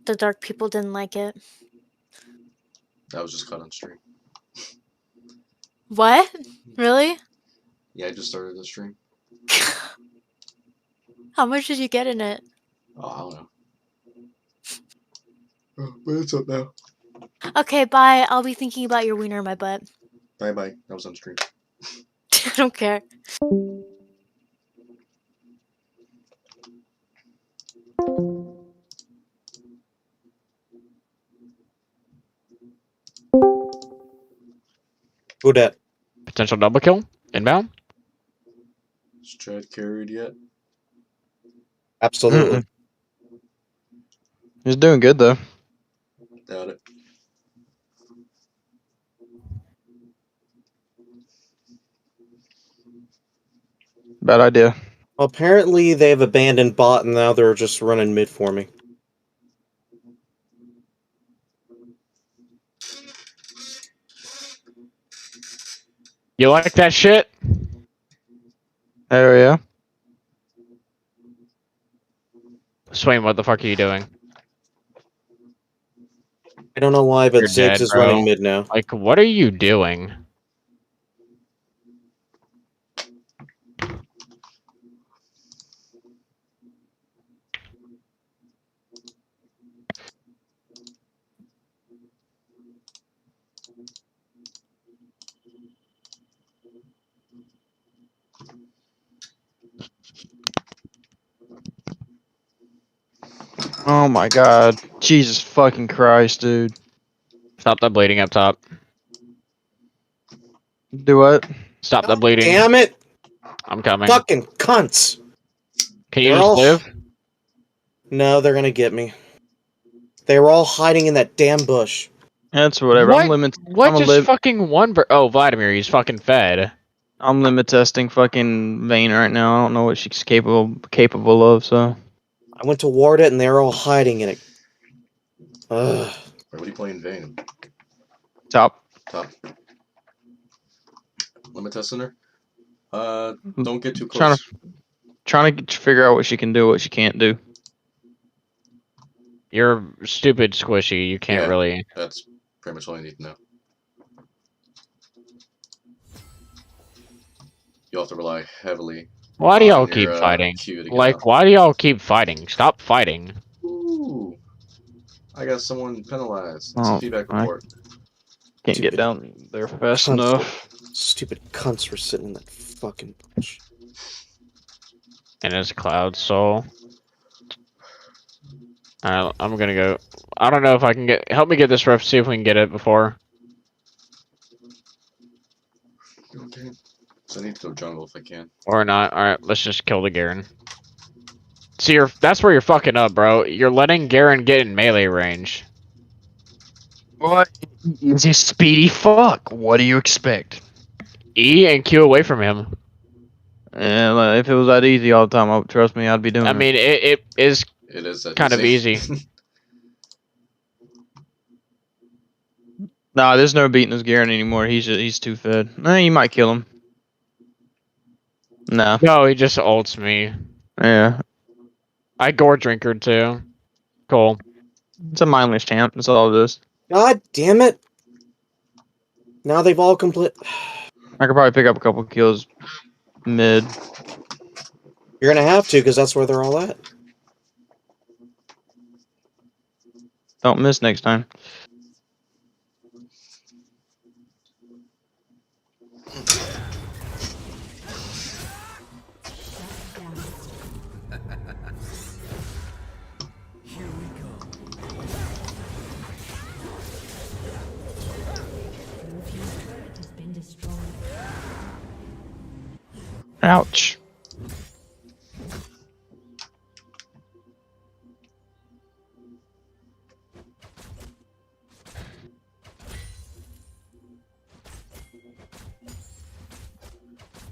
The dark people didn't like it. That was just cut on stream. What? Really? Yeah, I just started the stream. How much did you get in it? Oh, I don't know. Oh, but it's up now. Okay, bye. I'll be thinking about your wiener in my butt. Bye bye. That was on stream. I don't care. Who dat? Potential double kill? Inbound? Is Chad carried yet? Absolutely. He's doing good though. Doubt it. Bad idea. Apparently, they've abandoned bot and now they're just running mid for me. You like that shit? Oh yeah. Swain, what the fuck are you doing? I don't know why, but You're Ziggs dead, is bro. running mid now. Like, what are you doing? Oh my god. Jesus fucking Christ, dude. Stop the bleeding up top. Do what? Stop the bleeding. Damn it! I'm coming. Fucking cunts! Can you They're just all- live? No, they're gonna get me. They were all hiding in that damn bush. That's whatever. What? I'm limit. What I'm just fucking one? Oh, Vladimir, he's fucking fed. I'm limit testing fucking Vayne right now. I don't know what she's capable of. So I went to ward it and they were all hiding in it. Ugh. Wait, what are you playing Vayne? top. Top. Limit testing her? Don't get too Trying close. Trying to figure out what she can do, what she can't do. You're stupid squishy. You can't Yeah. really. That's pretty much all you need to know. You'll have to rely heavily. Why do y'all on keep your, fighting? Q to get Like, out. why do y'all keep fighting? Stop fighting. Ooh. I got someone penalized. It's Oh, a feedback I report. can't get Stupid down there fast cunts. enough. Stupid cunts were sitting in that fucking bush. And it's Cloud Soul. Alright, I'm gonna go. I don't know if I can get. Help me get this ref. See if we can get it before. Okay. So I need to go jungle if I can. Or not. Alright, let's just kill the Garen. See, that's where you're fucking up, bro. You're letting Garen get in melee range. What? He's a speedy fuck. What do you expect? E and Q away from him. Yeah, like, if it was that easy all the time, trust me, I'd be doing I it. mean, it is It is that kind of easy. Nah, there's no beating this Garen anymore. He's too fed. You might kill him. Nah. No, he just ults me. Yeah. I gore drinker too. Cool. It's a mindless champ. That's all it is. God damn it! Now they've all complete. I could probably pick up a couple kills mid. You're gonna have to, because that's where they're all at. Don't miss next time. Ouch.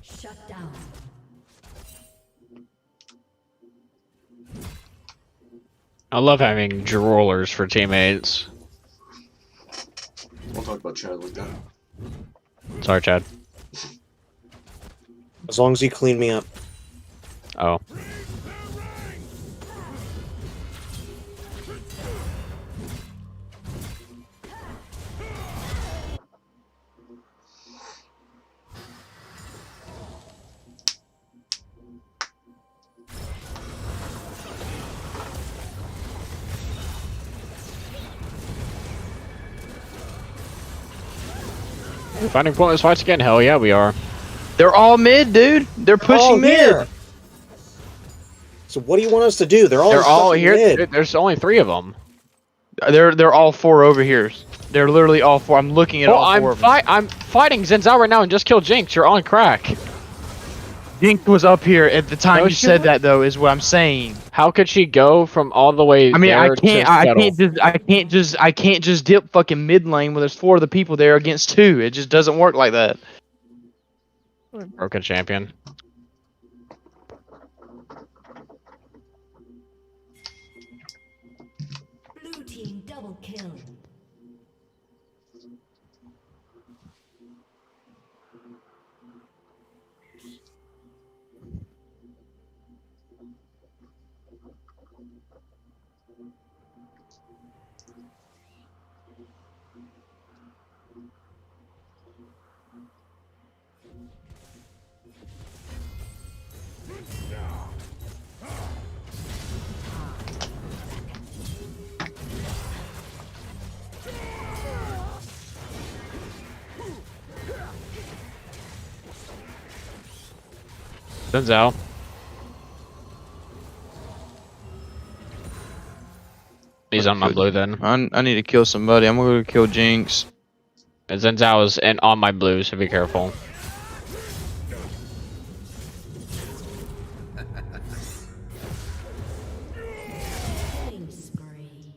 Shut down. I love having drollers for teammates. We'll talk about Chad like that. Sorry, Chad. As long as you clean me up. Oh. Finding pointless fights again? Hell yeah, we are. They're all mid, dude. They're pushing all mid. here. So what do you want us to do? They're all, They're all fucking here. mid. There's only 3 of them. They're all 4 over here. They're literally all 4. I'm looking at Well, all 4 of them. I'm fighting Zen'Zhou right now and just killed Jinx. You're on crack. Jinx was up here at the time No, you she said wasn't. that, though, is what I'm saying. How could she go from all the way I mean, there I can't just dip fucking mid lane when there's 4 of the people there against 2. It just doesn't work like that. Broken champion. Blue team double kill. Zen'Zhou. He's on my blue then. I need to kill somebody. I'm gonna go kill Jinx. And Zen'Zhou is on my blue, so be careful. Killing spree.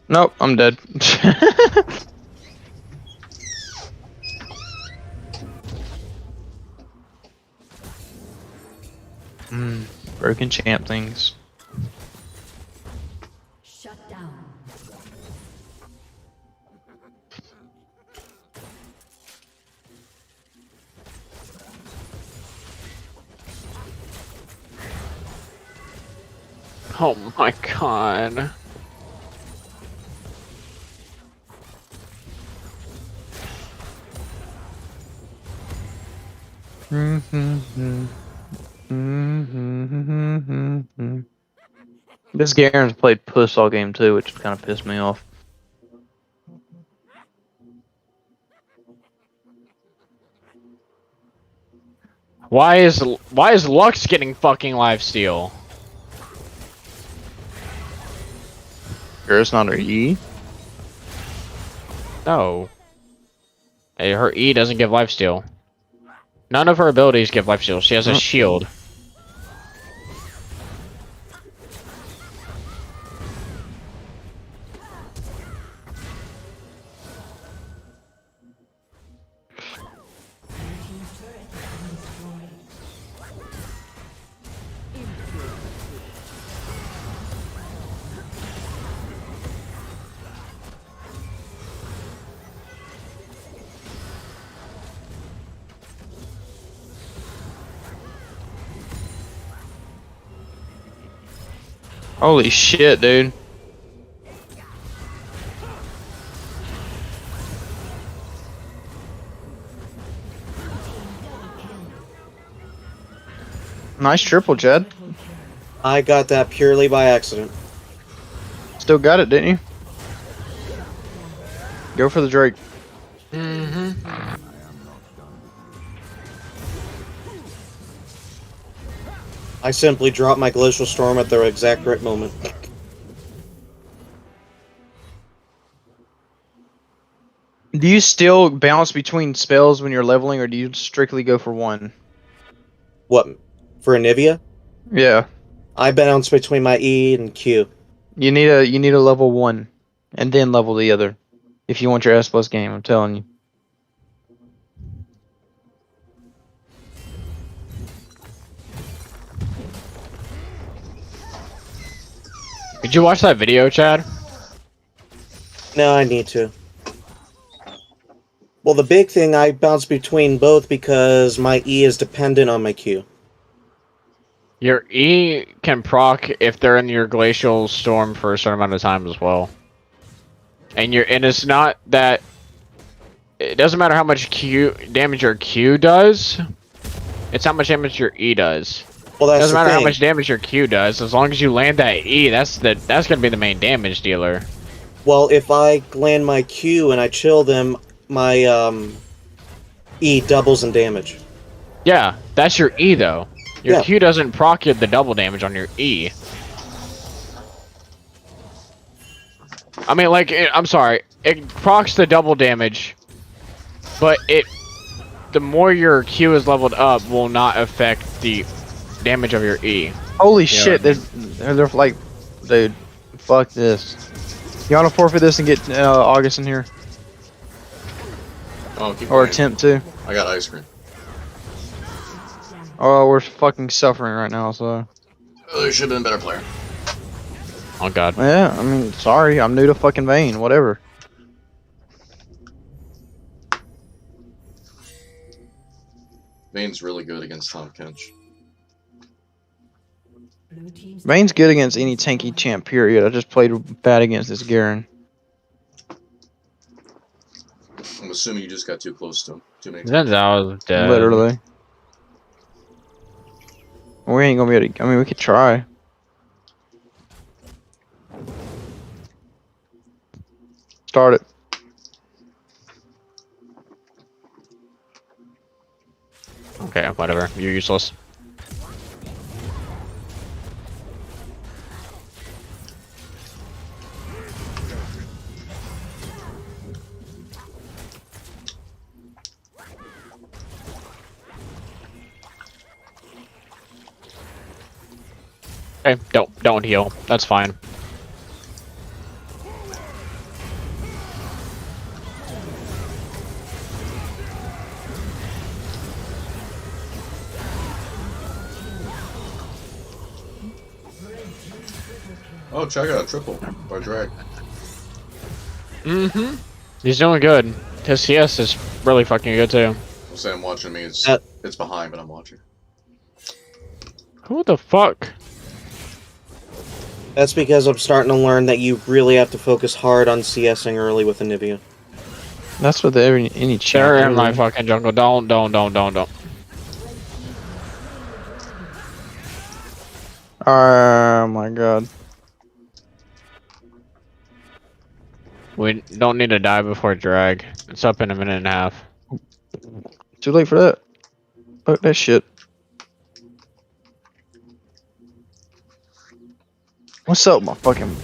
Nope, I'm dead. Broken champ things. Shut down. Oh my god. This Garen's played puss all game too, which kind of pissed me off. Why is Lux getting fucking lifesteal? Garen's not her E. No. Hey, her E doesn't give lifesteal. None of her abilities give lifesteal. She has a shield. Holy shit, dude. Nice triple, Jed. I got that purely by accident. Still got it, didn't you? Go for the Drake. I simply dropped my Glacial Storm at the exact right moment. Do you still bounce between spells when you're leveling, or do you strictly go for one? What? For Anivia? Yeah. I bounce between my E and Q. You need a level 1, and then level the other, if you want your S+ game. I'm telling you. Did you watch that video, Chad? No, I need to. Well, the big thing, I bounce between both because my E is dependent on my Q. Your E can proc if they're in your glacial storm for a certain amount of time as well. And it's not that it doesn't matter how much damage your Q does. It's how much damage your E does. Well, that's Doesn't the matter how thing. much damage your Q does, as long as you land that E, that's gonna be the main damage dealer. Well, if I land my Q and I chill them, my E doubles in damage. Yeah, that's your E though. Your Yeah. Q doesn't proc you the double damage on your E. I mean, like, I'm sorry, it procs the double damage, but the more your Q is leveled up will not affect the damage of your E. Holy You know shit! what I They're like, dude, fuck this. You want to forfeit this and get August in here, Oh, keep or playing. attempt to? I got ice cream. Oh, we're fucking suffering right now. So Oh, there should have been a better player. Oh god. yeah, I mean, sorry, I'm new to fucking Vayne. Whatever. Vayne's really good against Tom Kench. Blue team's Vayne's good against any tanky champ. Period. I just played bad against this Garen. I'm assuming you just got too close to him. Too many times. Zen Zhao is dead. Literally. We ain't gonna be able to. I mean, we could try. Start it. Okay, whatever. You're useless. Okay, don't heal. That's fine. Oh, check out a triple by drag. Mm-hmm. He's doing good. His CS is really fucking good too. I'm saying watching me. It's behind, but I'm watching. Who the fuck? That's because I'm starting to learn that you really have to focus hard on CSing early with Anivia. That's what any champ. They're in my really. fucking jungle. Don't. Oh my god. We don't need to die before drag. It's up in a minute and a half. Too late for that. Fuck that shit. What's up, my fucking?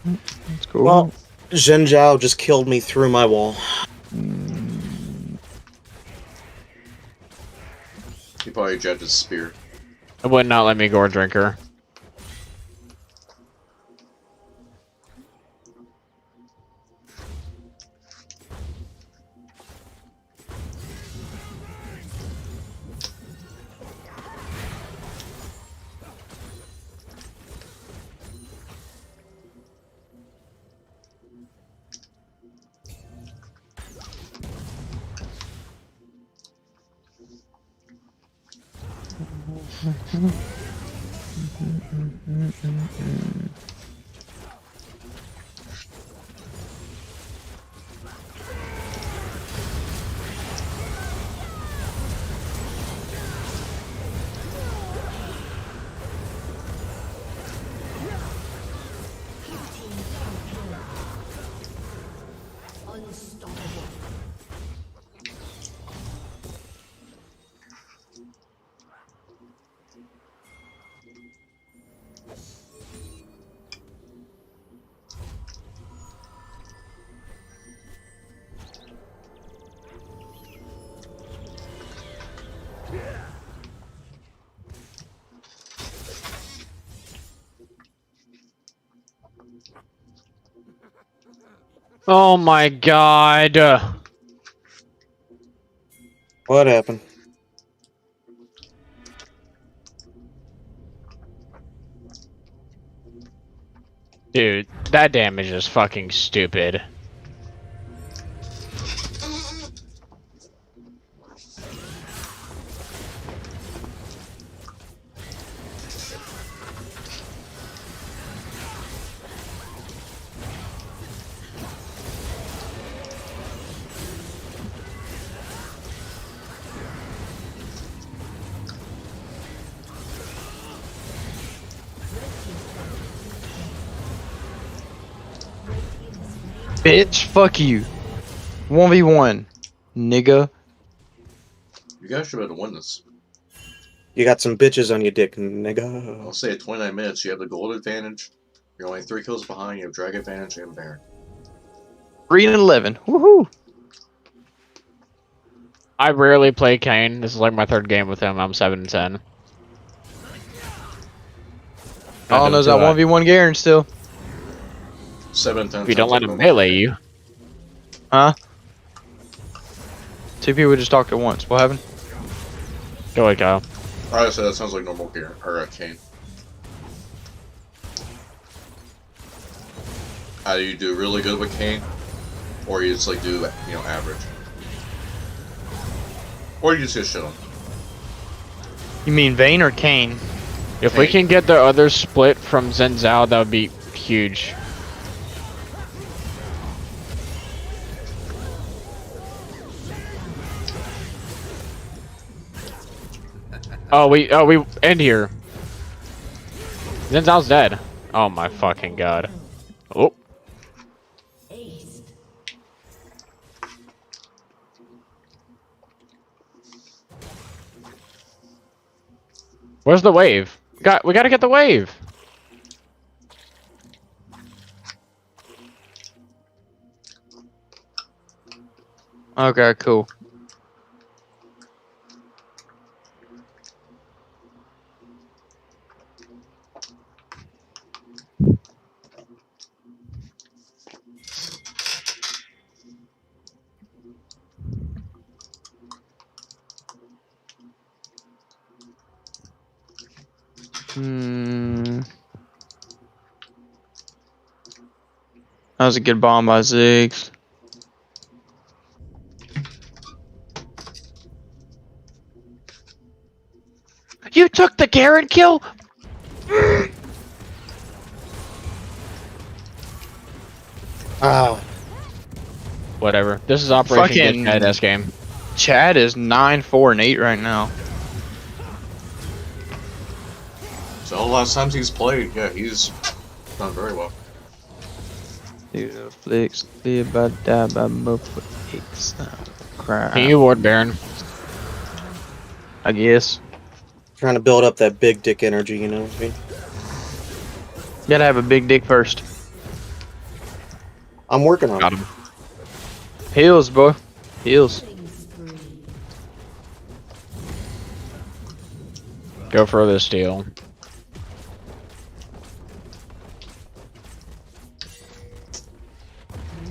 That's cool. Well, Zhen Zhao just killed me through my wall. He probably jabbed his spear. It would not let me gore drink her. unstoppable. Oh my god. What happened? Dude, that damage is fucking stupid. Bitch, fuck you. 1v1, nigga. You guys should be able to win this. You got some bitches on your dick, I'll nigga. say at 29 minutes, you have the gold advantage. You're only 3 kills behind. You have drag advantage and Baron. 3 and 11. Woohoo! I rarely play Kane. This is like my 3rd game with him. I'm 7 and 10. All knows that 1v1 Garen still. 7 10. If you don't let him melee you. Huh? 2 people just talked at once. What happened? Go ahead, Kyle. Honestly, that sounds like normal Garen or Kane. Either you do really good with Kane, or you just like do average, or you just get shit on. You mean Vayne or Kane? If we can get the other split from Zen Zhao, that would be huge. Oh, we end here. Zen Zhao's dead. Oh my fucking god. Oh. Ace. Where's the wave? We gotta get the wave. Okay, cool. That was a good bomb by Ziggs. You took the Garen kill? Ah, Whatever. This is Operation Fucking- Get S game. Chad is 9, 4, and 8 right now. So the last times he's played, yeah, he's done very well. Flicks, crap. Can you ward Baron? I guess. trying to build up that big dick energy, you know what I mean? You gotta have a big dick first. I'm working on Got it. him. Heals, boy. Heals. Killing spree. Go for the steal. Blue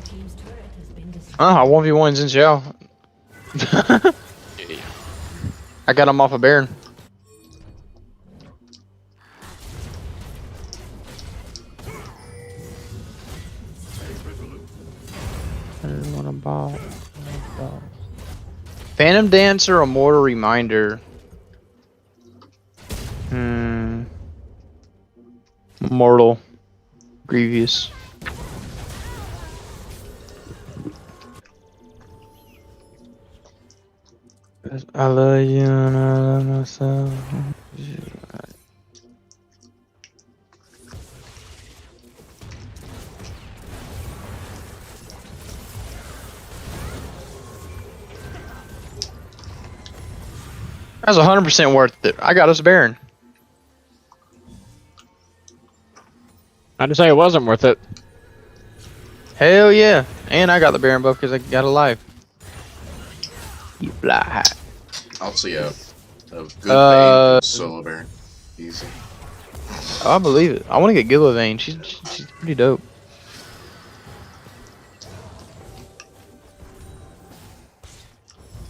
team's turret has been destroyed. I 1v1's in Xiao. I got him off a Baron. I didn't want to ball. Phantom Dancer or Mortal Reminder? Mortal. Grievous. I love you and I love myself. That's 100% worth it. I got us a Baron. I didn't say it wasn't worth it. Hell yeah. And I got the Baron buff because I got a life. You fly high. I'll see a good Vayne solo Baron. Easy. Oh, I believe it. I want to get Gilla Vayne. She's pretty dope.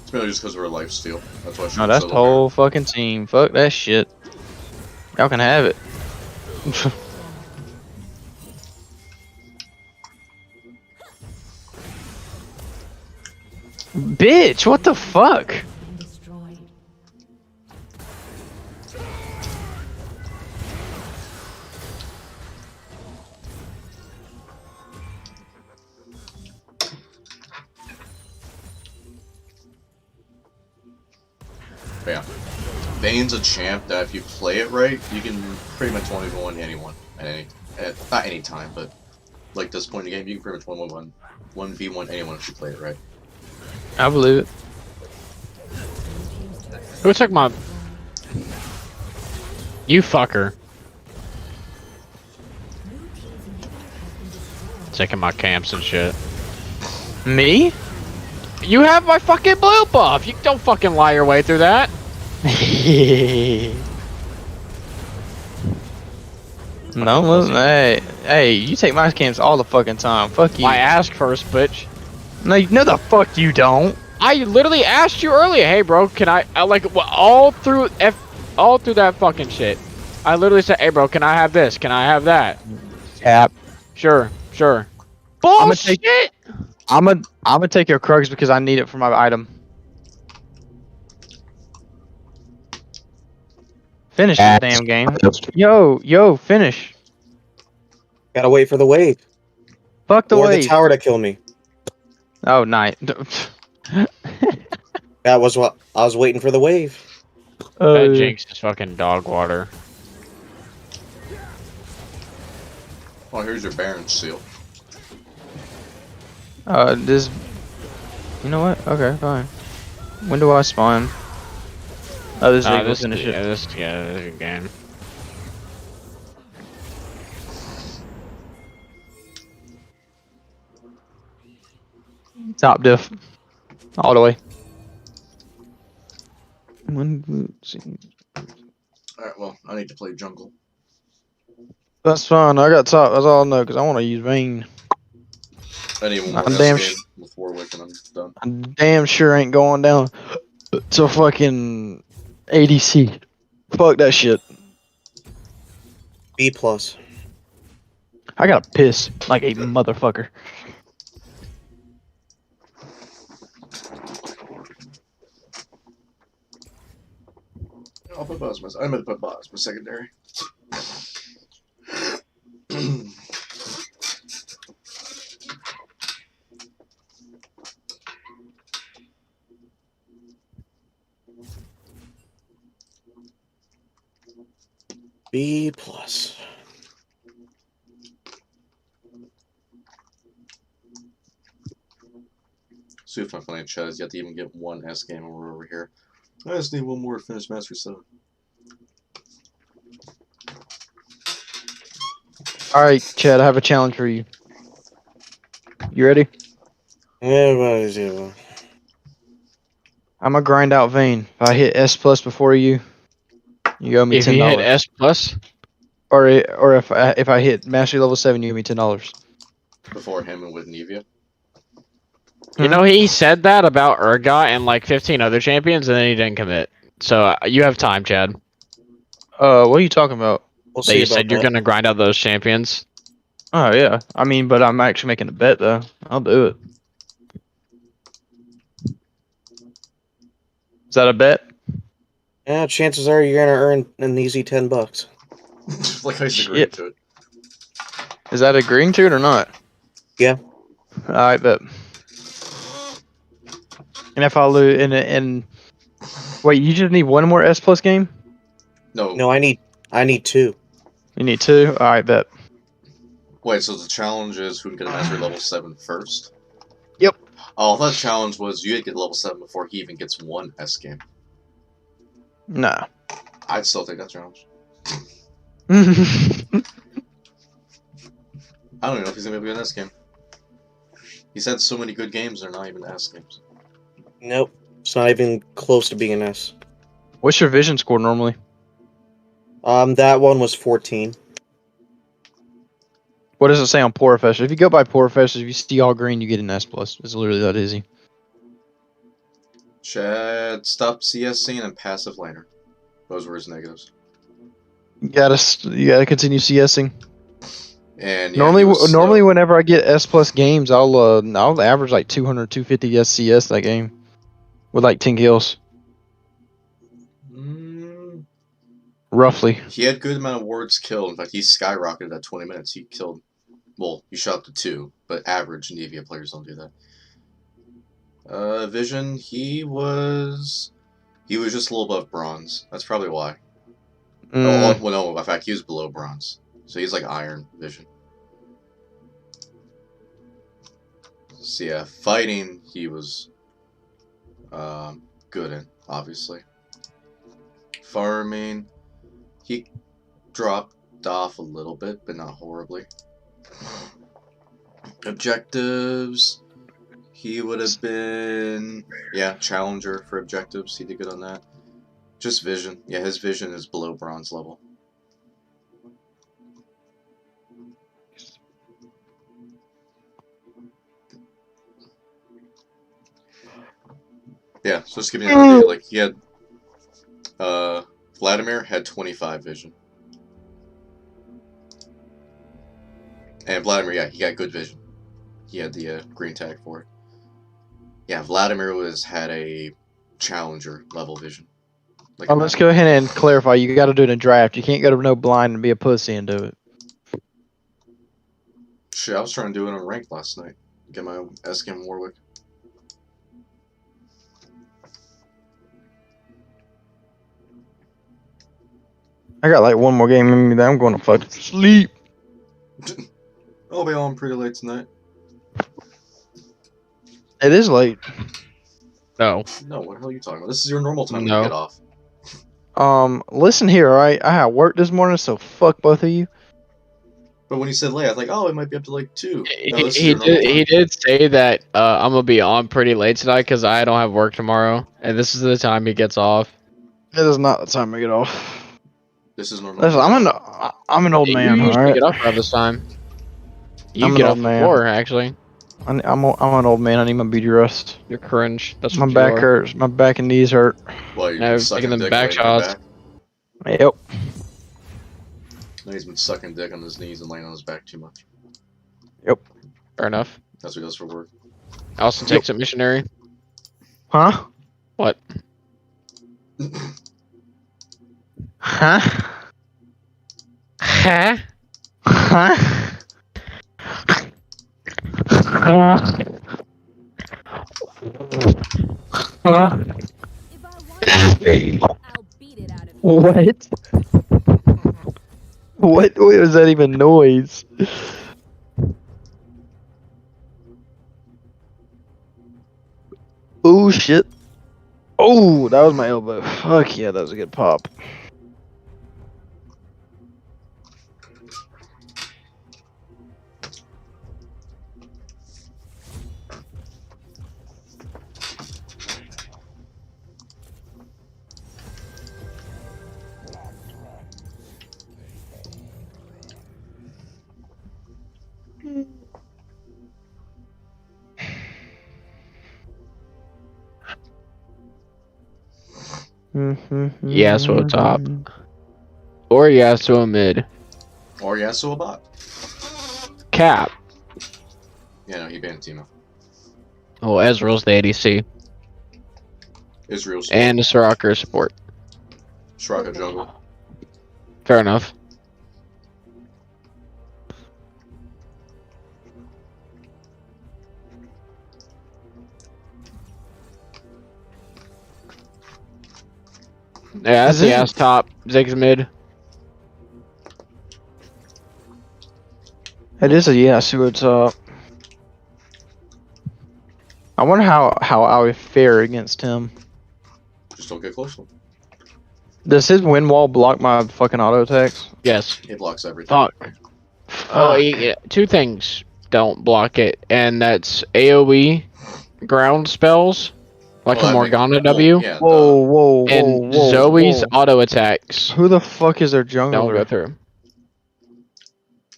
It's mainly just because we're a life steal. That's why. No, that's the whole fucking team. Fuck that shit. Y'all can have it. Bitch, what the fuck? Been destroyed. But yeah, Vayne's a champ that if you play it right, you can pretty much 1v1 anyone at not any time, but like this point in the game, you can pretty much 1v1 anyone if you play it right. I believe it. Who took my... You fucker. Taking my camps and shit. Me? You have my fucking blue buff! You don't fucking lie your way through that! No, listen, hey, you take my camps all the fucking time. Fuck you. I ask first, bitch. No, the fuck you don't. I literally asked you earlier, hey bro, can I like all through that fucking shit. I literally said, hey bro, can I have this? Can I have that? Cap. Sure. I'ma Bullshit! I'm gonna take your Krugs because I need it for my item. Finish this damn game. Yo, finish. Gotta wait for the wave. Fuck the Or the wave. tower to kill me. Oh, night. That was what I was waiting for the wave. That Jinx is fucking dog water. Oh, here's your Baron seal. This. You know what? Okay, fine. When do I spawn? Oh, this week we'll finish it. This is a good game. Top diff. All the way. Alright, well, I need to play jungle. That's fine. I got top. That's all I know because I want to use Vayne. I need one more I'm S damn game before Wick and I'm done. I'm damn sure ain't going down to fucking ADC. Fuck that shit. B plus. I gotta piss like a motherfucker. I'll put Buzz. I'm gonna put Buzz my secondary. B plus. See if I'm playing Chaz. You have to even get one S game and we're over here. I just need one more to finish Mastery 7. Alright, Chad, I have a challenge for you. You ready? Everybody's here. I'm gonna grind out Vayne. If I hit S plus before you, you owe me If $10. you hit S plus, Or if I hit mastery level 7, you owe me $10. Before him and with Nevia. you know he said that about Urgot and like 15 other champions, and then he didn't commit. So you have time, Chad. What are you talking about? We'll That see you about said you're that. gonna grind out those champions. Oh yeah. I mean, but I'm actually making a bet though. I'll do it. Is that a bet? Yeah, chances are you're gonna earn an easy $10. Like I agreed Shit. to it. Is that agreeing to it or not? Yeah. I bet. And if I lose, and wait, you just need one more S plus game? No. No, I need two. You need two. All right, bet. Wait, so the challenge is who can get a Mastery level 7 first? Yep. Oh, I thought the challenge was you had to get level 7 before he even gets one S game. Nah. I'd still take that challenge. All I don't even know if he's gonna be able to get an S game. He's had so many good games, they're not even S games. Nope. It's not even close to being an S. What's your vision score normally? That one was 14. What does it say on Poor Fest? If you go by Poor Fest, if you see all green, you get an S plus. It's literally that easy. Chad, stop CSing and passive laner. Those were his negatives. You gotta continue CSing. And yeah, Normally, he was slow. normally whenever I get S plus games, I'll average like 200, 250 SCS that game with like 10 kills, roughly. He had good amount of wards killed. In fact, he skyrocketed at 20 minutes. He killed, well, he shot to 2, but average Nevia players don't do that. Vision, he was just a little above bronze. That's probably why. Oh, well, no, in fact, he was below bronze. So he's like Iron Vision. So yeah, fighting he was good in, obviously. Farming, he dropped off a little bit, but not horribly. Objectives, he would have been, yeah, challenger for objectives. He did good on that. Just vision. Yeah, his vision is below bronze level. Yeah, so just give you an idea. Like, he had, Vladimir had 25 vision. And Vladimir, yeah, he got good vision. He had the green tag for it. Yeah, Vladimir had a challenger level vision. Like Oh, let's go ahead and clarify. You got to do it in draft. You can't go to no blind and be a pussy and do it. Shit, I was trying to do it on rank last night. Get my SKM Warwick. I got like one more game in me that I'm going to fucking sleep. I'll be on pretty late tonight. It is late. No. No, what the hell are you talking about? This is your normal time No. to get off. Listen here, alright? I had work this morning, so fuck both of you. But when you said late, I was like, oh, it might be up to like 2. No, this is He your normal time. did say that I'm gonna be on pretty late tonight because I don't have work tomorrow, and this is the time he gets off. It is not the time I get off. This is normal. Listen, I'm an old man, You usually alright? get off around this time. You I'm an get off old man. before, actually. I'm an old man. I need my beauty rest. You're cringe. That's My what back you are. hurts. My back and knees hurt. Well, you've No, been sucking taking them dick back laying on your shots. back. Yep. No, he's been sucking dick on his knees and laying on his back too much. Fair enough. That's what he does for work. Austin takes it missionary. Huh? What? Huh? Huh? Huh? What? What was that even noise? Oh shit. Oh, that was my elbow. Fuck yeah, that was a good pop. Yasuo top. Or Yasuo mid. Or Yasuo bot. Cap. Yeah, no, he banned Timo. Oh, Ezreal's the ADC. Israel's And Soraka support. Shraka jungle. Fair enough. Yeah, that's the ass top. Zig's mid. It is a Yasuo top. I wonder how I would fare against him. Just don't get close to him. Does his wind wall block my fucking auto attacks? Yes. He blocks everything. Fuck. Oh, two things don't block it, and that's AoE ground spells, like Well, a that Morgana makes- W, Yeah, Whoa, whoa, whoa, and whoa, Zoe's whoa. auto attacks Who the fuck is their don't go jungler? through.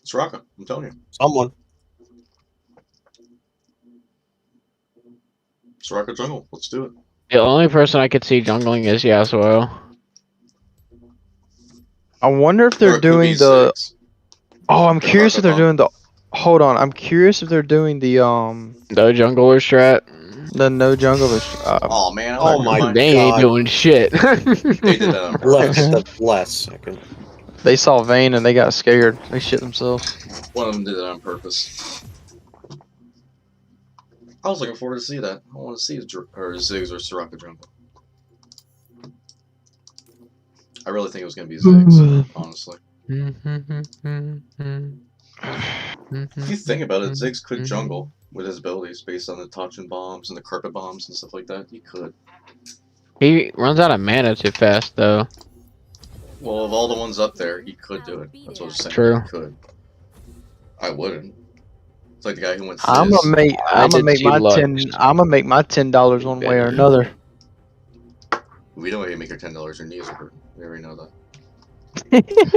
It's Shraka. I'm telling you. Someone. Shraka jungle. Let's do it. The only person I could see jungling is Yasuo. I wonder if Or they're it could be doing the. Ziggs. Oh, I'm They're curious if they're Rakatan. doing the. Hold on, I'm curious if they're doing the No jungler strat. no jungle. Oh man. Oh my They ain't God. doing shit. They did that on Bless purpose. the bless second. They saw Vayne and they got scared. They shit themselves. One of them did that on purpose. I was looking forward to see that. I want to see Ziggs or Soraka jungle. I really think it was going to be Ziggs, honestly. If you think about it, Ziggs could jungle with his abilities based on the touching bombs and the carpet bombs and stuff like that. He could. He runs out of mana too fast, though. Well, of all the ones up there, he could do it. That's what I was saying. True. He could. I wouldn't. It's like the guy who went I'm Fizz. gonna make I I'm gonna did make see my Lux. $10 one way or another. We know how you make your $10. Your knees are hurting. We already know that.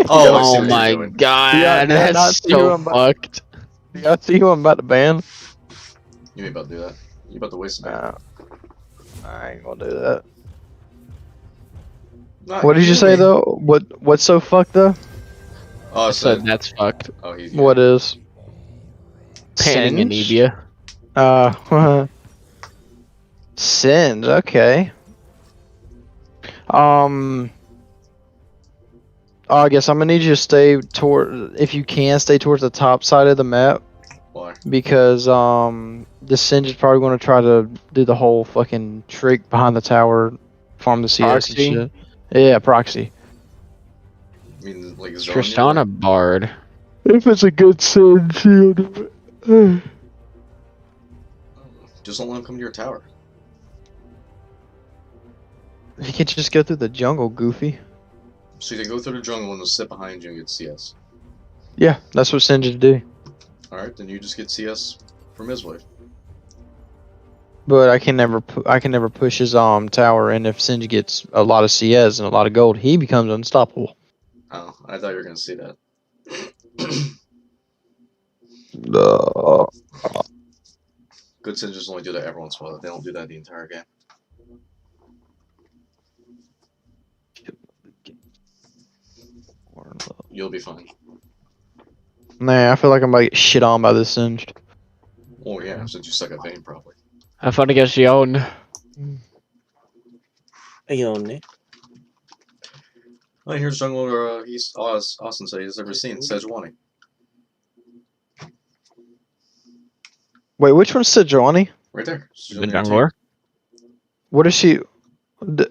Oh, I see what my you're doing. god, Yeah, not that's see who so I'm about- fucked. Y'all see who I'm about to ban? You ain't about to do that. You about to waste a man. I ain't gonna do that. Not What did you say me. though? What's so fucked though? Oh, I so said that's fucked. oh, he's What is? Panning Singe? anemia. Singe, okay. I guess I'm gonna need you to stay if you can, stay towards the top side of the map. Why? Because the Singe is probably gonna try to do the whole fucking trick behind the tower, farm the CS Proxy? and shit. Yeah, proxy. I mean, like It's zone you, Tristana Bard. If it's a good Singe, he'll do it. just don't let him come to your tower. You can just go through the jungle, Goofy. So you can go through the jungle and they'll sit behind you and get CS. Yeah, that's what Singes do. Alright, then you just get CS from his wave. But I can never push his tower, and if Singe gets a lot of CS and a lot of gold, he becomes unstoppable. Oh, I thought you were gonna see that. Good Singers only do that every once in a while. They don't do that the entire game. You'll be fine. Nah, I feel like I'm about to get shit on by this Singed. Oh yeah, since you suck at Vayne, probably. Have fun against Yon. Ayone. Oh, here's jungler Austin said he's ever seen, Sejuani. Wait, which one's Sejuani? Right there. She's The on your team. jungler. What is she?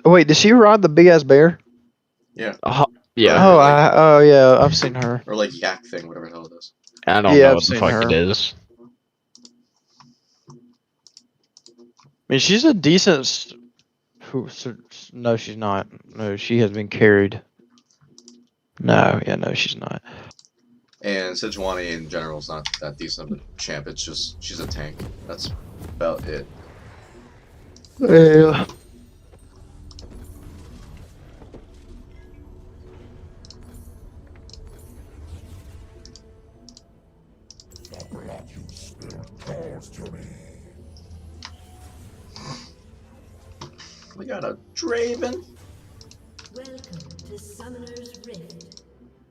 Wait, does she ride the big ass bear? Yeah. Yeah. Oh, like- yeah, I've seen her. Or like yak thing, whatever the hell it is. I don't Yeah, know I've what the seen fuck her. it is. I mean, she's a decent. No, she's not. No, she has been carried. No, she's not. And Sejuani in general is not that decent of a champ. It's just she's a tank. That's about it. Yeah. We got a Draven. Welcome to Summoner's Rift.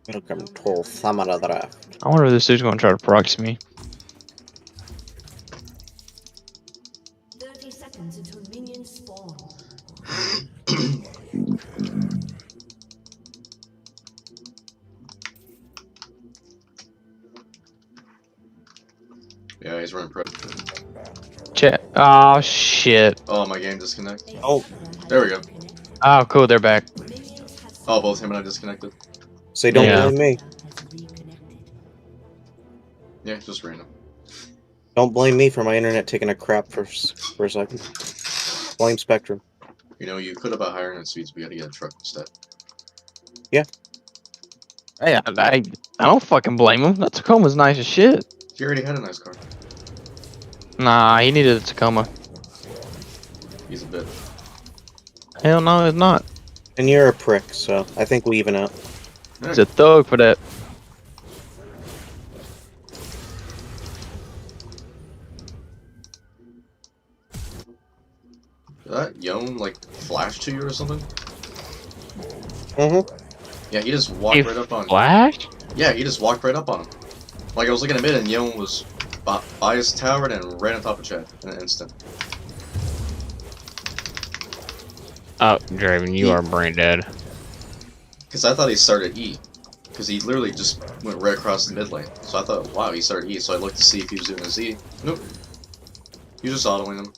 Welcome to Summoner Draft. I wonder if this dude's gonna try to proxy me. 30 seconds until minions spawn. Yeah, he's running pro. Chat. Oh shit. Oh, my game disconnect. Oh. There we go. Oh, cool. They're back. Oh, both him and I disconnected. Say don't Yeah. blame me. Yeah, just random. Don't blame me for my internet taking a crap for a second. Blame Spectrum. You know, you could have bought higher internet speeds, but you gotta get a truck instead. Hey, I don't fucking blame him. That Tacoma's nice as shit. He already had a nice car. Nah, he needed a Tacoma. He's a bit. Hell no, it's not. And you're a prick, so I think we even out. He's a thug for that. Did that Yone, like, flash to you or something? Mm-hmm. Yeah, he just walked right up on him. Flash? Yeah, he just walked right up on him. Like, I was looking at mid and Yone was by his tower and right on top of Chad in an instant. Oh, Draven, you are brain dead. Because I thought he started E. Because he literally just went right across the mid lane. So I thought, wow, he started E. So I looked to see if he was doing a Z. Nope. He was just autoing him.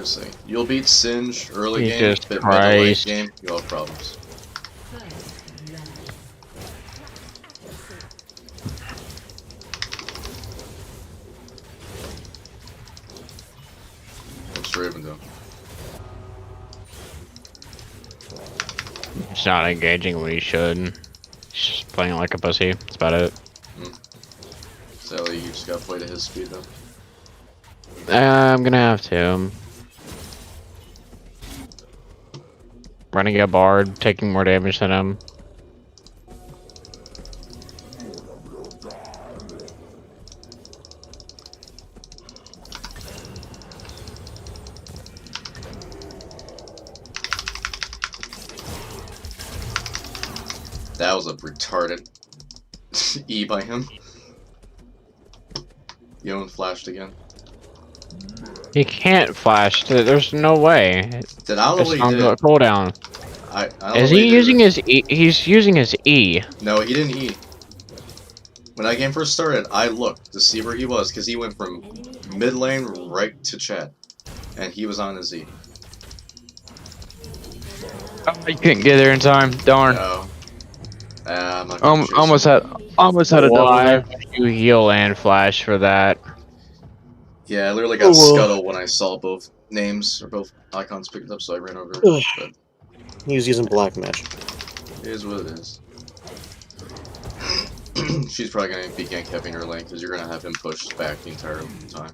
Seriously, you'll beat Singe early Jesus game, but mid to late Christ. game, you'll have problems. What's Raven doing? He's not engaging when he should. He's just playing like a pussy. That's about it. So you just gotta play to his speed then. I'm gonna have to. Running a bard, taking more damage than him. That was a retarded E by him. Yon flashed again. He can't flash. There's no way. Did I don't know It's what he on the did. cooldown. I don't know Is what he did. using his E? He's using his E. No, he didn't E. When that game first started, I looked to see where he was, because he went from mid lane right to chat. And he was on his E. Oh, you couldn't get there in time. Darn. No. I'm not gonna chase Almost him. had a double Why there. would you heal and flash for that? Yeah, I literally got Oh, well. scuttled when I saw both names, or both icons picked up, so I ran over. Ugh. But He was using black magic. it is what it is. She's probably gonna be gank heavy in her lane, because you're gonna have him pushed back the entire time.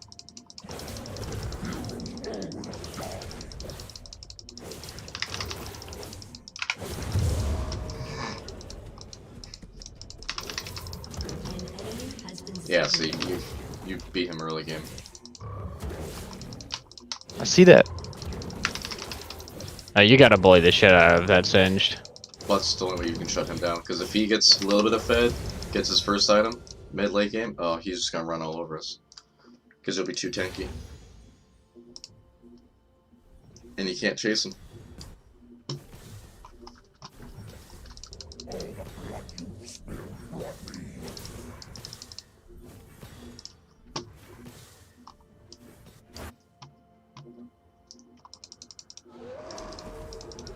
Yeah, see, you beat him early game. I see that. You gotta bully the shit out of that Singed. That's the only way you can shut him down, because if he gets a little bit of fed, gets his first item, mid-late game, oh, he's just gonna run all over us. Because you'll be too tanky. And you can't chase him.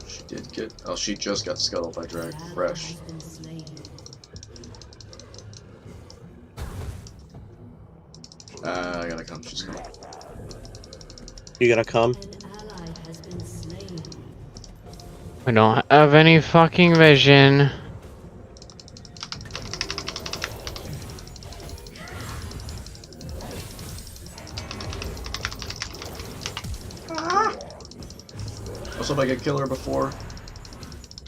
She did get... Oh, she just got scuttled by Drag. Fresh. I gotta come. She's coming. You gonna come? We don't have any fucking vision. Let's hope I get killer before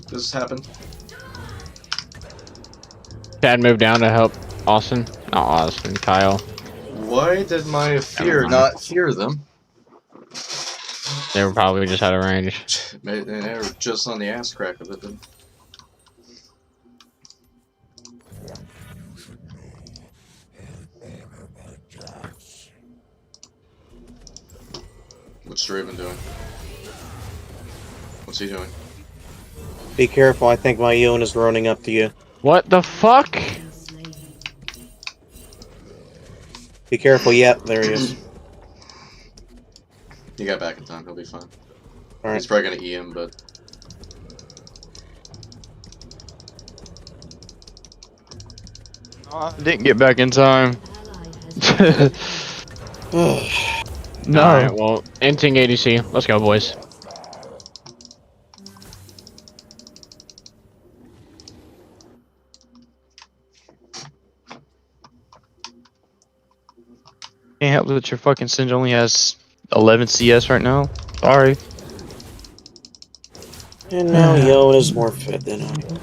this happened. Chad moved down to help Austin. Not Austin, Kyle. Why did my fear mind. not fear them? They were probably just out of range. They were just on the ass crack of it then. What's Draven doing? What's he doing? Be careful, I think my Eon is running up to you. What the fuck? Be careful, yep, there he is. He got back in time, he'll be fine. Alright. He's probably gonna E him, but... I didn't get back in time. No. Alright, well, inting ADC. Let's go, boys. Can't help that your fucking Singe only has 11 CS right now. Sorry. And now Eon is more fit than I am.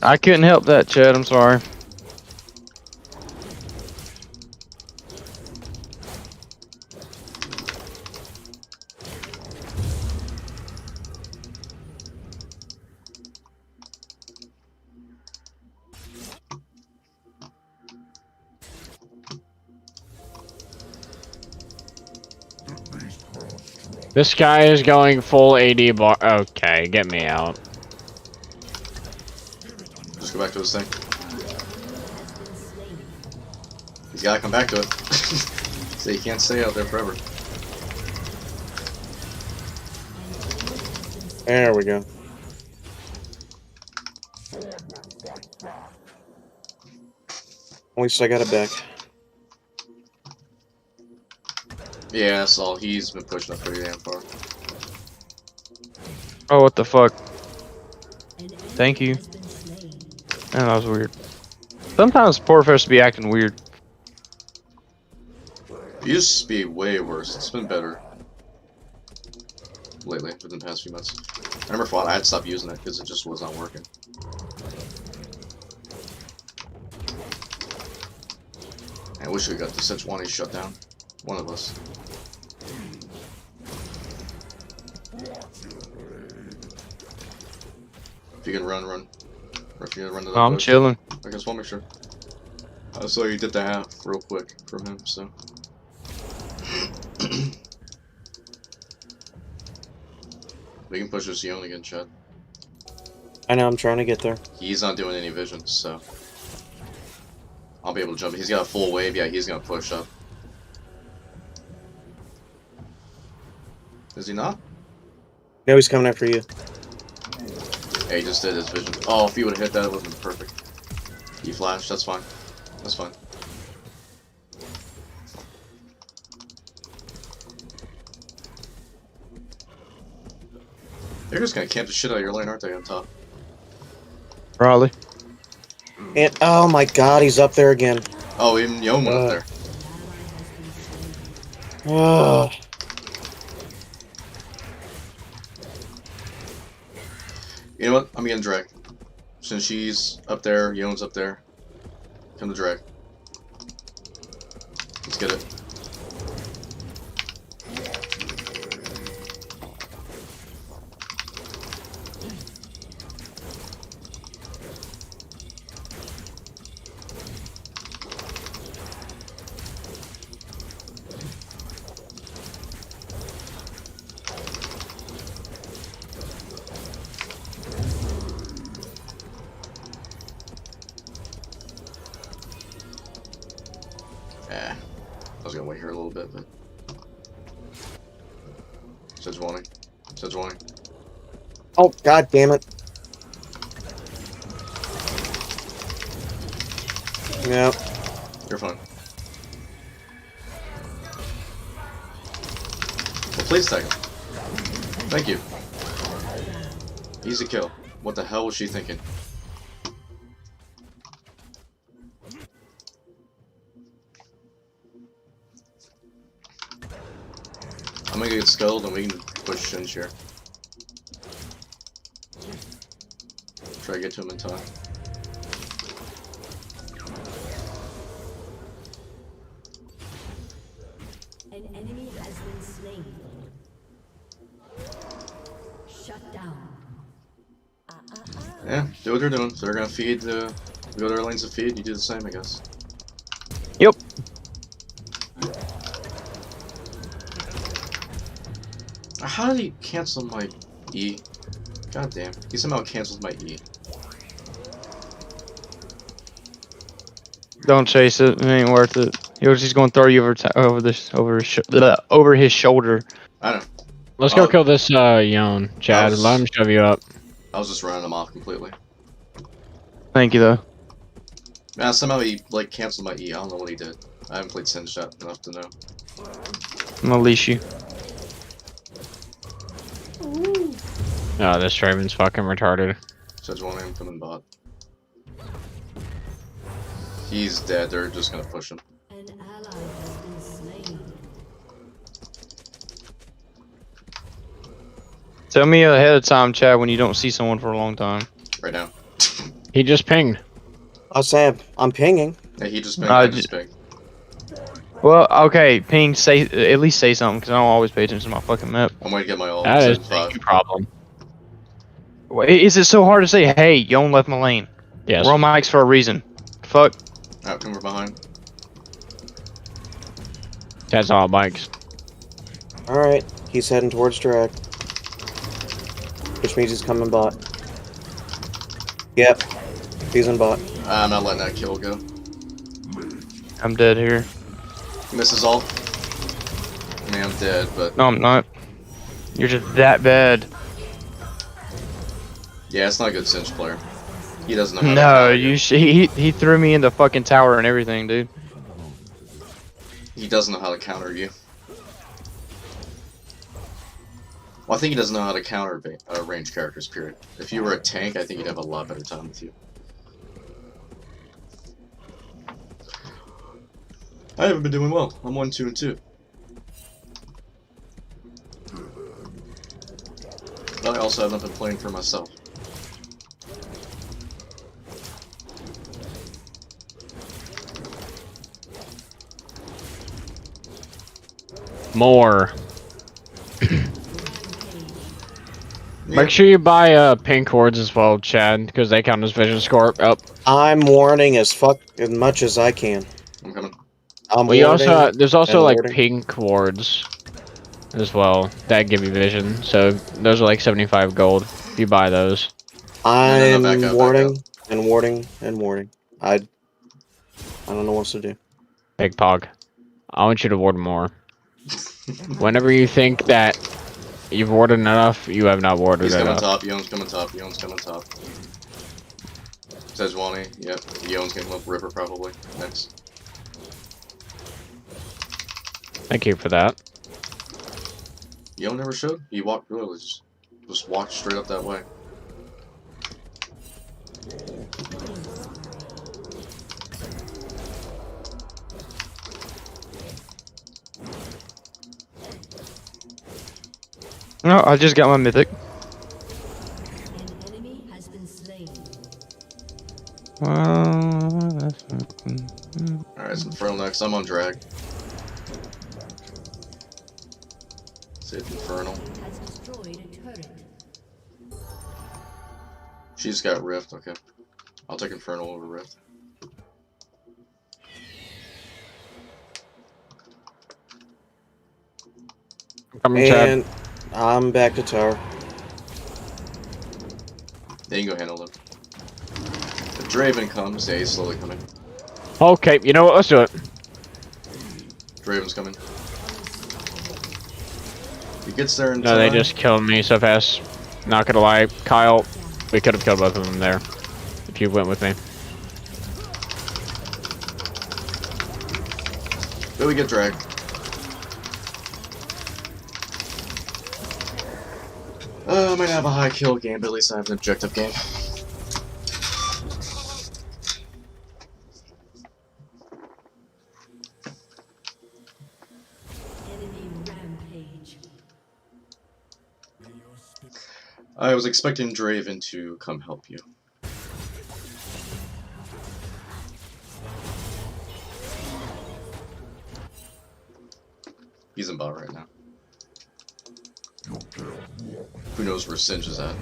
I couldn't help that, Chad. I'm sorry. This guy is going full AD bar. Okay, get me out. Just go back to his thing. He's gotta come back to it. So he can't stay out there forever. There we go. At least I got it back. Yeah, that's all. He's been pushing up pretty damn far. Oh, what the fuck? An enemy Thank you. has been slain. Man, that was weird. Sometimes Porterfish be acting weird. It used to be way worse. It's been better lately, within the past few months. I remember for a while I had to stop using it because it just was not working. I wish we got the Sejuani shut down. One of us. If you can run. Or if you can run to that I'm bush. chilling. I just want to make sure. I saw you did the half real quick from him, so. We can push this Yon again, Chad. I know, I'm trying to get there. He's not doing any vision, so. I'll be able to jump. He's got a full wave, yeah, he's gonna push up. Is he not? No, he's coming after you. Yeah, he just did his vision. Oh, if he would have hit that, it would have been perfect. He flashed, that's fine. That's fine. They're just gonna camp the shit out of your lane, aren't they, on top? Probably. And oh my god, he's up there again. Oh, even Yon went up there. Ugh. You know what? I'm getting drag. Since she's up there, Yon's up there. Come to drag. Let's get it. I was gonna wait here a little bit, but. Sejuani. Oh, god damn it. No. You're fine. Well, please take him. Thank you. Easy kill. What the hell was she thinking? I'm gonna get skulled and we can push Shinj here. Try to get to him in time. An enemy has been slain. Shut down. Yeah, do what they're doing. So they're gonna feed the. We go to their lanes to feed, you do the same, I guess. Yep. How did he cancel my E? God damn. He somehow canceled my E. Don't chase it. It ain't worth it. He was just gonna throw you over his shoulder. I know. Let's go Oh. kill this Yon, Chad. was- Let him shove you up. I was just running him off completely. Thank you though. Man, somehow he, like, canceled my E. I don't know what he did. I haven't played Singed enough to know. I'm gonna leash you. Oh, this Draven's fucking retarded. Sejuani, I'm coming bot. He's dead, they're just gonna push him. An ally has been slain. Tell me ahead of time, Chad, when you don't see someone for a long time. Right now. He just pinged. I'll say I'm pinging. Yeah, he just pinged, I just pinged. Well, okay, ping. Say at least say something, because I don't always pay attention to my fucking map. I'm waiting to get my ult. That is a 75. big problem. Is it so hard to say, hey, Yon left my lane? Yes. We're on mics for a reason. Fuck. Alright, come from behind. Chad's all bikes. Alright, he's heading towards drag. Which means he's coming bot. Yep, he's in bot. I'm not letting that kill go. I'm dead here. Misses ult. I mean, I'm dead, but No, I'm not. You're just that bad. Yeah, it's not a good Cinch player. He doesn't know how to No, counter you. he threw me in the fucking tower and everything, dude. He doesn't know how to counter you. Well, I think he doesn't know how to counter range characters, period. If you were a tank, I think he'd have a lot better time with you. I haven't been doing well. I'm 1, 2, and 2. But I also haven't been playing for myself. More. Yeah. Make sure you buy pink cords as well, Chad, because they count as vision score. Oh, I'm warning as fuck as much as I can. I'm coming. I'm well, you warding also there's also and like warding. pink wards as well that give you vision. So those are like 75 gold if you buy those. I'm back up, warning and warding and warding. I don't know what to do. Big Pog, I want you to ward more. Whenever you think that you've warded enough, you have not warded He's coming enough. top. Yone's coming top. Yone's coming top. Sejuani, yep. Yone's getting up. Ripper probably next. Thank you for that. Yone never showed. He walked really just walked straight up that way. No, I just got my mythic. An enemy has been slain. Well, that's Alright, it's Infernal next. I'm on drag. Save Infernal. Has destroyed a turret. She's got Rift, okay. I'll take Infernal over Rift. Coming, Chad. And I'm back to tower. Then you can go handle them. If Draven comes, yeah, he's slowly coming. Okay, you know what? Let's do it. Draven's coming. He gets there in No, time. they just killed me so fast. Not gonna lie, Kyle, we could have killed both of them there if you went with me. But we get dragged. I might have a high kill game, but at least I have an objective game. Enemy rampage. I was expecting Draven to come help you. He's in bot right now. Who knows where Singe is at?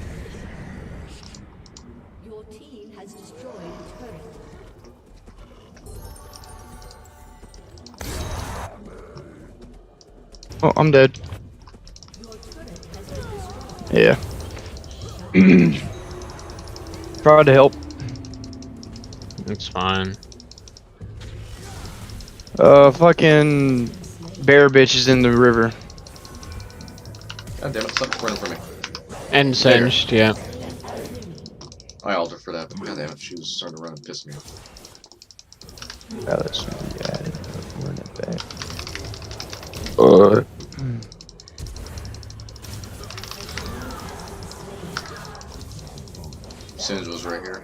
Your team has destroyed a turret. Oh, I'm dead. Your turret has been destroyed. Yeah. Tried to help. It's fine. Fucking bear bitch is in the river. God damn it, stop running from me. And singed, yeah. I altered for that, but god damn it, she was starting to run and piss me off. Let's run it back. Singe was right here.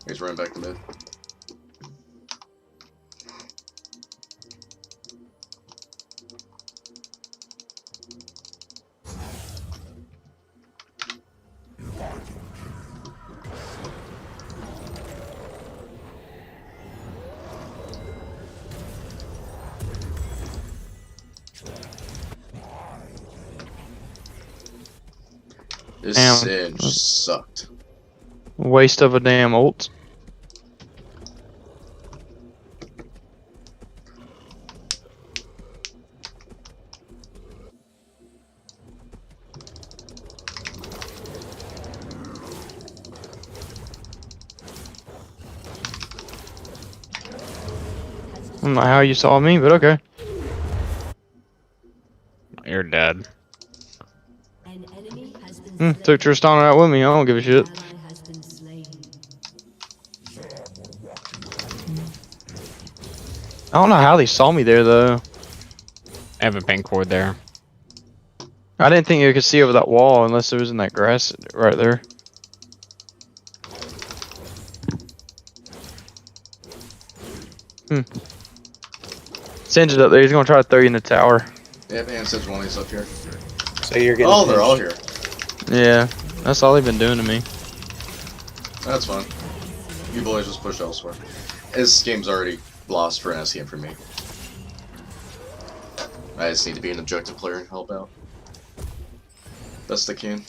He's running back to mid. This Damn. Singe sucked. Waste of a damn ult. I don't know how you saw me, but okay. You're dead. Took Tristana out with me. I don't give a shit. Ally has been slain. I don't know how they saw me there though. I have a pink cord there. I didn't think you could see over that wall unless it was in that grass right there. Singe up there. He's gonna try to throw you in the tower. Yep, and says one is up here. So you're getting. Oh, they're all here. Yeah, that's all they've been doing to me. That's fine. You boys just push elsewhere. This game's already lost for NSC and for me. I just need to be an objective player and help out. Best I can.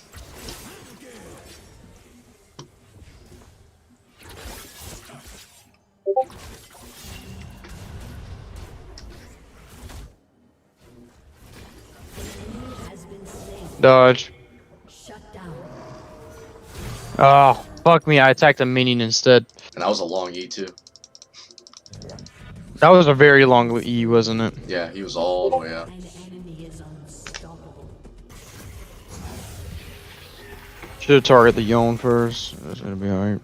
Dodge. Shut down. Oh, fuck me. I attacked a minion instead. And that was a long E too. That was a very long E, wasn't it? Yeah, he was all the way out. An enemy is unstoppable. Should have targeted the Yon first. That's gonna be alright.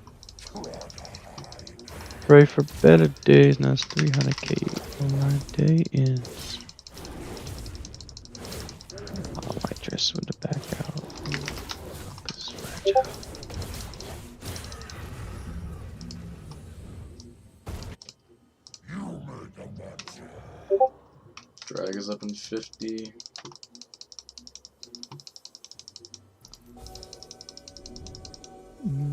Pray for better days. Now it's 300k when my day ends. I might dress with the back out. 'Cause it's fragile. Drag is up in 50. I'm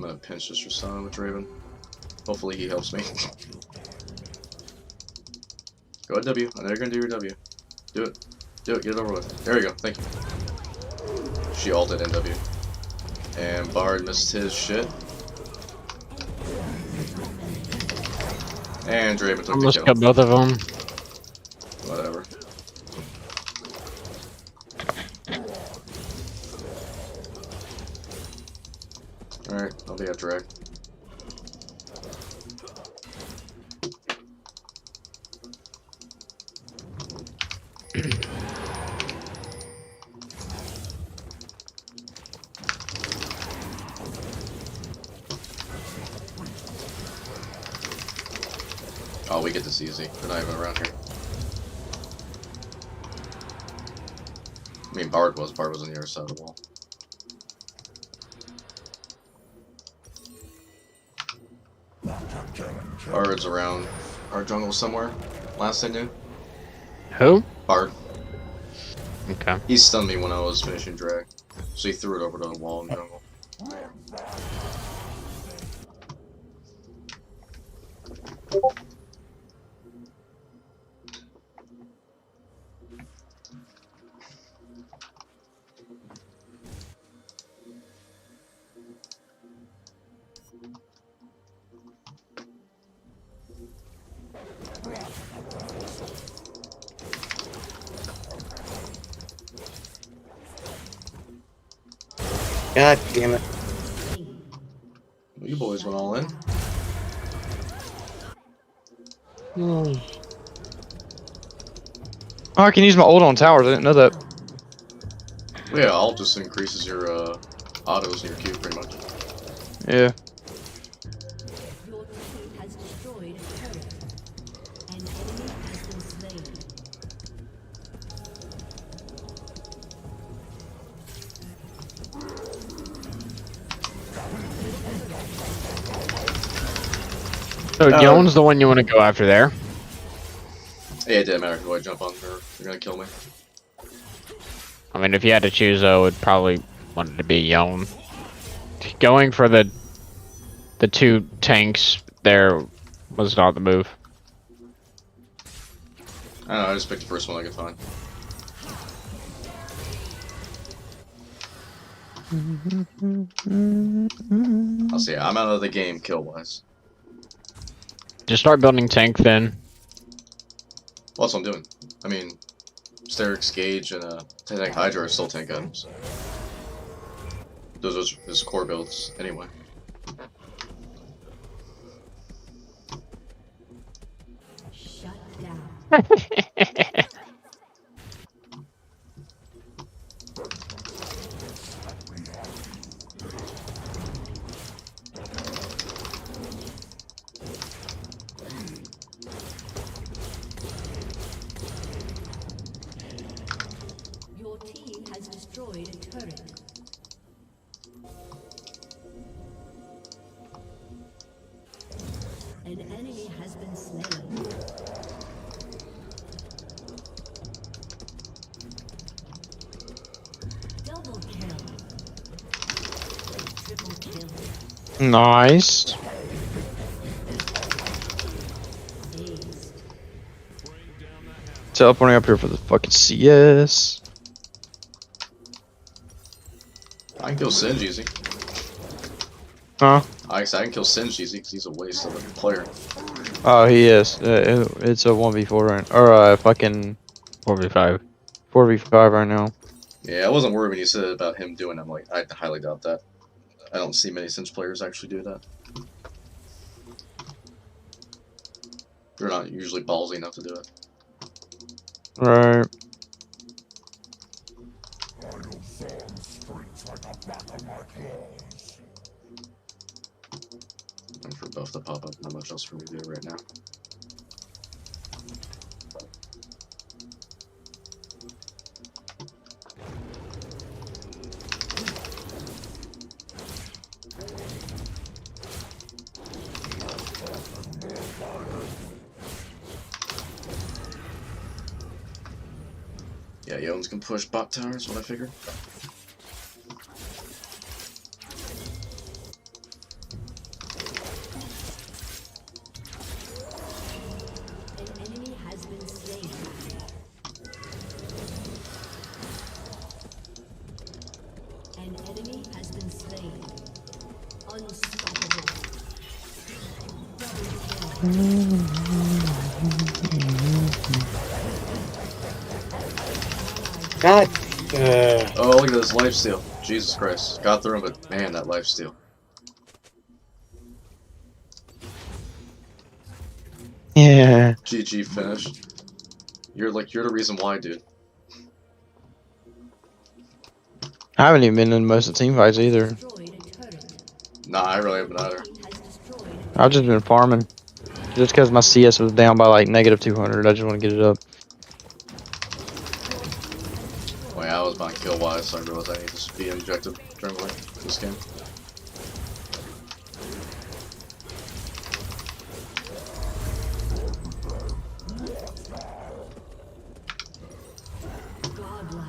gonna pinch this Rasana with Draven. Hopefully he helps me. Go at W. I know you're gonna do your W. Do it. Do it. Get it over with. There you go. Thank you. She ulted NW. And Bard missed his shit. And Draven took the Almost kill. got both of them. Whatever. Alright, I'll be at drag. Oh, we get this easy. They're not even around here. I mean, Bard was on the other side of the wall. Bard's around our jungle somewhere. Last I knew. Who? Bard. Okay. He stunned me when I was finishing drag. So he threw it over to the wall in the jungle. God damn it. Well, you boys went all in. Oh, I can use my ult on towers. I didn't know that. Well, yeah, ult just increases your autos in your queue pretty much. Yeah. Your team has destroyed a turret. An enemy has been slain. So Yon's the one you want to go after there. Yeah, it didn't matter who I jump on her. They're gonna kill me. I mean, if you had to choose, I would probably want it to be Yon. Going for the two tanks there was not the move. I don't know, I just picked the first one I could find. I'll see. I'm out of the game kill-wise. Just start building tank then. Well, that's what I'm doing. I mean, Sterix, Gage, and Tank Hydra are still tank items. Those are his core builds, anyway. Shut down. destroyed a turret. An enemy has been slain. Double kill. Triple kill. Nice. Aced. Teleporting up here for the fucking CS. I can kill Singe easy. Huh? I can kill Singe easy because he's a waste of a player. Oh, he is. It's a 1v4 right, or a fucking 4v5. 4v5 right now. Yeah, I wasn't worried when you said about him doing it. I'm like, I highly doubt that. I don't see many Singe players actually do that. They're not usually ballsy enough to do it. Right. And for both to pop up, not much else for me to do right now. Yeah, Yones can push bot tower, is what I figured. An enemy has been slain. An enemy has been slain. Unstoppable. Double God. Oh, look at this lifesteal. Jesus Christ. Got through him, but man, that lifesteal. Yeah. GG finish. You're the reason why, dude. I haven't even been in most of the team fights either. destroyed a turret. Nah, I really haven't either. Team has destroyed a I've just been farming. Just because my CS was down by like -200. I just want to get it up. Oh yeah, I was buying kill wise, so I realized I need to be injected during this game. godlike.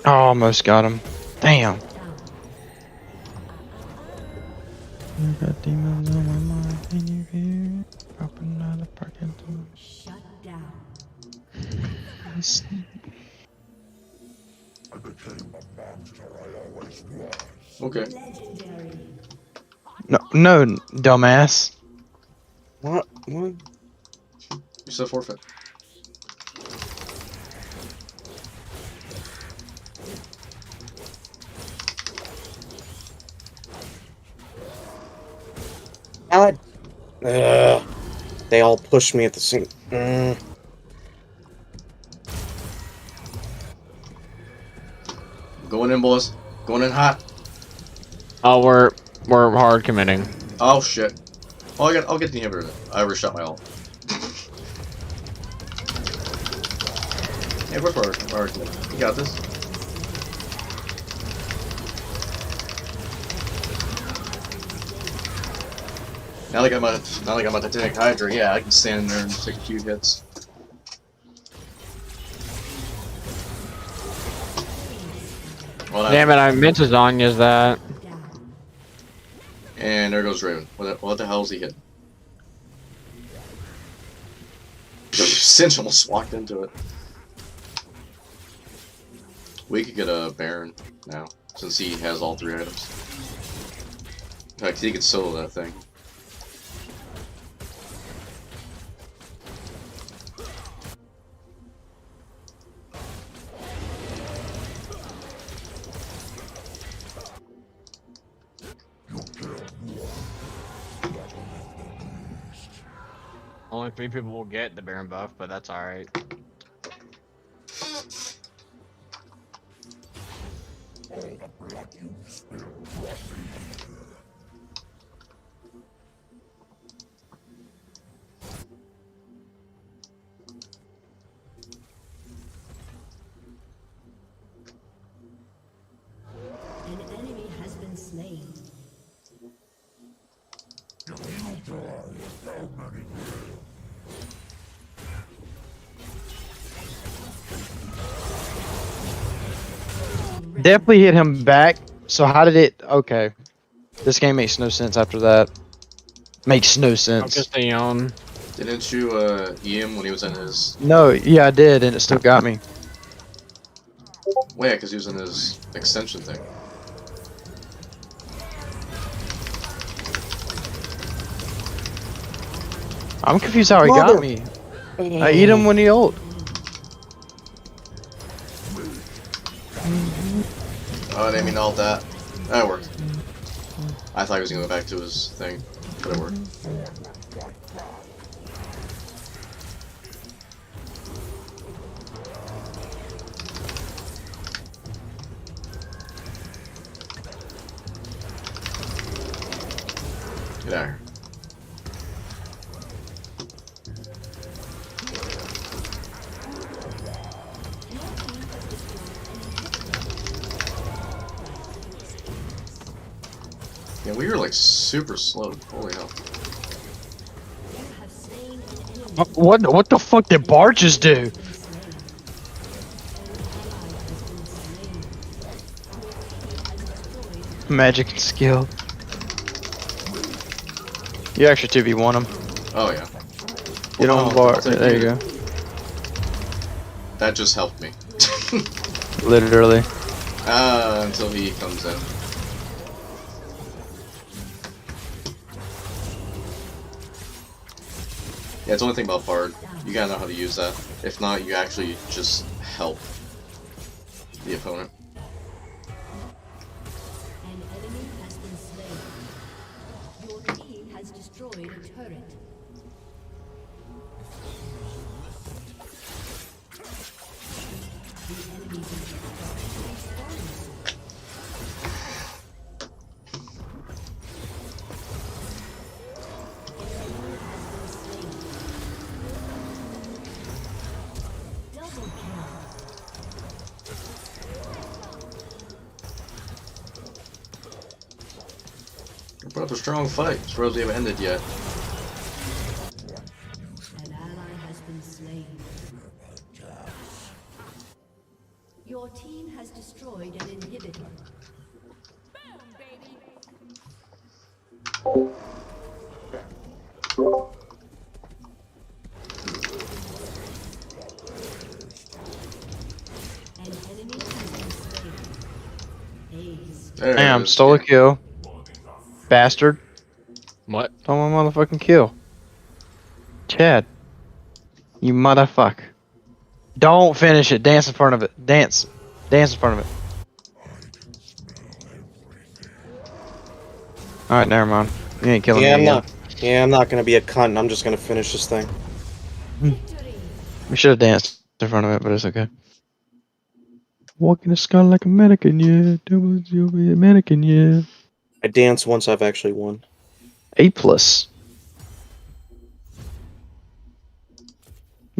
Oh, almost got him. Damn. Down. I got demons on my mind. Can you hear? Open another parking door. Shut down. Okay. Legendary. No, dumbass. What? What? You said forfeit. God. They all pushed me at the same. Going in, boys. Going in hot. Oh, we're hard committing. Oh shit. Oh, I'll get the inhibitor. I overshot my ult. Hey, we're forward. You got this. Now that I'm about to take Hydra, yeah, I can stand there and take a few hits. Well, Damn it, I meant to Zanya's that. Down. and there goes Raven. What the hell is he hitting? Cinch almost walked into it. We could get a Baron now, since he has all 3 items. In fact, he could solo that thing. Only 3 people will get the Baron buff, but that's alright. Definitely hit him back. So how did it? Okay, this game makes no sense after that. Makes no sense. Focus the on. Didn't you E him when he was in his? No, yeah, I did, and it still got me. Well, yeah, because he was in his extension thing. I'm confused how he Mother- got me. I eat him when he ult. Oh, I didn't mean all that. That worked. I thought he was gonna go back to his thing, but it worked. Get out of here. Yeah, we were like super slow. Holy hell. You have slain an enemy. What the fuck did barges do? Magic and skill. You actually 2v1 him. Oh yeah. You Oh, don't bar. I'll take There you you. go. That just helped me. Literally. Until he comes in. Yeah, it's the only thing about Bard. You gotta know how to use that. If not, you actually just help the opponent. An enemy has been slain. Your team has destroyed a turret. The enemy's double kill. We put up a strong fight. Suppose we haven't ended yet. An ally has been slain. Your team has destroyed an inhibitor. An enemy has been slain. Ace. There it Damn, is. stole a Yeah. kill. Bastard. What? Stole my motherfucking kill. Chad. You motherfucker. Don't finish it. Dance in front of it. Dance. Dance in front of it. Alright, never mind. You ain't killing Yeah, me again. I'm not gonna be a cunt. And I'm just gonna finish this thing. Victory. We should have danced in front of it, but it's okay. Walking the sky like a mannequin, yeah. You'll be a mannequin, yeah. I dance once I've actually won. A+.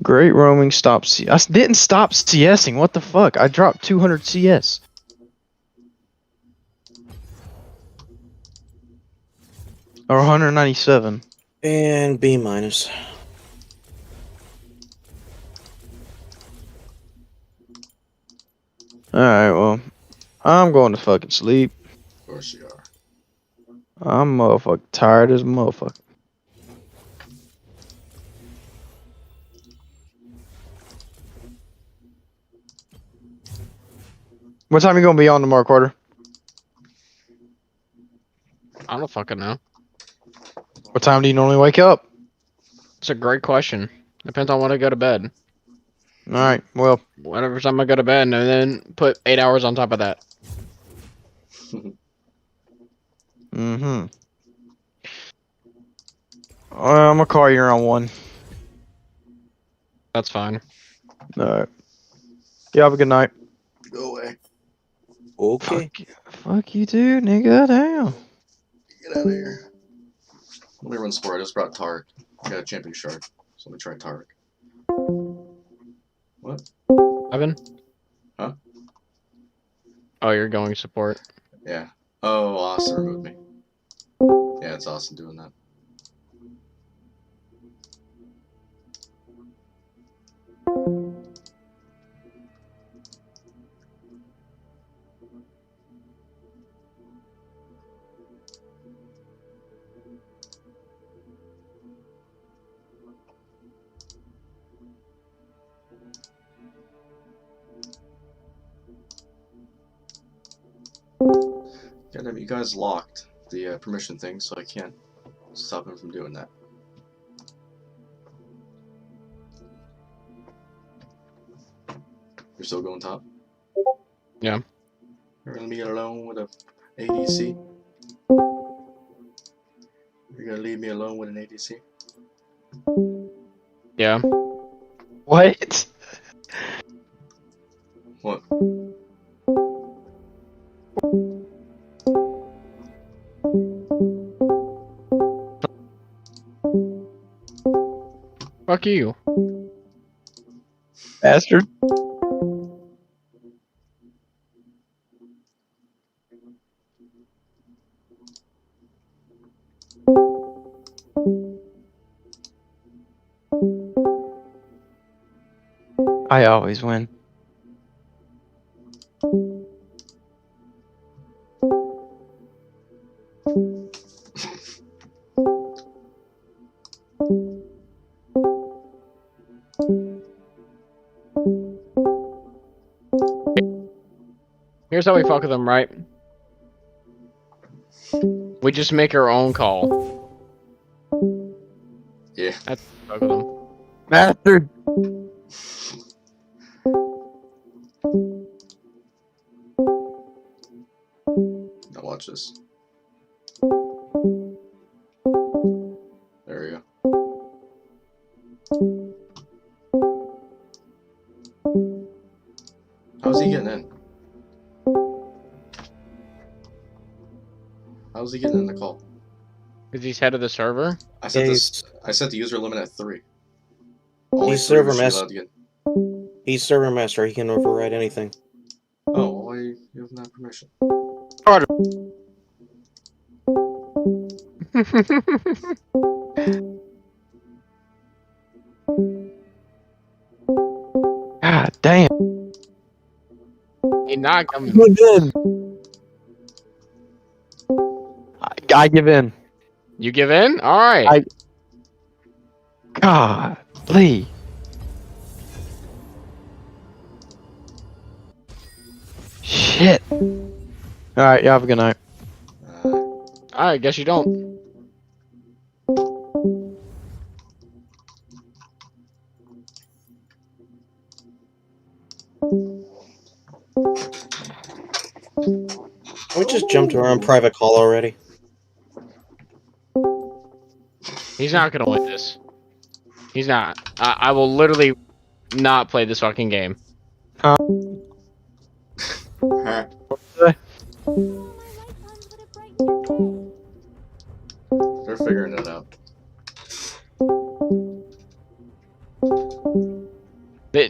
Great roaming stop C. I didn't stop CSing. What the fuck? I dropped 200 CS. Or 197. And B minus. Alright, well. I'm going to fucking sleep. Of course you are. I'm motherfucking tired as a motherfucker. What time you gonna be on tomorrow, Carter? I don't fucking know. What time do you normally wake up? It's a great question. Depends on when I go to bed. Alright, well. Whatever time I go to bed, and then put 8 hours on top of that. Mm-hmm. I'm gonna call you around 1. That's fine. Alright. You have a good night. Go away. Okay. Fuck you too, nigga. Damn. Get out of here. Let me run sport. I just brought Tarek. I got a champion shard. So let me try Tarek. What? Evan? Huh? Oh, you're going support. Yeah. Oh, Austin removed me. Yeah, it's Austin doing that. Goddamn, you guys locked the permission thing, so I can't stop him from doing that. You're still going top? Yeah. You're gonna leave me alone with a ADC? You're gonna leave me alone with an ADC? Yeah. What? What? Fuck you. Bastard. I always win. Here's how we fuck with them, right? We just make our own call. Yeah. That's fuck with them. Bastard. Now watch this. There we go. How's he getting in? How's he getting in the call? Because he's head of the server? I set Yeah, this. I set the user limit at 3. Only He's 3 server was she master. allowed to get. He's server master. He can override anything. Oh, why you have that permission? God damn. He's not coming. Give in. I give in. You give in? Alright. Golly. Shit. Alright, y'all have a good night. Alright, guess you don't. We just jumped around private call already. He's not gonna win this. He's not. I will literally not play this fucking game. Huh. They're figuring it out.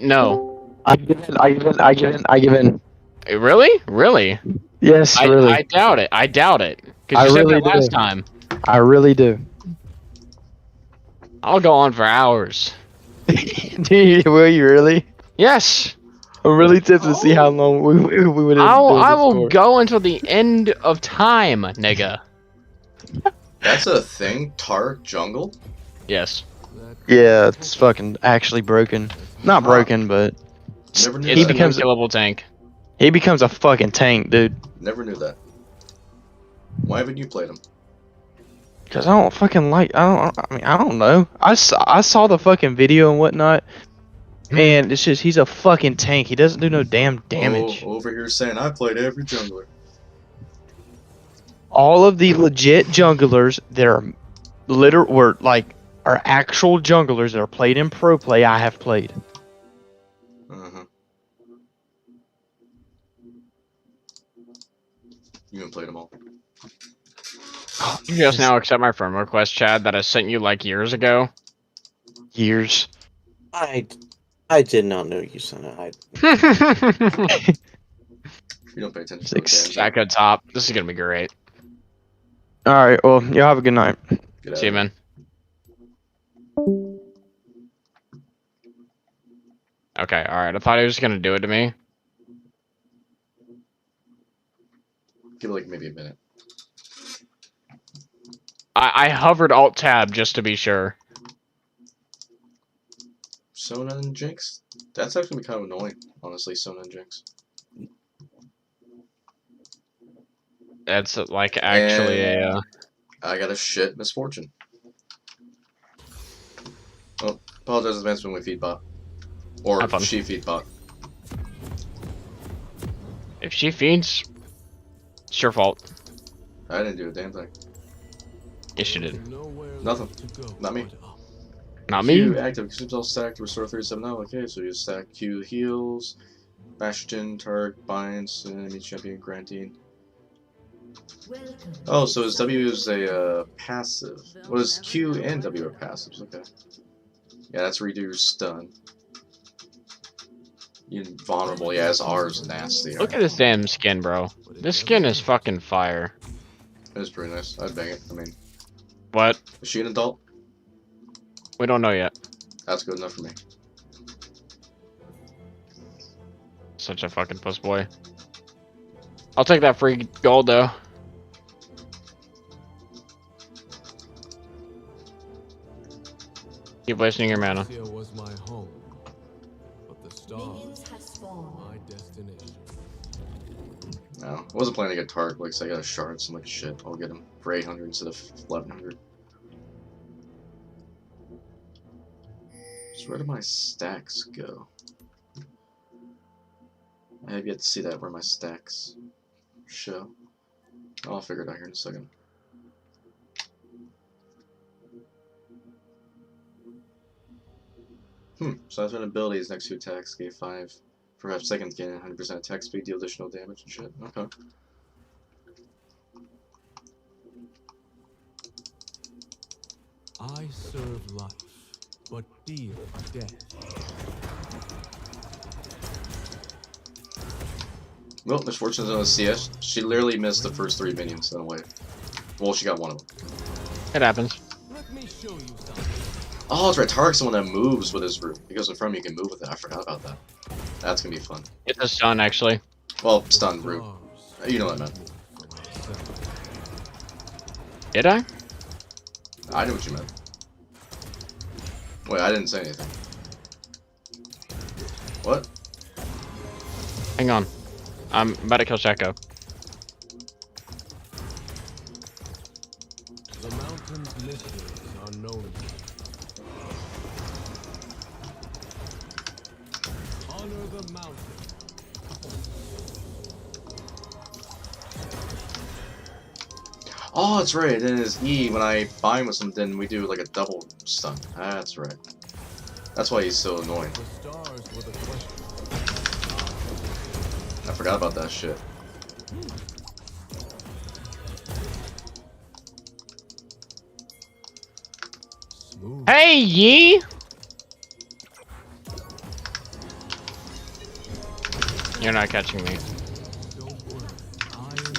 No. I give in. I give in. I give in. I give in. Really? Really? Yes, really. I doubt it. I doubt it. Because I you said really that last do. time. I really do. I'll go on for hours. Will you really? Yes. I'm really tempted to see how long we would have. I will go until the end of time, nigga. That's a thing? Tart jungle? Yes. Yeah, it's fucking actually broken. Not broken, but Never knew It's that. an unkillable tank. he becomes a fucking tank, dude. Never knew that. Why haven't you played him? Cause I don't fucking like. I don't know. I saw the fucking video and whatnot, and it's just he's a fucking tank. He doesn't do no damn damage. Oh, over here saying I played every jungler. All of the legit junglers that are actual junglers that are played in pro play, I have played. Uh-huh. You haven't played them all. You just now accept my friend request, Chad, that I sent you like years ago. Years. I did not know you sent it. You don't pay attention to the Back at top. This is gonna be great. All right. Well, y'all have a good night. Get out See you, of here. man. Okay, alright. I thought he was gonna do it to me. Give it like maybe a minute. I hovered Alt Tab just to be sure. Sona and Jinx? That's actually kind of annoying, honestly, Sona and Jinx. That's like actually And a. I got a shit misfortune. Oh, apologize in advance when we feed bot. Or Have fun. she feed bot. If she feeds, it's your fault. I didn't do a damn thing. Yes, she did. Nothing. Not me. Not Q me. active. Consumes all stacked to restore 37. Oh, okay, so you stack Q heals. Bastion, Tark, binds, enemy champion, granting. Welcome. Oh, so his W is a passive. Well, his Q and W are passives, okay. Yeah, that's reduced stun. Invulnerable, yeah, his R is nasty. Look at this damn skin, bro. This skin is fucking fire. It's pretty nice. I'd bang it. I mean, What? is she an adult? We don't know yet. That's good enough for me. Such a fucking puss boy. I'll take that free gold though. Keep wasting your mana. Was my home, but the stars Minions have spawned. my destination. No, I wasn't planning to get Tark, like, so I got a shard, so I'm like, shit, I'll get him for 800 instead of 1100. So where do my stacks go? I have yet to see that, where my stacks show. I'll figure it out here in a second. So that's when abilities next to attacks gave 5. For half seconds gain 100% attack speed, deal additional damage and shit. Okay. I serve life, but deal death. Well, misfortune's on the CS. She literally missed the first 3 minions in a wave. Well, she got one of them. It happens. Let me show you something. Oh, that's right. Tark's the one that moves with his root. He goes in front of you, you can move with it. I forgot about that. That's gonna be fun. It's a stun actually. Well, stun root. You know what I meant. Did I? I knew what you meant. Wait, I didn't say anything. What? Hang on. I'm about to kill Shaco. The mountain's mysteries are known. Honor the mountain. Oh, that's right. Then his E, when I bind with something, we do like a double stun. That's right. That's why he's so annoying. The stars were the question. I forgot about that shit. Smooth. Hey, Yi! You're not catching me. Don't worry. I am.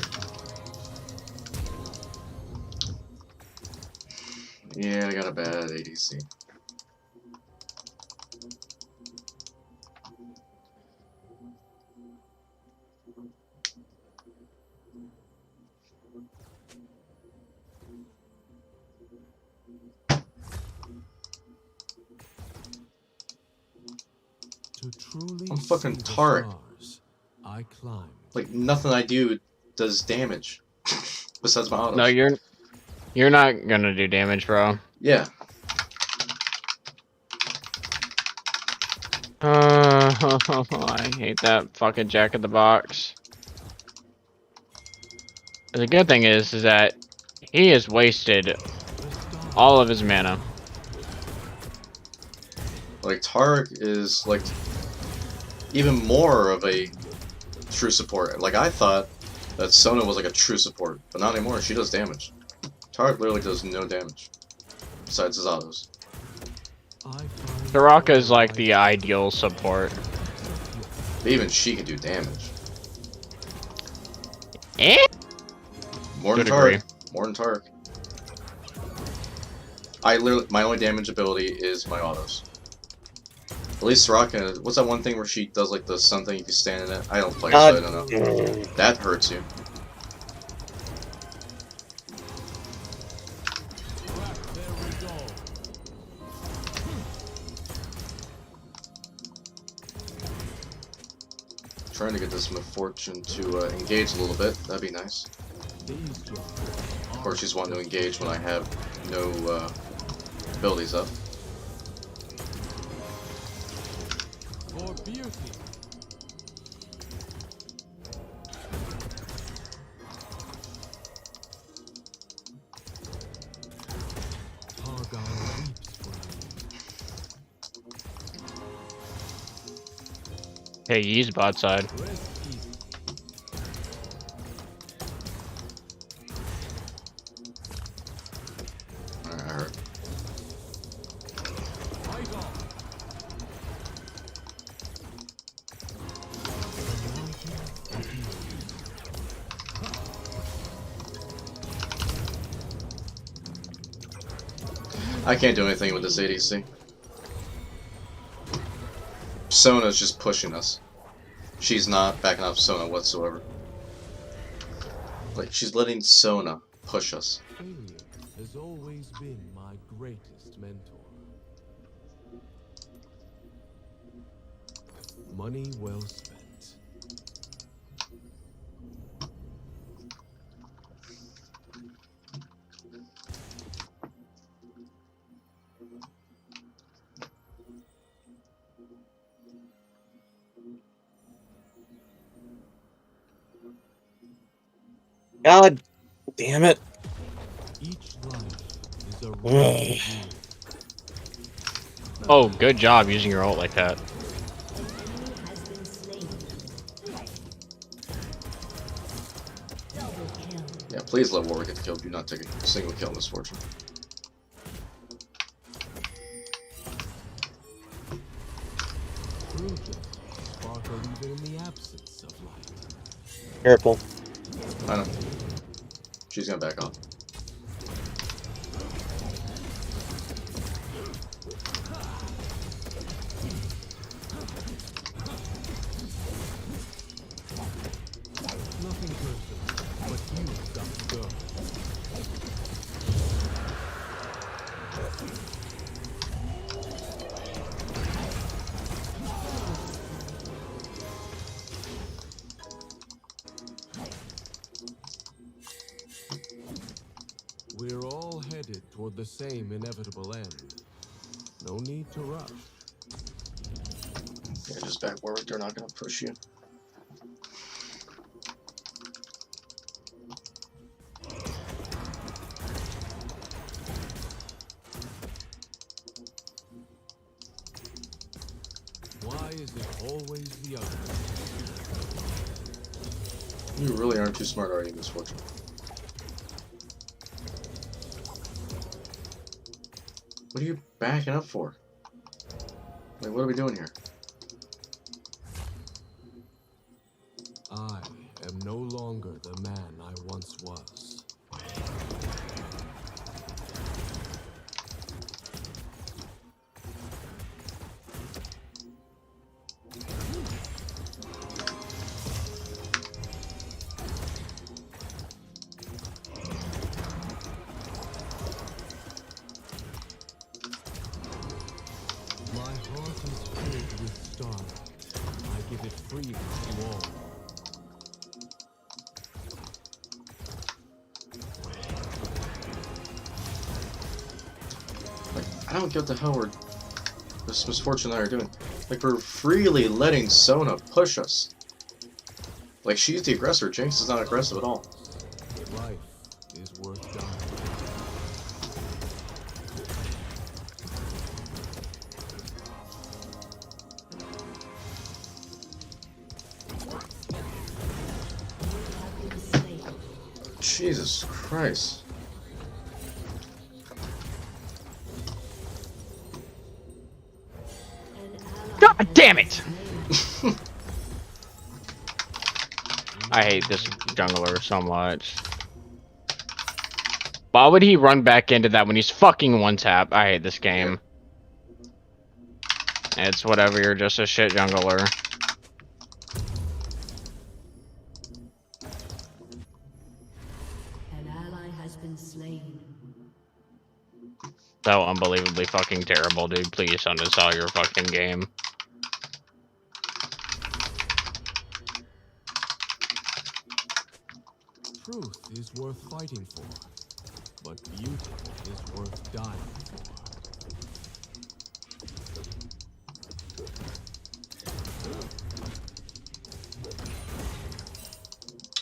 Yeah, I got a bad ADC. To truly I'm fucking see the Tark. stars, I climbed. Like, nothing I do does damage. Besides my autos. No, you're not gonna do damage, bro. Yeah. I hate that fucking Jack in the Box. The good thing is that he has wasted all of his mana. Like, Tark is, like, even more of a true support. Like, I thought that Sona was like a true support, but not anymore. She does damage. Tark literally does no damage. Besides his autos. Soraka is like the ideal support. But even she can do damage. Eh? More than Good Tark. agree. More than Tark. I literally, my only damage ability is my autos. At least Soraka, what's that one thing where she does like the sun thing if you stand in it? I don't play, so I don't know. That hurts you. Trying to get this misfortune to engage a little bit. That'd be nice. These jobs Of course, she's wanting to engage when I have no abilities up. for beauty. Targon weeps for you. Hey, use bot side. Rest easy. Alright, I heard. Fight on. I can't do anything with this ADC. Sona's just pushing us. She's not backing off Sona whatsoever. Like, she's letting Sona push us. Failure has always been my greatest mentor. Money well spent. God damn it. Each life is a Ugh. reward. Oh, good job using your ult like that. Enemy has been slain. Double kill. Yeah, please let Warwick get the kill. Do not take a single kill, Misfortune. True joy sparkle even in the absence of light. Careful. I know. She's gonna back off. Nothing personal, but you've got to go. We're all headed toward the same inevitable end. No need to rush. Yeah, just back Warwick. They're not gonna push you. Why is it always the other? You really aren't too smart, are you, Misfortune? What are you backing up for? Like, what are we doing here? I am no longer the man I once was. My heart is filled with starlight. I give it freely to all. Like, I don't get what the hell this Misfortune and I are doing. Like, we're freely letting Sona push us. Like, she's the aggressor. Jinx is not aggressive at all. Life is worth dying. Have been slain. Jesus Christ. An ally God has damn been it! slain. I hate this jungler so much. Why would he run back into that when he's fucking one tap? I hate this game. It's whatever, you're just a shit jungler. An ally has been slain. So unbelievably fucking terrible, dude. Please uninstall your fucking game. Truth is worth fighting for, but beauty is worth dying for.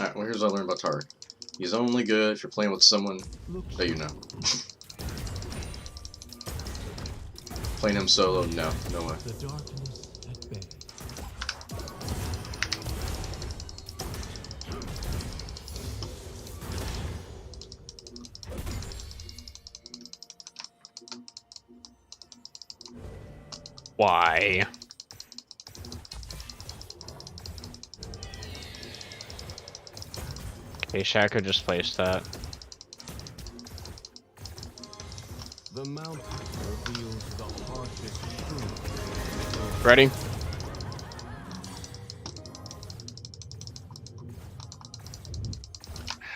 Alright, well here's what I learned about Tarek. He's only good if you're playing with someone that you know. Playing him solo, no way. The darkness at bay. Why? Okay, Shaco just placed that. The mountain reveals the harshest truth. Ready?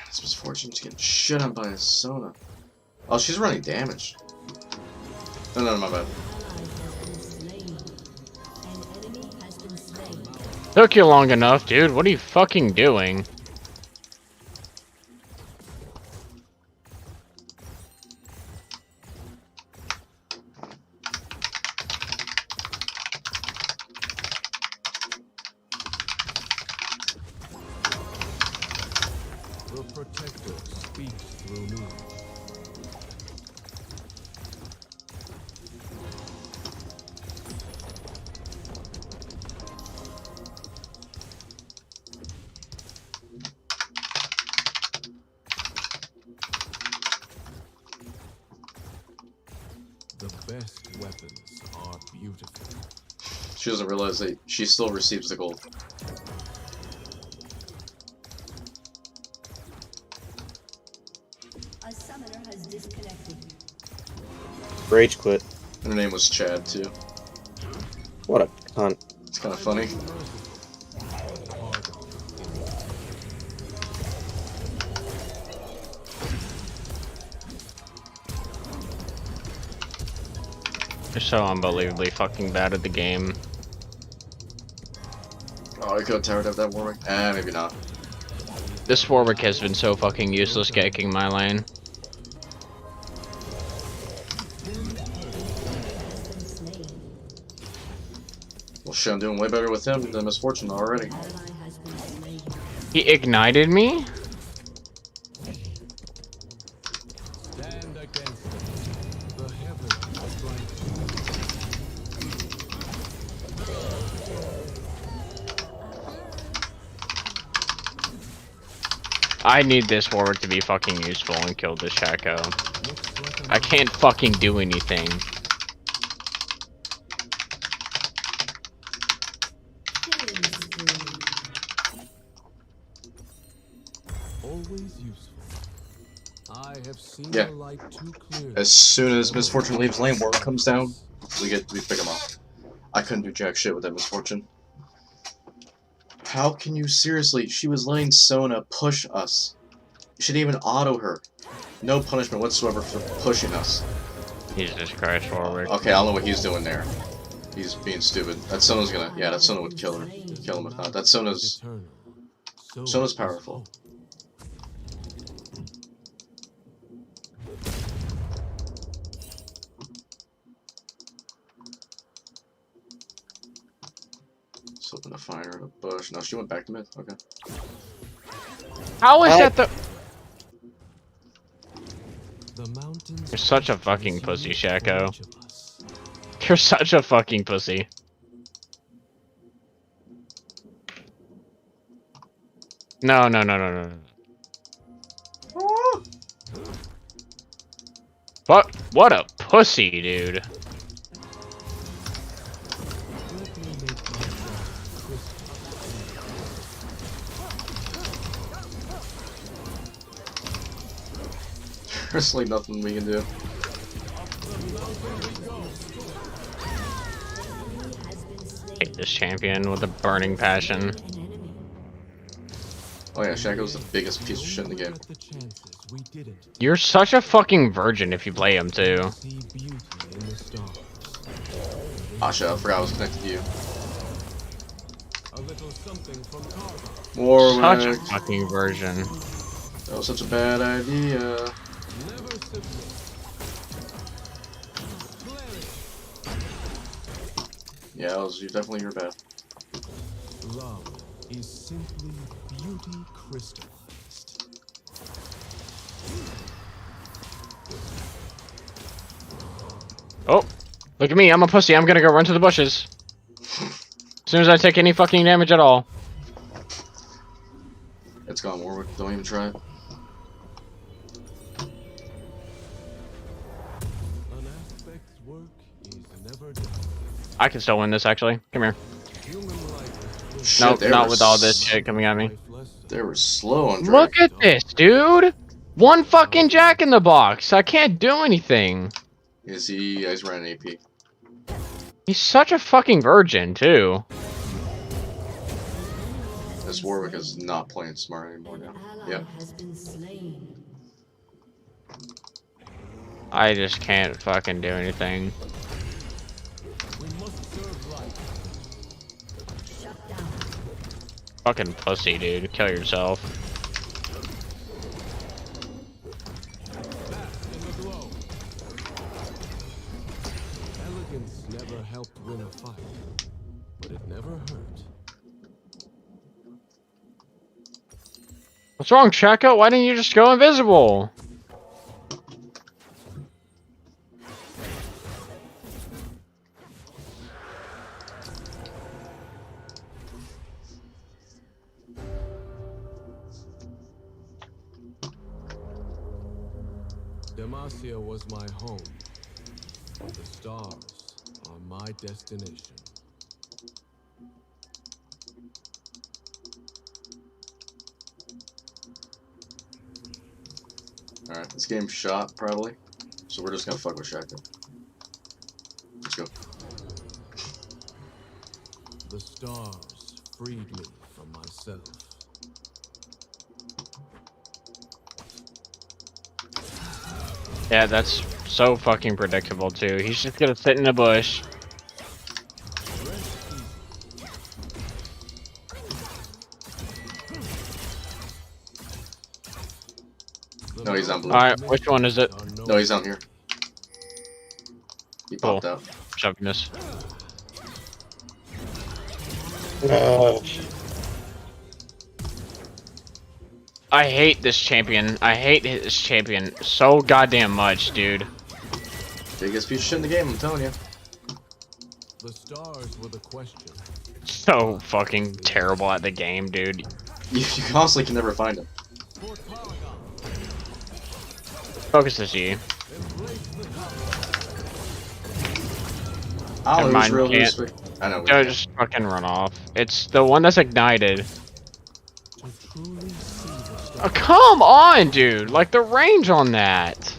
This Misfortune's getting shit on by a Sona. Oh, she's running damage. No, my bad. Took you long enough, dude. What are you fucking doing? The protector speaks through me. The best weapons are beautiful. She doesn't realize that she still receives the gold. A summoner has disconnected. Rage quit. And her name was Chad, too. What a cunt. It's kind of funny. You're so unbelievably fucking bad at the game. Oh, I could have towered up that Warwick. Maybe not. This Warwick has been so fucking useless ganking my lane. Well, shit, I'm doing way better with him than Misfortune already. He ignited me? Stand against it. The heavens strike. I need this Warwick to be fucking useful and kill this Shaco. I can't fucking do anything. Always useful. I have seen Yeah. the light too clearly. As soon as Misfortune leaves lane, Warwick comes down, we pick him up. I couldn't do jack shit with that Misfortune. How can you seriously? She was letting Sona push us. You should even auto her. No punishment whatsoever for pushing us. Jesus Christ, Warwick. Okay, I don't know what he's doing there. He's being stupid. That Sona's gonna. Yeah, that Sona would kill her. Kill him if not. That Sona's. Eternal. So Sona's is powerful. hope. Slipping a fire in a bush. No, she went back to mid. Okay. How is that the- The mountains You're such a push fucking you pussy, for Shaco. each of us. You're such a fucking pussy. No. What a pussy, dude. Let me make myself crystal. There's like nothing we can do. Hate this champion with a burning passion. Oh yeah, Shaco's the biggest piece of shit in the game. At the chances we didn't You're such a fucking virgin if you play him too. see beauty in the stars. Ah shit, I forgot I was connected to you. A little something from Carver. Warwick. Such a fucking virgin. That was such a bad idea. Never submit. Yeah, it was definitely your bad. Love is simply beauty crystallized. Oh, look at me. I'm a pussy. I'm gonna go run to the bushes. As soon as I take any fucking damage at all. It's gone, Warwick. Don't even try it. An aspect's work is never done. I can still win this, actually. Come here. Human life is Shit, Nope, they not were with all this shit coming at me. lifeless. They were slow on Look Drake. at this, dude! One fucking Jack in the Box. I can't do anything. Is he? Yeah, he's running AP. He's such a fucking virgin, too. This Warwick is not playing smart anymore now. Ally Yep. has been slain. I just can't fucking do anything. We must serve life. Shut down. Fucking pussy, dude. Kill yourself. Bask in the glow. Elegance never helped win a fight, but it never hurt. What's wrong, Chaco? Why didn't you just go invisible? Demacia was my home. The stars are my destination. Alright, this game's shot, probably. So we're just gonna fuck with Shaka. Let's go. The stars freed me from myself. Yeah, that's so fucking predictable, too. He's just gonna sit in a bush. No, he's on blue. Alright, which one is it? No, he's down here. He Cool. popped out. Shoving this. I hate this champion. I hate this champion so goddamn much, dude. Biggest piece of shit in the game, I'm telling you. The stars were the question. So fucking terrible at the game, dude. You constantly can never find him. Focus this E. I don't know who's Never real, mind, who's can't. fake. I know. No, just fucking run off. It's the one that's ignited. To truly see the stars. Oh, come on, dude! Like, the range on that!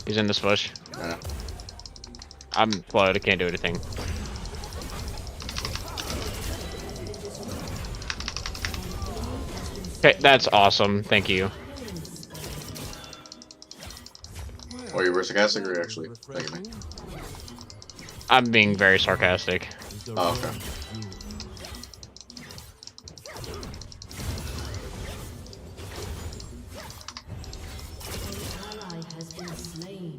He's in this bush. I know. I'm floated, I can't do anything. Okay, that's awesome. Thank you. Or you were sarcastic or actually thinking me? I'm being very sarcastic. Oh, okay. Ally has been slain.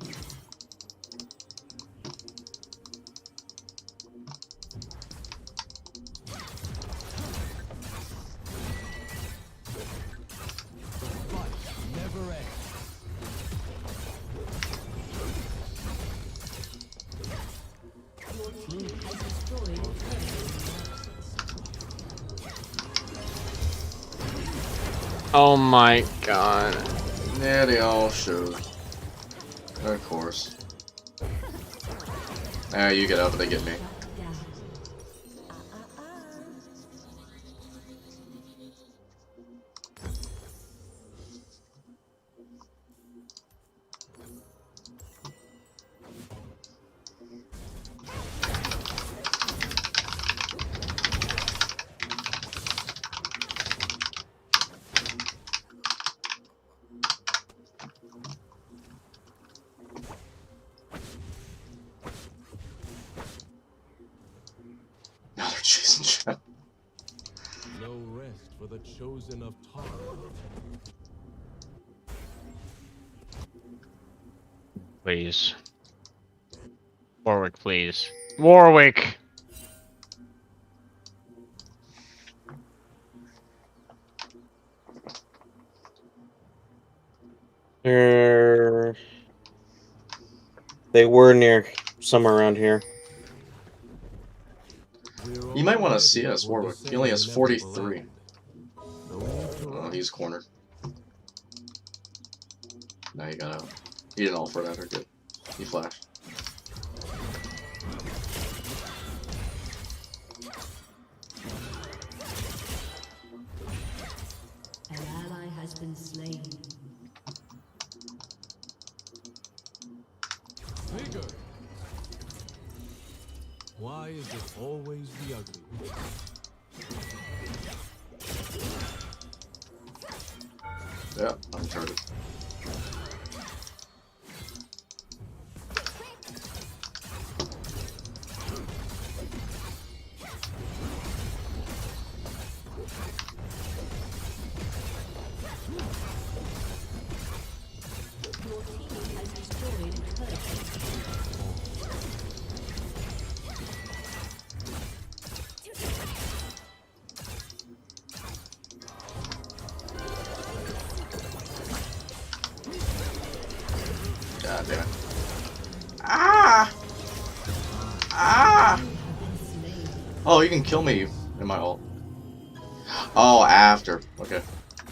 Never ends. Your team has destroyed a turret. Oh my god. Yeah, they all showed. Of course. Ah, you get up, but they get me. Down. Now they're chasing Shep. the chosen of Tara. Please. Warwick, please. Warwick! They're- They were near somewhere around here. We're You might all want to headed see us, toward the Warwick. He same only has inevitable 43. end. No need to Oh, rush. he's cornered. Now you got out. He didn't all for that, or good. He flashed. An ally has been slain. Vigor! Why is it always the ugly? Yeah, I'm charted. Your team has destroyed a turret. God damn it. Ah! Ah! Oh, you can kill me in my ult. Oh, after. Okay.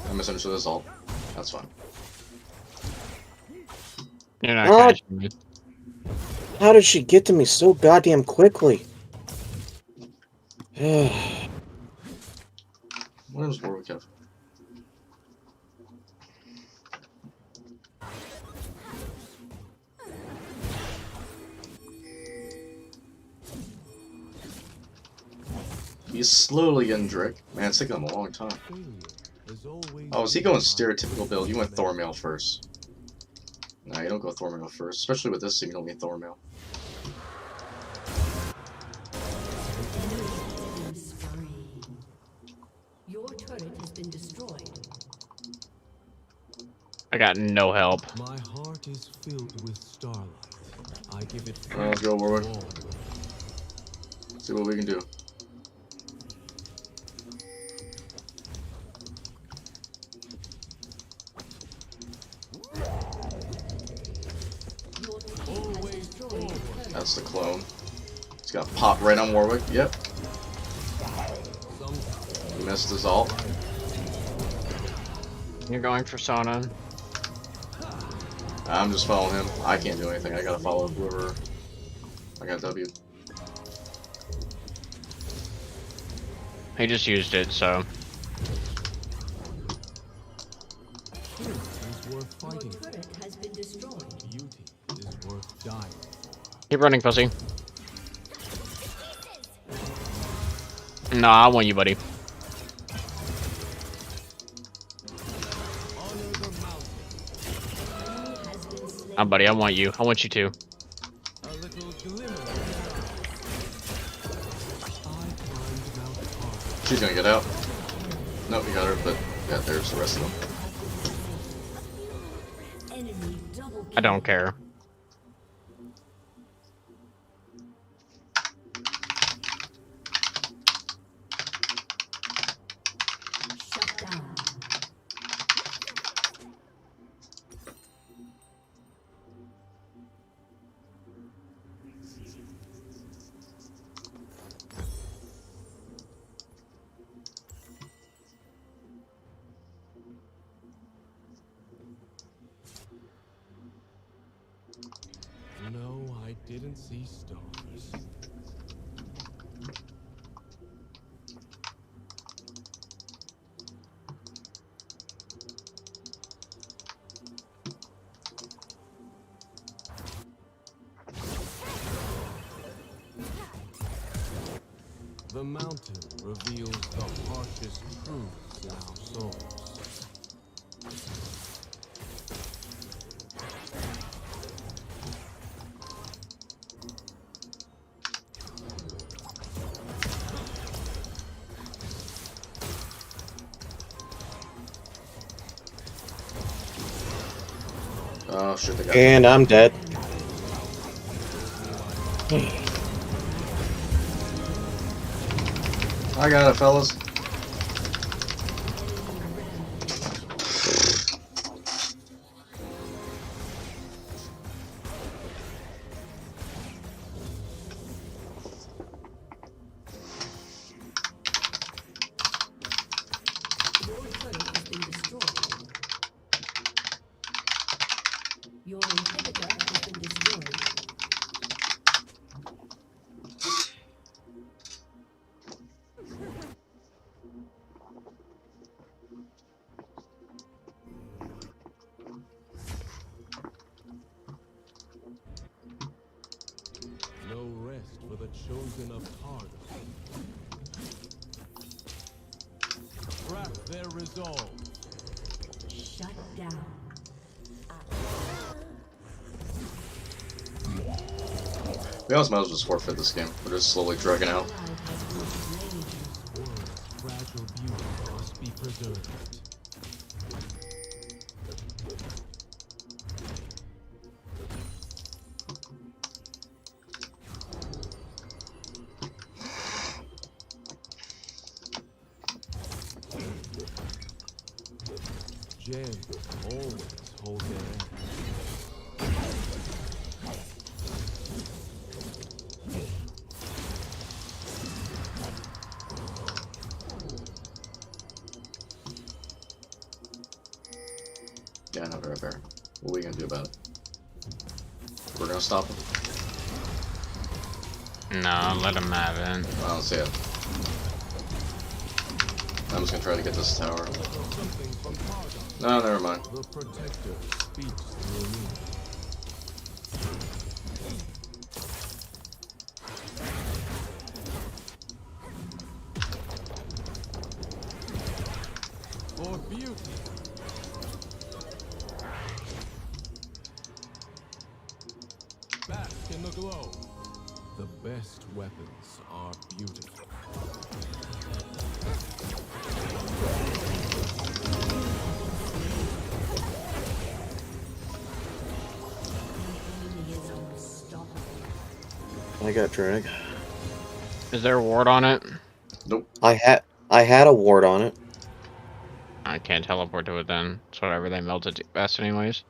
I misunderstood this ult. That's fine. You're not What? catching me. How did she get to me so goddamn quickly? What does Warwick have? He's slowly getting Drake. Man, it's taking him a long time. Failure is always Oh, is he going stereotypical build? You went Thormail first. Nah, you don't go Thormail first. Especially with this team, you don't need Thormail. Killing spree. Your turret has been destroyed. I got no help. My heart is filled with starlight. I give it Alright, let's go, Warwick. all. See what we can do. Your team has destroyed a turret. That's the clone. He's got pop right on Warwick. Yep. He missed his ult. You're going for Sona. I'm just following him. I can't do anything. I gotta follow whoever. I got W. He just used it, so. Truth is worth Your fighting. turret has been destroyed. Beauty is worth dying. Keep running, pussy. Nah, I want you, buddy. Honor the mountain. Has been slain. Buddy, I want you. I want you too. A little glimmer. I climbed Mount Carmel. She's gonna get out. Nope, we got her, but yeah, there's the rest of them. Enemy double I don't care. shut down. No, I didn't see stars. The mountain reveals the harshest truths in our souls. Oh shit, they got And I'm dead. I got it, fellas. Your turret has been destroyed. Your inhibitor has been destroyed. No rest for the chosen of Targus. Crack their resolve. Shut down. We almost might as well just forfeit this game. We're just slowly dragging out. World's fragile beauty must be preserved. Gems always hold their end. Yeah, no, right there. What are we gonna do about it? We're gonna stop him? No, let him have it. I don't see it. I'm just gonna try to get this tower. Something from Targus. No, never mind. The Protector speaks through me. For beauty. Bask in the glow. The best weapons are beautiful. Enemy is unstoppable. I got drag. Is there a ward on it? Nope. I had a ward on it. I can't teleport to it then. It's whatever, they melted it best anyways.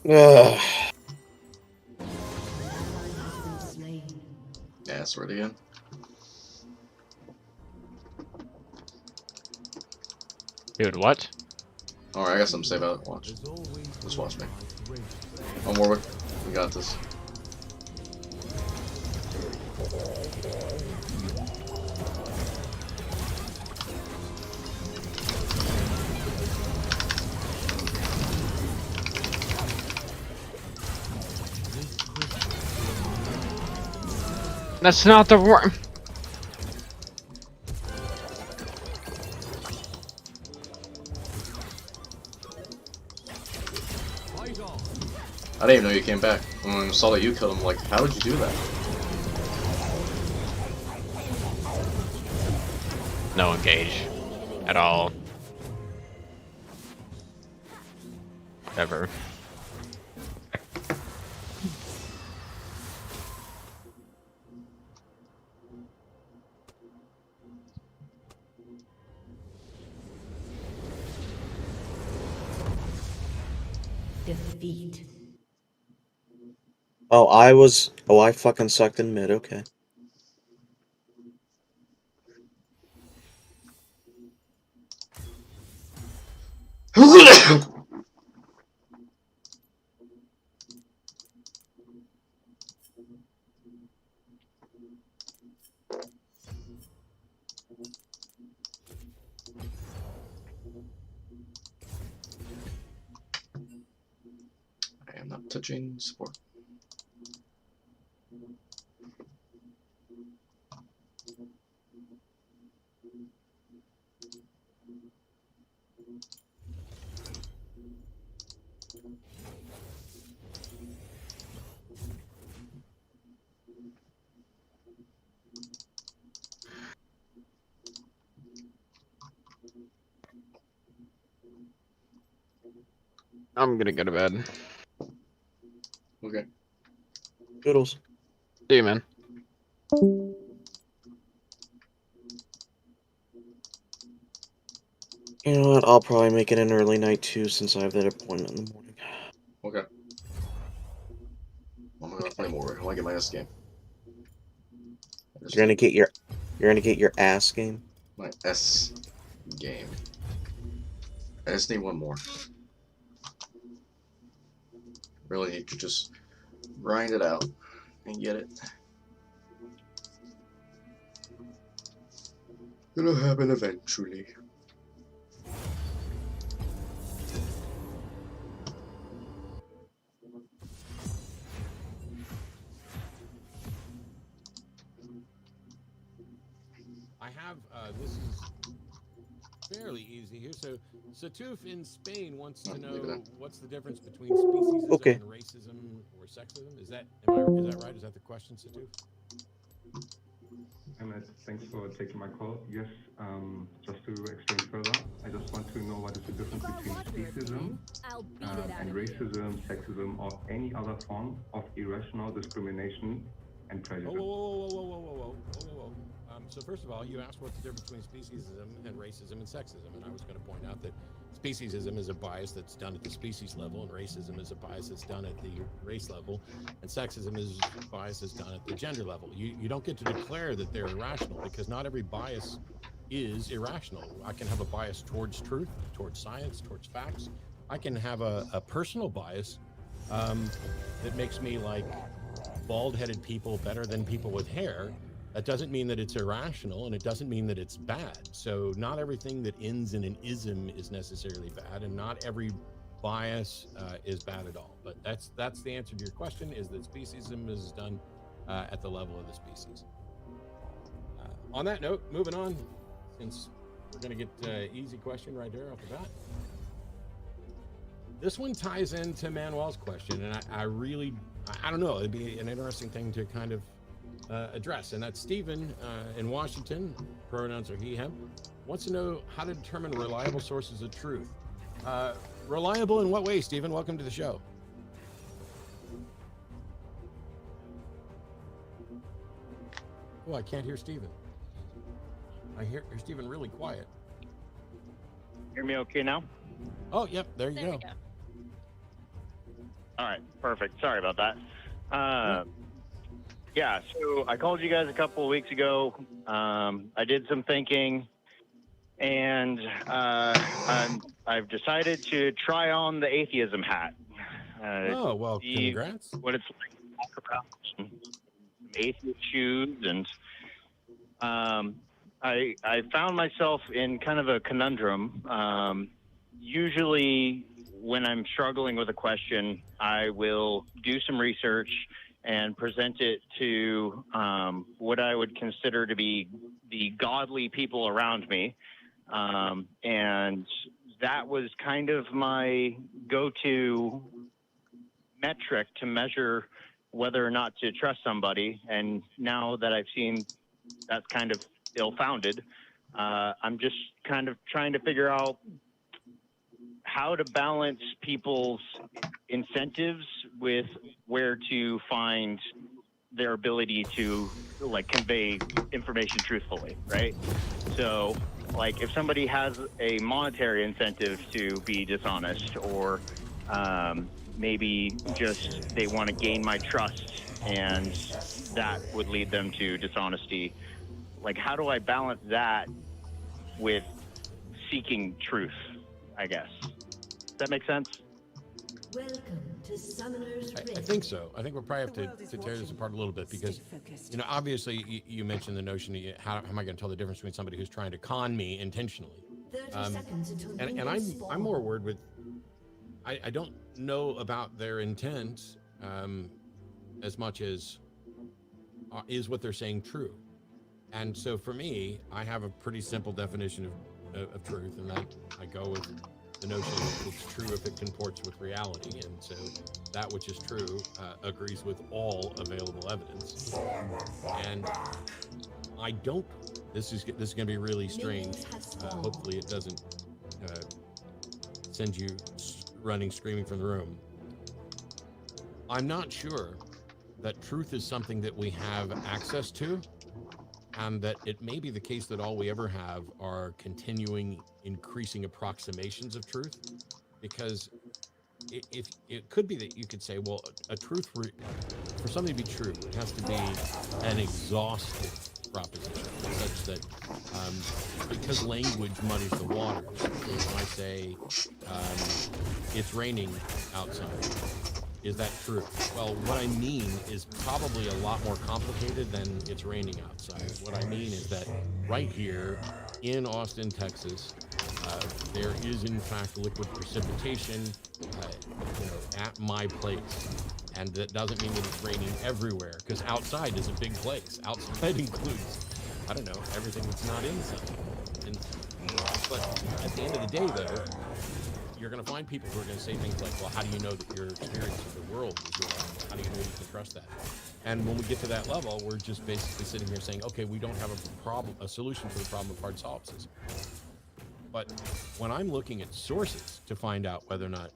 Ugh. Slain. Yeah, it's ready again. Dude, what? Alright, I got something to say about it. Watch. There's always Just watch me. great. Oh, Warwick. We got this. That's not the word. Fight on. I didn't even know you came back. When I saw that you killed him, like, how did you do that? No engage. At all. Ever. Defeat. Oh, I fucking sucked in mid, okay. I am not touching support. I'm gonna go to bed. Okay. Doodles. See you, man. You know what? I'll probably make it an early night too, since I have that appointment in the morning. Okay. I'm gonna play more. I want to get my S game. You're gonna get your ass game. My S game. I just need one more. Really need to just grind it out and get it. It'll happen eventually. I have, this is fairly easy here. So, Satuf in Spain wants to Leave it know in. what's the difference between speciesism Okay. and racism or sexism? Is that right? Is that the question, Satuf? Emmett, thanks for taking my call. Yes, just to explain further, I just want to know what is the difference between speciesism and racism, sexism, or any other form of irrational discrimination and prejudice. Whoa. So first of all, you asked what's the difference between speciesism and racism and sexism, and I was going to point out that speciesism is a bias that's done at the species level, and racism is a bias that's done at the race level, and sexism is a bias that's done at the gender level. You don't get to declare that they're irrational, because not every bias is irrational. I can have a bias towards truth, towards science, towards facts. I can have a personal bias that makes me like bald-headed people better than people with hair. That doesn't mean that it's irrational, and it doesn't mean that it's bad. So not everything that ends in an ism is necessarily bad, and not every bias is bad at all. But that's the answer to your question, is that speciesism is done at the level of the species. On that note, moving on, since we're going to get easy question right there off the bat. This one ties into Manuel's question, and I don't know, it'd be an interesting thing to kind of address. And that's Stephen in Washington, pronouns are he, him, wants to know how to determine reliable sources of truth. Reliable in what way, Stephen? Welcome to the show. Oh, I can't hear Stephen. I hear Stephen really quiet. Hear me okay now? Oh, yep, there you go. All right, perfect. Sorry about that. Yeah, so I called you guys a couple of weeks ago. I did some thinking, and I've decided to try on the atheism hat. Oh, well, congrats. What it's like to walk around in some atheist shoes, and I found myself in kind of a conundrum. Usually, when I'm struggling with a question, I will do some research and present it to what I would consider to be the godly people around me. And that was kind of my go-to metric to measure whether or not to trust somebody. And now that I've seen that's kind of ill-founded, I'm just kind of trying to figure out how to balance people's incentives with where to find their ability to like convey information truthfully, right? So like if somebody has a monetary incentive to be dishonest, or maybe just they want to gain my trust and that would lead them to dishonesty, like how do I balance that with seeking truth, I guess? Does that make sense? Welcome to Summoner's I Rift. think so. I think we'll probably have to tear this apart a little bit because, you know, obviously you mentioned the notion of how am I going to tell the difference between somebody who's trying to con me intentionally? 30 seconds until And minions I'm more worried with, I don't know about their intent as much as is what they're saying true. And so for me, I have a pretty simple definition of truth, and that I go with the notion that it's true if it comports with reality, and so that which is true agrees with all available evidence. And I don't. This is going to be really strange. Hopefully, it doesn't send you running screaming from the room. I'm not sure that truth is something that we have access to, and that it may be the case that all we ever have are continuing increasing approximations of truth, because if it could be that you could say, well, a truth for something to be true, it has to be an exhaustive proposition, such that because language muddies the waters. So when I say it's raining outside, is that true? Well, what I mean is probably a lot more complicated than it's raining outside. What I mean is that right here in Austin, Texas, there is in fact liquid precipitation, at my place. And that doesn't mean that it's raining everywhere, because outside is a big place. Outside includes, I don't know, everything that's not inside. But at the end of the day, though, you're going to find people who are going to say things like, well, how do you know that your experience of the world is reliable? How do you know you can trust that? And when we get to that level, we're just basically sitting here saying, okay, we don't have a solution for the problem of hard solipsism. But when I'm looking at sources to find out whether or not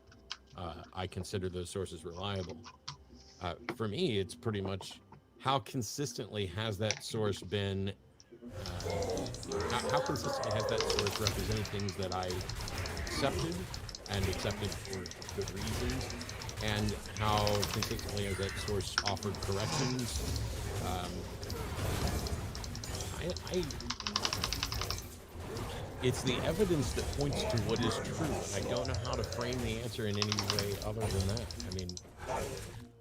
I consider those sources reliable, for me, it's pretty much how consistently has that source been, how consistently has that source represented things that I accepted and accepted for good reasons, and how consistently has that source offered corrections. It's the evidence that points to what is true, and I don't know how to frame the answer in any way other than that. I mean,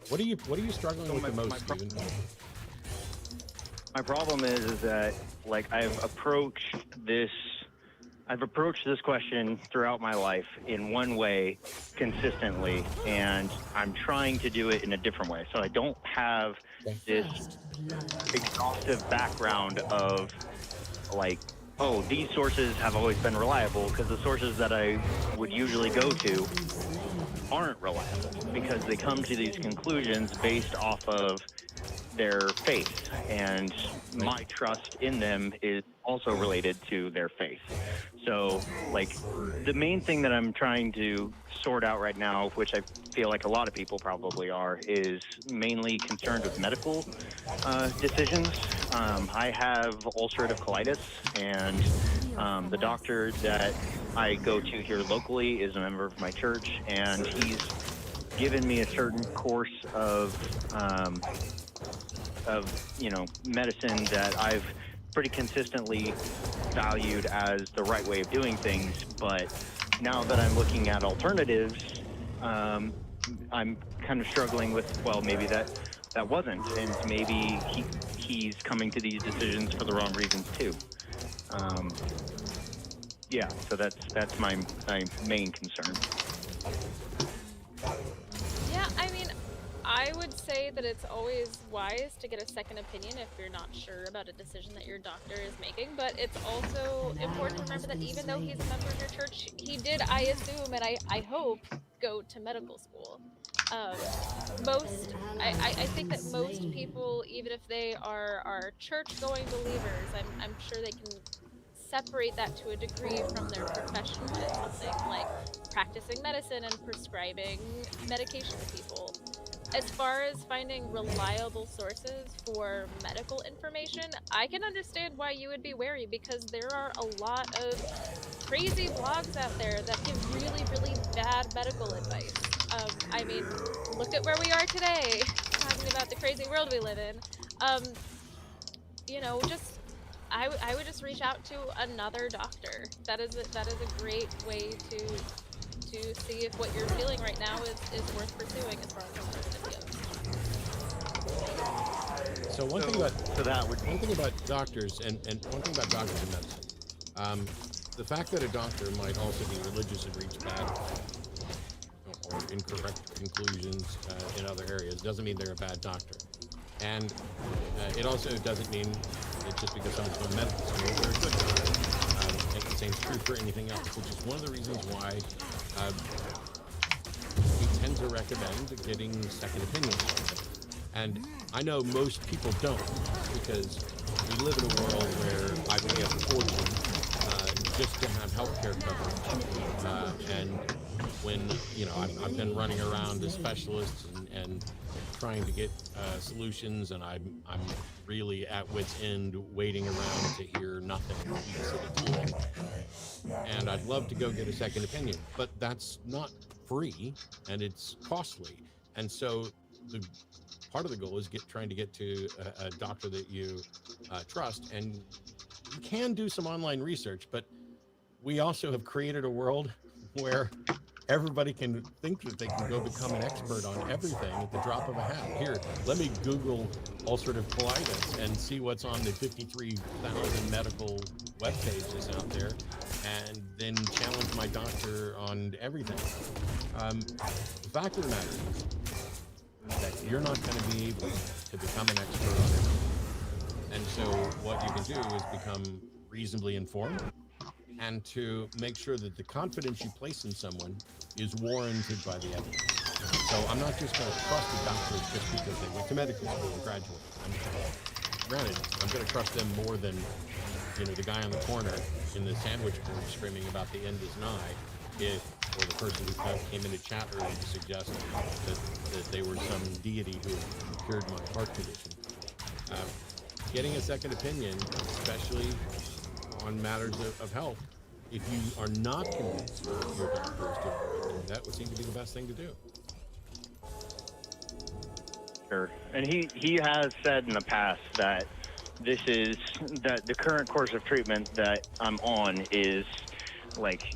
what are you struggling with the most, Steven? My problem is that, like, I've approached this question throughout my life in one way consistently, and I'm trying to do it in a different way. So I don't have this exhaustive background of, like, oh, these sources have always been reliable, because the sources that I would usually go to aren't reliable, because they come to these conclusions based off of their faith, and my trust in them is also related to their faith. So, like, the main thing that I'm trying to sort out right now, which I feel like a lot of people probably are, is mainly concerned with medical decisions. I have ulcerative colitis, and the doctor that I go to here locally is a member of my church, and he's given me a certain course of medicine that I've pretty consistently valued as the right way of doing things. But now that I'm looking at alternatives, I'm kind of struggling with, well, maybe that wasn't, and maybe he's coming to these decisions for the wrong reasons too. So that's my main concern. Yeah, I mean, I would say that it's always wise to get a second opinion if you're not sure about a decision that your doctor is making, but it's also important to remember that even though he's a member of your church, he did, I assume, and I hope, go to medical school. I think that most people, even if they are church-going believers, I'm sure they can separate that to a degree from their profession when it's something like practicing medicine and prescribing medication to people. As far as finding reliable sources for medical information, I can understand why you would be wary, because there are a lot of crazy blogs out there that give really, really bad medical advice. I mean, look at where we are today, talking about the crazy world we live in. I would just reach out to another doctor. That is a great way to see if what you're feeling right now is worth pursuing as far as alternative goes. So one thing about doctors and one thing about doctors in medicine, the fact that a doctor might also be religious and reach bad or incorrect conclusions in other areas doesn't mean they're a bad doctor. And it also doesn't mean that just because someone's from medical school, they're a good doctor. And the same is true for anything else, which is one of the reasons why we tend to recommend getting second opinions. And I know most people don't, because we live in a world where I pay a fortune just to have healthcare coverage. And when I've been running around as specialists and trying to get solutions, and I'm really at wit's end, waiting around to hear nothing at all. And I'd love to go get a second opinion, but that's not free and it's costly. And so the part of the goal is trying to get to a doctor that you trust, and you can do some online research, but we also have created a world where everybody can think that they can go become an expert on everything at the drop of a hat. Here, let me Google ulcerative colitis and see what's on the 53,000 medical web pages out there, and then challenge my doctor on everything. The fact of the matter is that you're not going to be able to become an expert on everything. And so what you can do is become reasonably informed, and to make sure that the confidence you place in someone is warranted by the evidence. So I'm not just going to trust the doctors just because they went to medical school and graduated. Granted, I'm going to trust them more than the guy on the corner in the sandwich board screaming about the end is nigh, or the person who came in to chat earlier to suggest that they were some deity who cured my heart condition. Getting a second opinion, especially on matters of health, if you are not convinced your doctor is doing the right thing, that would seem to be the best thing to do. Sure. And he has said in the past that that the current course of treatment that I'm on is like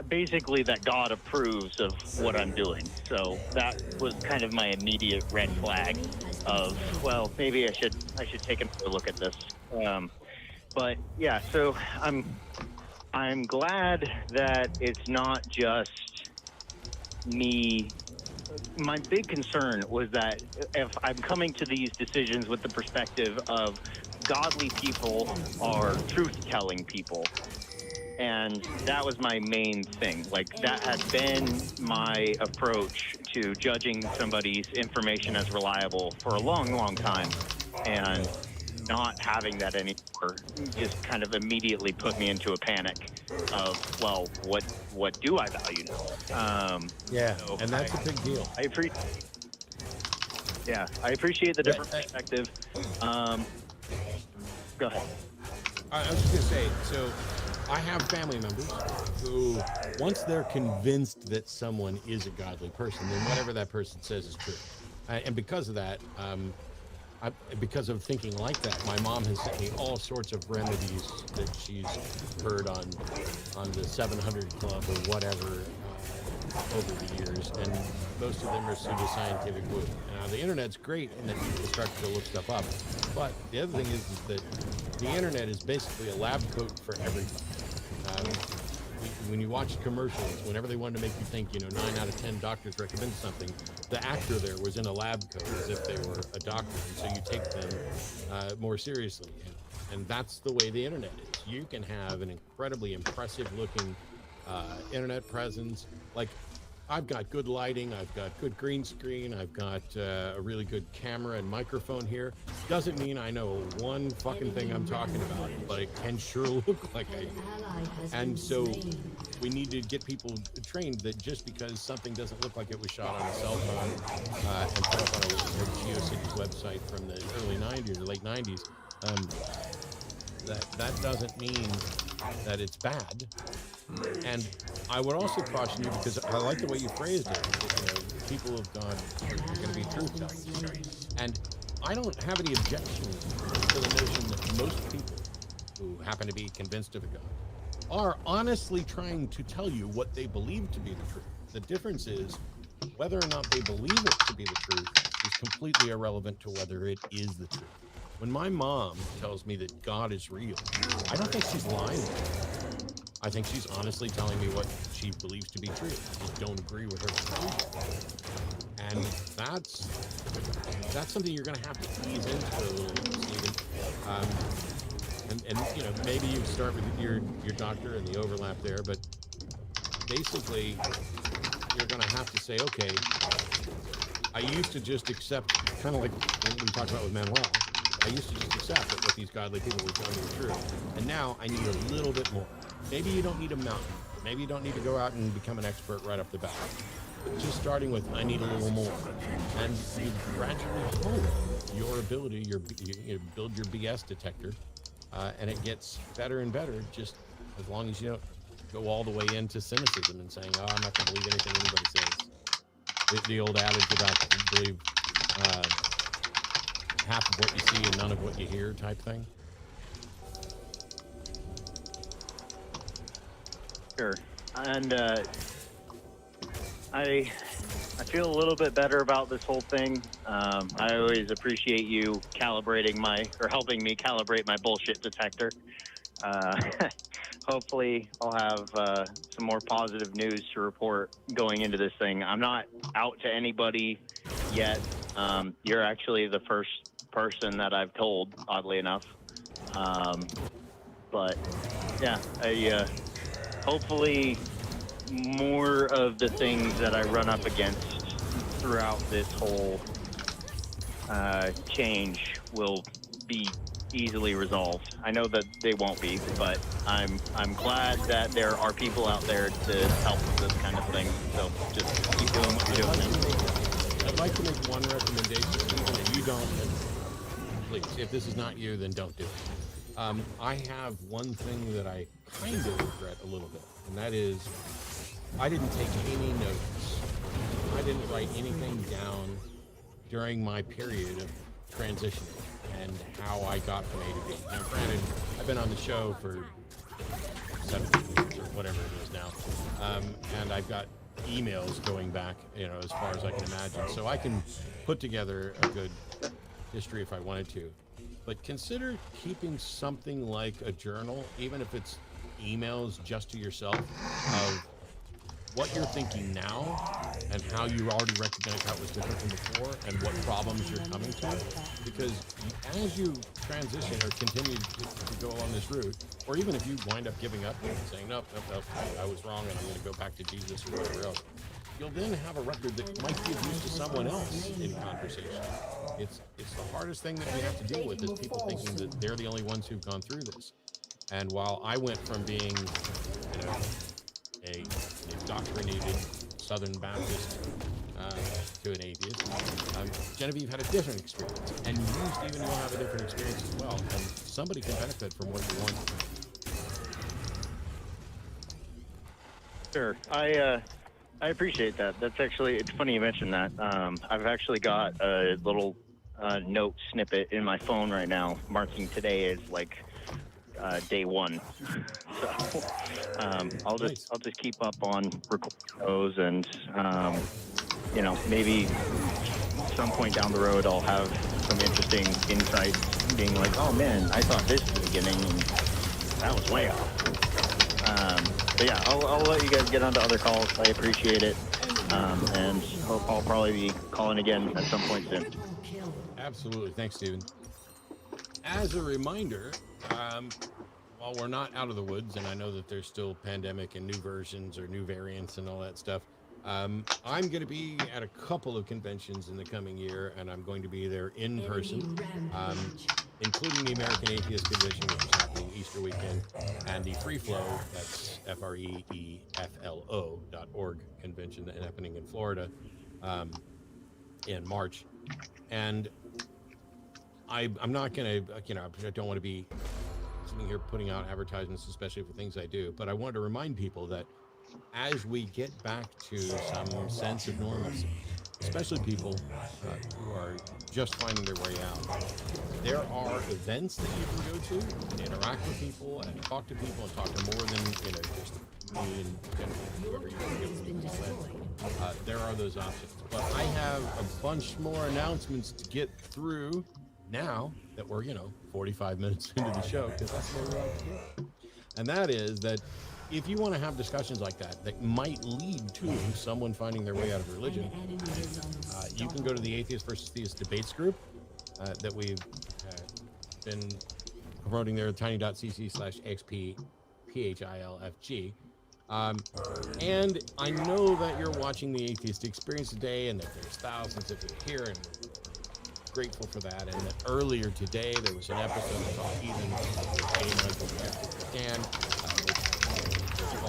basically that God approves of what I'm doing. So that was kind of my immediate red flag of, well, maybe I should take another look at this. But yeah, so I'm glad that it's not just me. My big concern was that if I'm coming to these decisions with the perspective of godly people are truth-telling people, and that was my main thing. Like, that had been my approach to judging somebody's information as reliable for a long, long time, and not having that anymore just kind of immediately put me into a panic of, well, what do I value now? So and that's a big deal. I appreciate the different perspective. Go ahead. I was just going to say, so I have family members who, once they're convinced that someone is a godly person, then whatever that person says is true. And because of that, because of thinking like that, my mom has sent me all sorts of remedies that she's heard on the 700 Club or whatever over the years, and most of them are pseudoscientific woo. Now, the internet's great in that people start to look stuff up, but the other thing is that the internet is basically a lab coat for everything. When you watch commercials, whenever they wanted to make you think, 9 out of 10 doctors recommend something, the actor there was in a lab coat as if they were a doctor, and so you take them more seriously. And that's the way the internet is. You can have an incredibly impressive looking internet presence. Like, I've got good lighting, I've got good green screen, I've got a really good camera and microphone here. Doesn't mean I know one fucking thing I'm talking about, but it can sure look like I do. And so we need to get people trained that just because something doesn't look like it was shot on a cell phone and put up on a GeoCities website from the early 90s or late 90s, that doesn't mean that it's bad. And I would also caution you, because I like the way you phrased it, that, people of God are going to be truth tellers. And I don't have any objection to the notion that most people who happen to be convinced of a God are honestly trying to tell you what they believe to be the truth. The difference is whether or not they believe it to be the truth is completely irrelevant to whether it is the truth. When my mom tells me that God is real, I don't think she's lying to me. I think she's honestly telling me what she believes to be true. I just don't agree with her conclusion. And that's something you're going to have to ease into a little, Stephen. And maybe you start with your doctor and the overlap there, but basically you're going to have to say, okay, I used to just accept, kind of like what we talked about with Manuel, I used to just accept that what these godly people were telling me was true. And now I need a little bit more. Maybe you don't need a mountain. Maybe you don't need to go out and become an expert right off the bat. Just starting with, I need a little more. And you gradually hone your ability, you build your BS detector, and it gets better and better, just as long as you don't go all the way into cynicism and saying, oh, I'm not going to believe anything anybody says. The old adage about believe half of what you see and none of what you hear type thing. Sure. And I feel a little bit better about this whole thing. I always appreciate you helping me calibrate my bullshit detector. Hopefully I'll have some more positive news to report going into this thing. I'm not out to anybody yet. You're actually the first person that I've told, oddly enough. But yeah, hopefully more of the things that I run up against throughout this whole change will be easily resolved. I know that they won't be, but I'm glad that there are people out there to help with this kind of thing. So just keep doing what you're doing. I'd like to make one recommendation, Stephen, and you don't. Please, if this is not you, then don't do it. I have one thing that I kind of regret a little bit, and that is I didn't take any notes. I didn't write anything down during my period of transitioning and how I got from A to B. Now, granted, I've been on the show for 17 years or whatever it is now, and I've got emails going back, as far as I can imagine. So I can put together a good history if I wanted to. But consider keeping something like a journal, even if it's emails just to yourself, of what you're thinking now and how you already recognize how it was different from before and what problems you're coming to. Because as you transition or continue to go along this route, or even if you wind up giving up and saying, nope, I was wrong and I'm going to go back to Jesus or whatever else, you'll then have a record that might be of use to someone else in conversation. It's the hardest thing that we have to deal with, is people thinking that they're the only ones who've gone through this. And while I went from being, a indoctrinated Southern Baptist to an atheist, Genevieve had a different experience, and you, Stephen, will have a different experience as well. And somebody can benefit from what you're going through. Sure. I appreciate that. That's actually, it's funny you mentioned that. I've actually got a little note snippet in my phone right now marking today as like day one. So I'll just keep up on those, and maybe some point down the road I'll have some interesting insights, being like, oh man, I thought this at the beginning and that was way off. But yeah, I'll let you guys get on to other calls. I appreciate it, and hope I'll probably be calling again at some point soon. Absolutely. Thanks, Stephen. As a reminder, while we're not out of the woods, and I know that there's still pandemic and new versions or new variants and all that stuff, I'm going to be at a couple of conventions in the coming year, and I'm going to be there in person, including the American Atheist Convention, which is happening Easter weekend, and the Free Flow, that's FREEFLO.org convention happening in Florida in March. And I'm not going to, I don't want to be sitting here putting out advertisements, especially for things I do, but I wanted to remind people that as we get back to some sense of normalcy, especially people who are just finding their way out, there are events that you can go to and interact with people and talk to people and talk to more than just me and whoever you can get with. There are those options, but I have a bunch more announcements to get through now that we're 45 minutes into the show, because that's what we like to do. And that is that if you want to have discussions like that might lead to someone finding their way out of religion, you can go to the Atheist versus Theist debates group that we've been promoting there at tiny.cc/xppilfg. And I know that you're watching the Atheist Experience today, and that there's thousands of you here, and we're grateful for that. And that earlier today there was an episode of Talk Heathen with A. Michael Dan,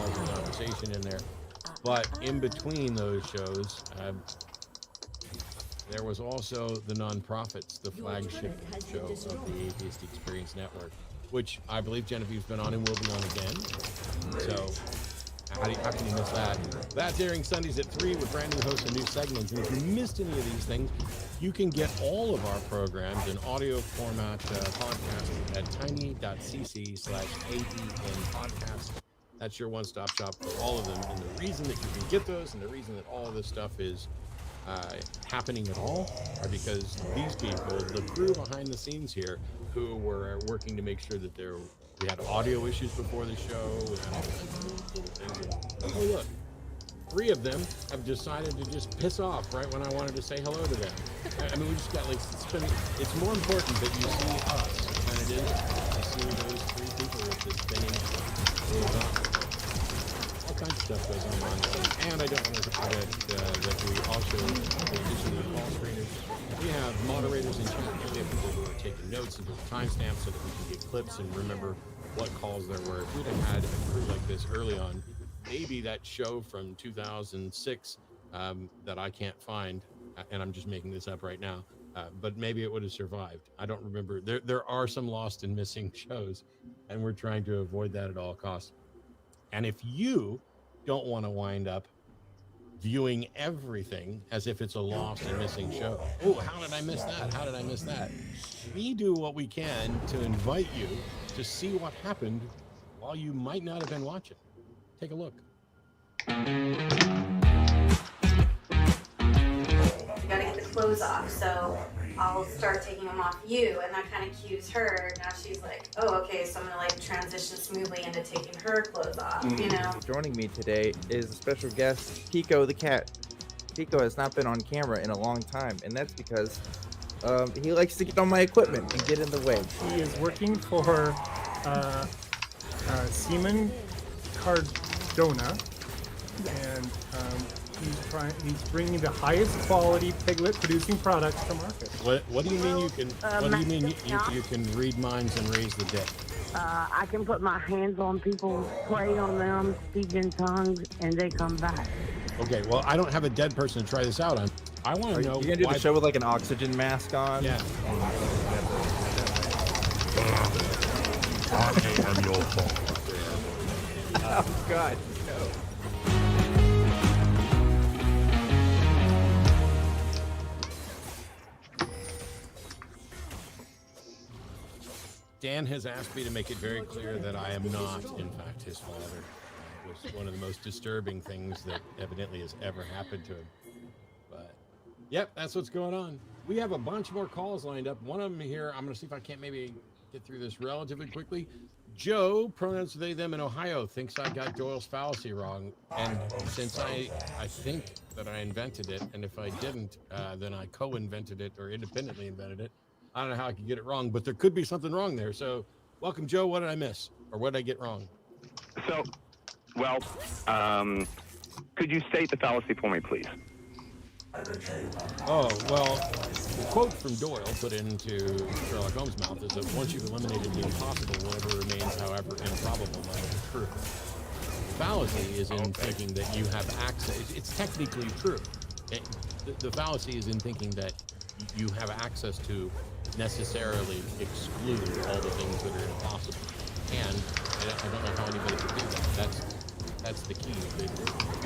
intelligent conversation in there. But in between those shows, there was also the Nonprofits, the flagship show of the Atheist Experience Network, which I believe Genevieve's been on and will be on again. So how can you miss that? That's airing Sundays at 3 with brand new hosts and new segments. And if you missed any of these things, you can get all of our programs in audio format podcast at tiny.cc/AEN podcast. That's your one-stop shop for all of them. And the reason that you can get those and the reason that all of this stuff is happening at all are because these people, the crew behind the scenes here, who were working to make sure that we had audio issues before the show, we had all kinds of little things. Oh look, 3 of them have decided to just piss off right when I wanted to say hello to them. I mean, we just got like spinning. It's more important that you see us than it is to see those 3 people with the spinning. All kinds of stuff goes on. And I don't want to forget that we also, in addition to the call screeners, we have moderators in chat. We have people who are taking notes and doing timestamps so that we can get clips and remember what calls there were. If we'd have had a crew like this early on, maybe that show from 2006 that I can't find, and I'm just making this up right now, but maybe it would have survived. I don't remember. There are some lost and missing shows, and we're trying to avoid that at all costs. And if you don't want to wind up viewing everything as if it's a lost and missing show, oh, how did I miss that? How did I miss that? We do what we can to invite you to see what happened while you might not have been watching. Take a look. You gotta get the clothes off, so I'll start taking them off you, and that kind of cues her. Now she's like, oh, okay, so I'm gonna like transition smoothly into taking her clothes off, you know? Joining me today is a special guest, Pico the cat. Pico has not been on camera in a long time, and that's because he likes to get on my equipment and get in the way. He is working for Seaman Cardona, and he's bringing the highest quality piglet producing products to market. What do you mean you can? What do you mean you can read minds and raise the dead? I can put my hands on people, pray on them, speak in tongues, and they come back. Okay, well, I don't have a dead person to try this out on. I want to know. You're gonna do the show with like an oxygen mask on? Yeah. I am your father. Oh God, no. Dan has asked me to make it very clear that I am not, in fact, his father. It was one of the most disturbing things that evidently has ever happened to him. But, yep, that's what's going on. We have a bunch more calls lined up. One of them here, I'm going to see if I can't maybe get through this relatively quickly. Joe, pronouns they, them in Ohio, thinks I got Doyle's fallacy wrong. And since I think that I invented it, and if I didn't, then I co-invented it or independently invented it. I don't know how I could get it wrong, but there could be something wrong there. So, welcome, Joe. What did I miss? Or what did I get wrong? So, well, could you state the fallacy for me, please? Oh, well, the quote from Doyle put into Sherlock Holmes' mouth is that once you've eliminated the impossible, whatever remains, however improbable, might be true. The fallacy is in thinking that you have access. It's technically true. The fallacy is in thinking that you have access to necessarily exclude all the things that are impossible. And I don't know how anybody could do that. That's the key.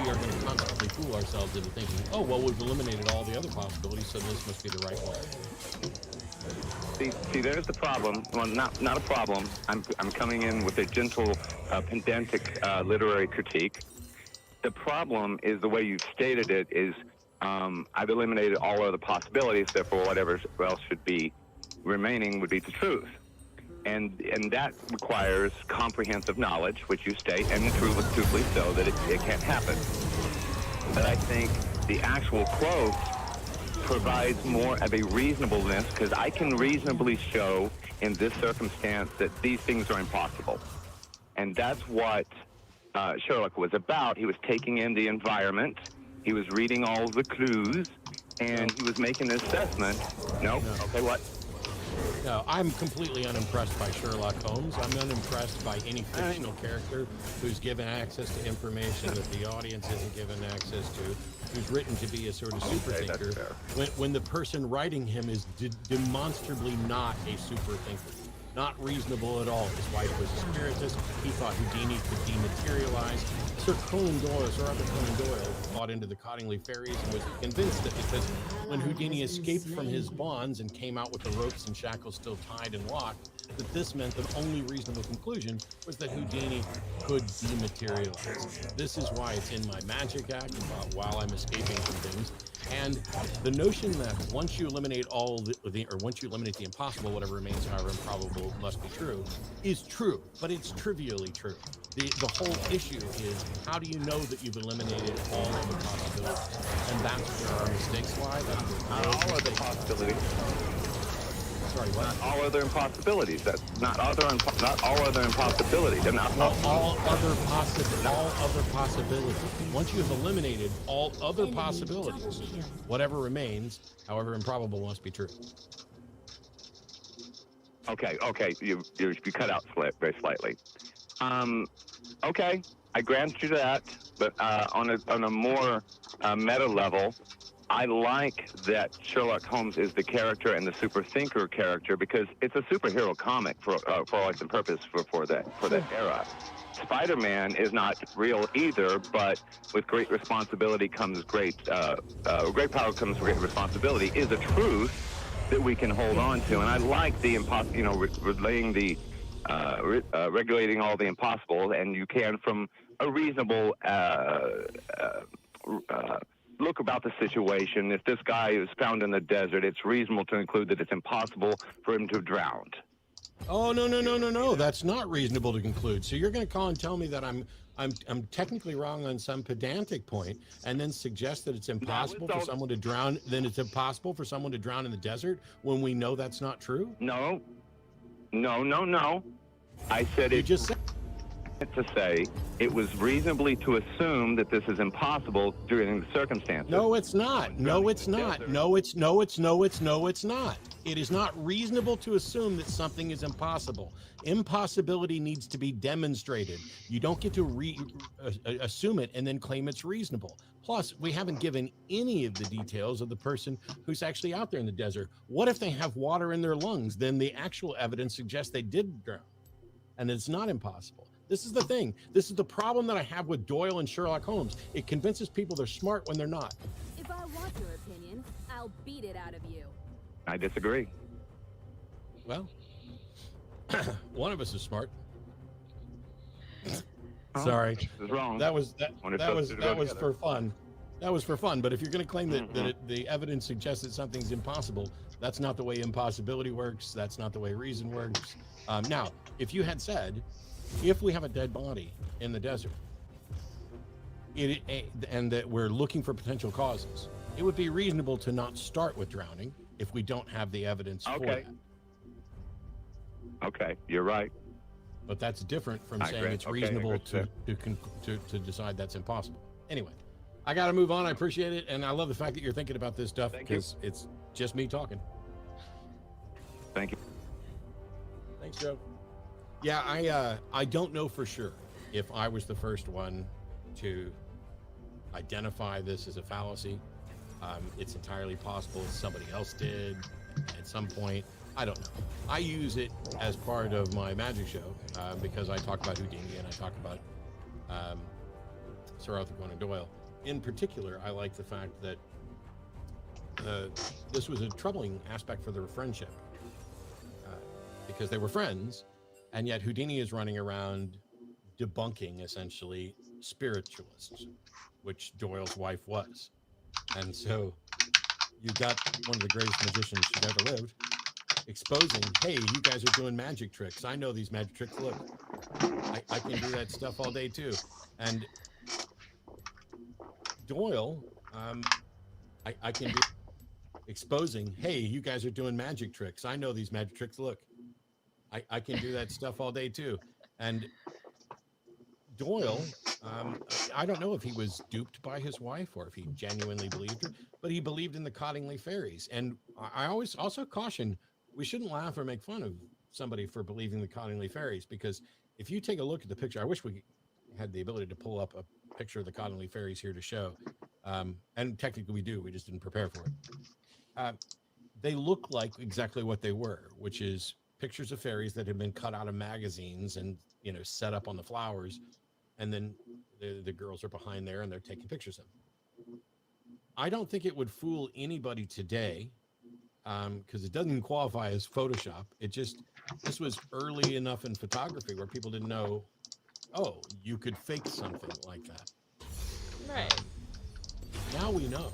We are going to constantly fool ourselves into thinking, oh, well, we've eliminated all the other possibilities, so this must be the right one. See, there's the problem. Well, not a problem. I'm coming in with a gentle, pedantic literary critique. The problem is the way you've stated it is I've eliminated all other possibilities, therefore whatever else should be remaining would be the truth. And that requires comprehensive knowledge, which you state, and truthfully so, that it can't happen. But I think the actual quote provides more of a reasonableness, because I can reasonably show in this circumstance that these things are impossible. And that's what Sherlock was about. He was taking in the environment, he was reading all the clues, and he was making an assessment. No? Okay, what? No, I'm completely unimpressed by Sherlock Holmes. I'm unimpressed by any fictional character who's given access to information that the audience isn't given access to, who's written to be a sort of super Okay, that's thinker, fair. when the person writing him is demonstrably not a super thinker. Not reasonable at all. His wife was a spiritist. He thought Houdini could dematerialize. Sir Arthur Conan Doyle bought into the Cottingley fairies and was convinced that because when Houdini escaped from his bonds and came out with the ropes and shackles still tied and locked, that this meant the only reasonable conclusion was that Houdini could dematerialize. This is why it's in my magic act while I'm escaping from things. And the notion that once you eliminate or once you eliminate the impossible, whatever remains, however improbable, must be true, is true, but it's trivially true. The whole issue is, how do you know that you've eliminated all of the possibilities? And that's where our mistakes lie. That's where Not all other possibilities. Sorry, what? Not all other impossibilities. That's not all other impossibilities. They're not all other possibilities. Once you have eliminated all other possibilities, whatever remains, however improbable, must be true. Okay. You cut out very slightly. Okay, I grant you that, but on a more meta level, I like that Sherlock Holmes is the character and the super thinker character because it's a superhero comic for all intents and purposes for that era. Spider-Man is not real either, but with great responsibility comes great power comes great responsibility is a truth that we can hold on to, and I like the relaying the regulating all the impossible, and you can from a reasonable look about the situation. If this guy is found in the desert, it's reasonable to conclude that it's impossible for him to have drowned. Oh, no. That's not reasonable to conclude. So you're going to call and tell me that I'm technically wrong on some pedantic point and then suggest that it's impossible for someone to drown, then it's impossible for someone to drown in the desert when we know that's not true? No. I said you just said to say it was reasonably to assume that this is impossible during the circumstances. No, it's not. No, it's not. No, it's not. It is not reasonable to assume that something is impossible. Impossibility needs to be demonstrated. You don't get to assume it and then claim it's reasonable. Plus, we haven't given any of the details of the person who's actually out there in the desert. What if they have water in their lungs? Then the actual evidence suggests they did drown, and it's not impossible. This is the thing. This is the problem that I have with Doyle and Sherlock Holmes. It convinces people they're smart when they're not. If I want your opinion, I'll beat it out of you. I disagree. Well, one of us is smart. Sorry, this is wrong. That was for fun. That was for fun. But if you're going to claim that the evidence suggests that something's impossible, that's not the way impossibility works. That's not the way reason works. Now, if you had said, if we have a dead body in the desert, and that we're looking for potential causes, it would be reasonable to not start with drowning if we don't have the evidence for that. Okay, you're right. But that's different from saying it's reasonable to decide that's impossible. Anyway, I got to move on. I appreciate it, and I love the fact that you're thinking about this stuff because it's just me talking. Thank you. Thanks, Joe. Yeah, I don't know for sure if I was the first one to identify this as a fallacy. It's entirely possible somebody else did at some point. I don't know. I use it as part of my magic show because I talk about Houdini and I talk about Sir Arthur Conan Doyle. In particular, I like the fact that this was a troubling aspect for their friendship because they were friends, and yet Houdini is running around debunking, essentially, spiritualists, which Doyle's wife was. And so you got one of the greatest magicians who's ever lived exposing, hey, you guys are doing magic tricks. I know these magic tricks. Look, I can do that stuff all day too. And Doyle, I can do exposing, hey, you guys are doing magic tricks. I know these magic tricks. Look, I can do that stuff all day too. And Doyle, I don't know if he was duped by his wife or if he genuinely believed her, but he believed in the Cottingley fairies. And I always also caution, we shouldn't laugh or make fun of somebody for believing the Cottingley fairies, because if you take a look at the picture, I wish we had the ability to pull up a picture of the Cottingley fairies here to show, and technically we do, we just didn't prepare for it. They look like exactly what they were, which is pictures of fairies that had been cut out of magazines and, you know, set up on the flowers, and then the girls are behind there and they're taking pictures of them. I don't think it would fool anybody today, because it doesn't qualify as Photoshop. This was early enough in photography where people didn't know, oh, you could fake something like that. Right. Now we know.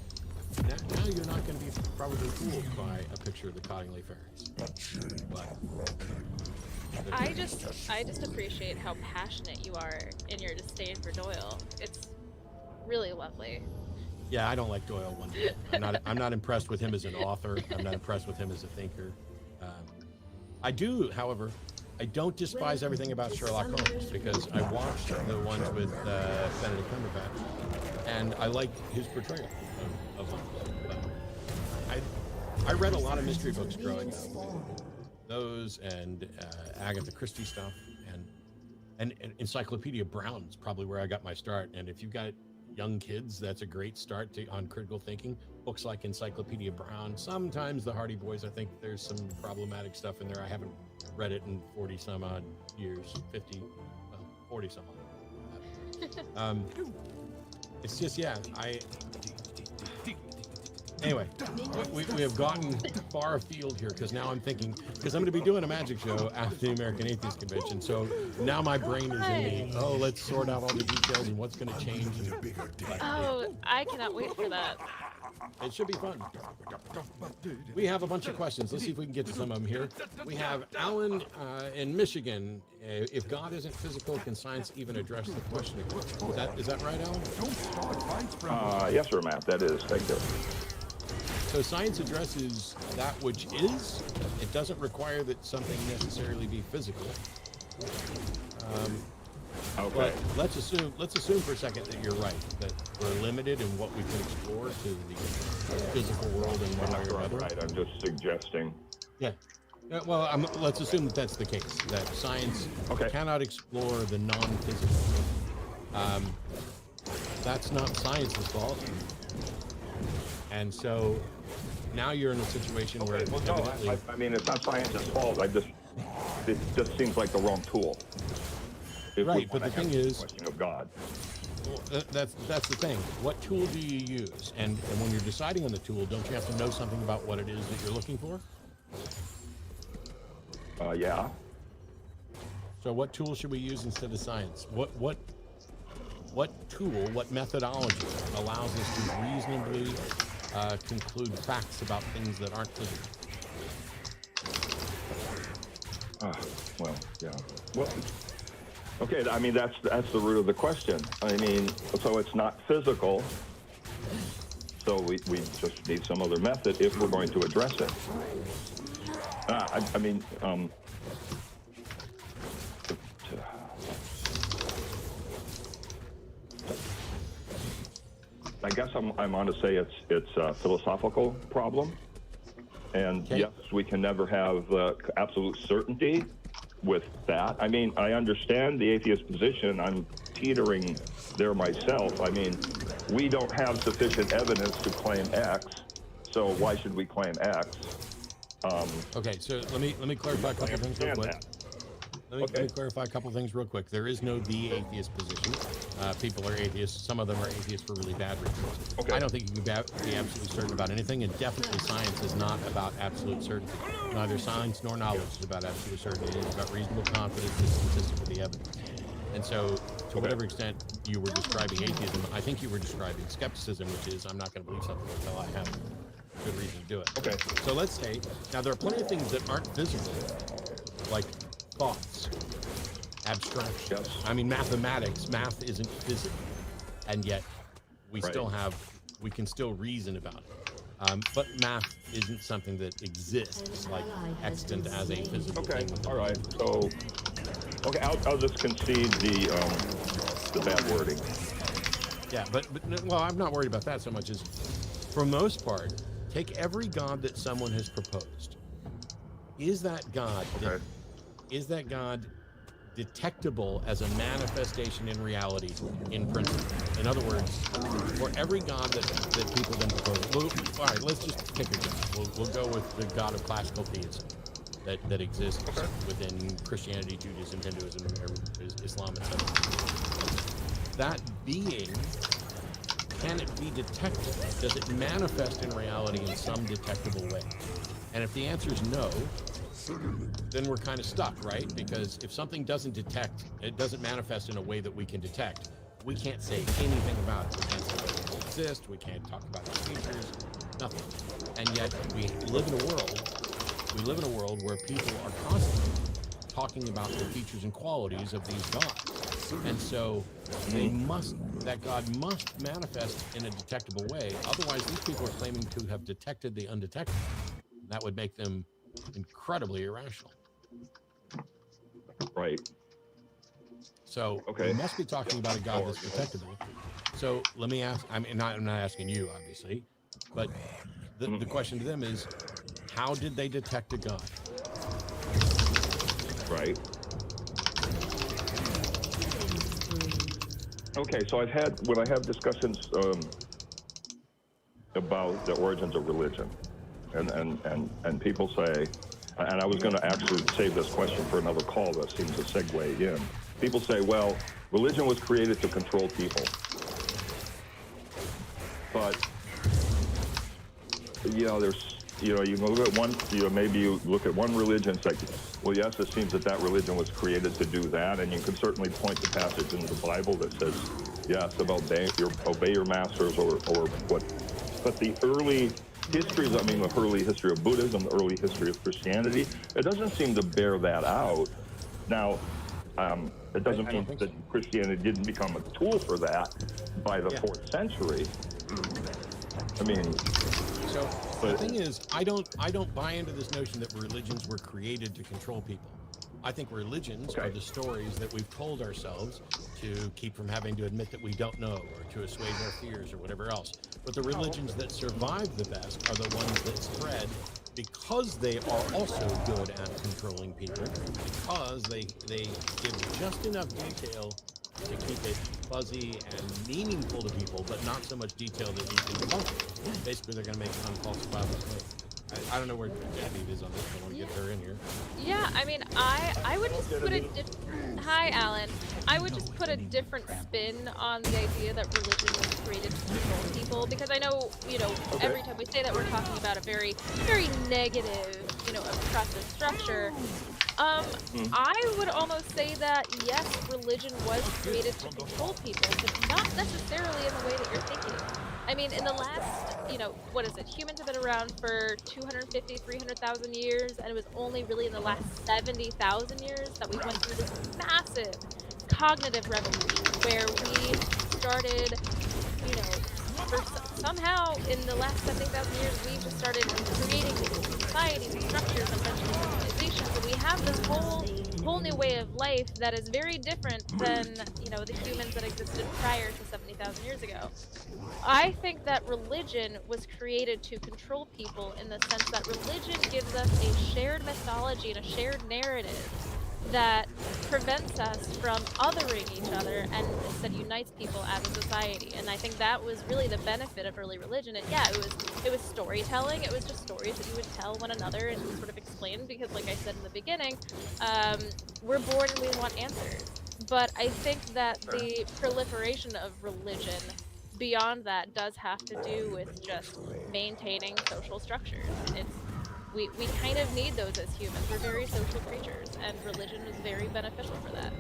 Now you're not going to be probably fooled by a picture of the Cottingley fairies. But I just appreciate how passionate you are in your disdain for Doyle. It's really lovely. yeah, I don't like Doyle one bit. I'm not impressed with him as an author. I'm not impressed with him as a thinker. I do, however, I don't despise everything about Sherlock Holmes, because I watched the ones with Benedict Cumberbatch, and I liked his portrayal of Holmes. But I read a lot of mystery books growing up. Those and Agatha Christie stuff, and Encyclopedia Brown's probably where I got my start. And if you've got young kids, that's a great start on critical thinking. Books like Encyclopedia Brown. Sometimes the Hardy Boys, I think there's some problematic stuff in there. I haven't read it in 40 some odd years, 50, 40 some odd. It's just, yeah, anyway, we have gotten far afield here, because now I'm thinking, because I'm going to be doing a magic show after the American Atheist Convention, so now my brain is in the, let's sort out all the details and what's going to change. Oh, I cannot wait for that. It should be fun. We have a bunch of questions. Let's see if we can get to some of them here. We have Alan in Michigan. If God isn't physical, can science even address the question? Is that right, Alan? Yes, sir, Matt. That is. Thank you. So science addresses that which is. It doesn't require that something necessarily be physical. Okay. But let's assume for a second that you're right, that we're limited in what we can explore to the physical world in one way or another. Right. I'm just suggesting. Yeah. Well, let's assume that that's the case, that science cannot explore the non-physical. That's not science's fault. And so now you're in a situation where no, I mean, it's not science's fault. It just seems like the wrong tool. Right, but the thing is, question of God. Well, that's the thing. What tool do you use? And when you're deciding on the tool, don't you have to know something about what it is that you're looking for? Yeah. So what tool should we use instead of science? What tool, what methodology allows us to reasonably conclude facts about things that aren't physical? Well, yeah. Well, okay. I mean, that's the root of the question. I mean, so it's not physical. So we just need some other method if we're going to address it. I mean, I guess I'm on to say it's a philosophical problem, and yes, we can never have absolute certainty with that. I mean, I understand the atheist position. I'm teetering there myself. I mean, we don't have sufficient evidence to claim X, so why should we claim X? Okay, so let me clarify a couple things real quick. Let me clarify a couple things real quick. There is no the atheist position. People are atheists. Some of them are atheists for really bad reasons. I don't think you can be absolutely certain about anything, and definitely science is not about absolute certainty. Neither science nor knowledge is about absolute certainty. It's about reasonable confidence that's consistent with the evidence. And so, to whatever extent you were describing atheism, I think you were describing skepticism, which is I'm not going to believe something until I have good reason to do it. Okay. So let's say, now there are plenty of things that aren't visible, like thoughts, abstraction. Yes. I mean, mathematics, math isn't physical, and yet we we can still reason about it. But math isn't something that exists, like extant as a physical thing. All right. So, I'll just concede the bad wording. Yeah, but well, I'm not worried about that so much as, for most part, take every god that someone has proposed, Is that God? Is that God detectable as a manifestation in reality, in principle? In other words, for every God that people then propose, all right, let's just pick a God. We'll go with the God of classical theism that exists within Christianity, Judaism, Hinduism, Islam, etc. That being, can it be detected? Does it manifest in reality in some detectable way? And if the answer is no, then we're kind of stuck, right? Because if something doesn't detect, it doesn't manifest in a way that we can detect, we can't say anything about it. We can't say whether it exists, we can't talk about its features, nothing. And yet we live in a world where people are constantly talking about the features and qualities of these gods. And so that God must manifest in a detectable way. Otherwise, these people are claiming to have detected the undetectable. That would make them incredibly irrational. Right. So we must be talking about a God that's detectable. So let me ask, I'm not asking you, obviously, but the question to them is, how did they detect a God? Right. Okay, so when I have discussions about the origins of religion, and people say, and I was going to actually save this question for another call that seems to segue in. People say, well, religion was created to control people. But, you know, you look at one, maybe you look at one religion, it's like, well, yes, it seems that religion was created to do that, and you can certainly point to passage in the Bible that says, yes, about obey your masters or what. But the early histories, the early history of Buddhism, the early history of Christianity, it doesn't seem to bear that out. Now, it doesn't mean that Christianity didn't become a tool for that by the 4th century. So the thing is, I don't buy into this notion that religions were created to control people. I think religions are the stories that we've told ourselves to keep from having to admit that we don't know, or to assuage our fears, or whatever else. But the religions that survive the best are the ones that spread because they are also good at controlling people, because they give just enough detail to keep it fuzzy and meaningful to people, but not so much detail that you can debunk it. Basically, they're going to make unfalsifiable claims. I don't know where Genevieve is on this. I want to get her in here. Yeah, I would just put hi, Alan. I would just put a different spin on the idea that religion was created to control people, because I know, every time we say that, we're talking about a very, very negative, oppressive structure. I would almost say that, yes, religion was created to control people, but not necessarily in the way that you're thinking. In the last, what is it? Humans have been around for 250, 300,000 years, and it was only really in the last 70,000 years that we went through this massive cognitive revolution where we started, somehow in the last 70,000 years, we've just started creating these societies and structures and eventually civilizations, and we have this whole new way of life that is very different than, the humans that existed prior to 70,000 years ago. I think that religion was created to control people in the sense that religion gives us a shared mythology and a shared narrative that prevents us from othering each other and instead unites people as a society. And I think that was really the benefit of early religion. And yeah, it was storytelling. It was just stories that you would tell one another and sort of explain, because like I said in the beginning, we're bored and we want answers. But I think that the proliferation of religion beyond that does have to do with just maintaining social structures. We kind of need those as humans. We're very social creatures, and religion is very beneficial for that.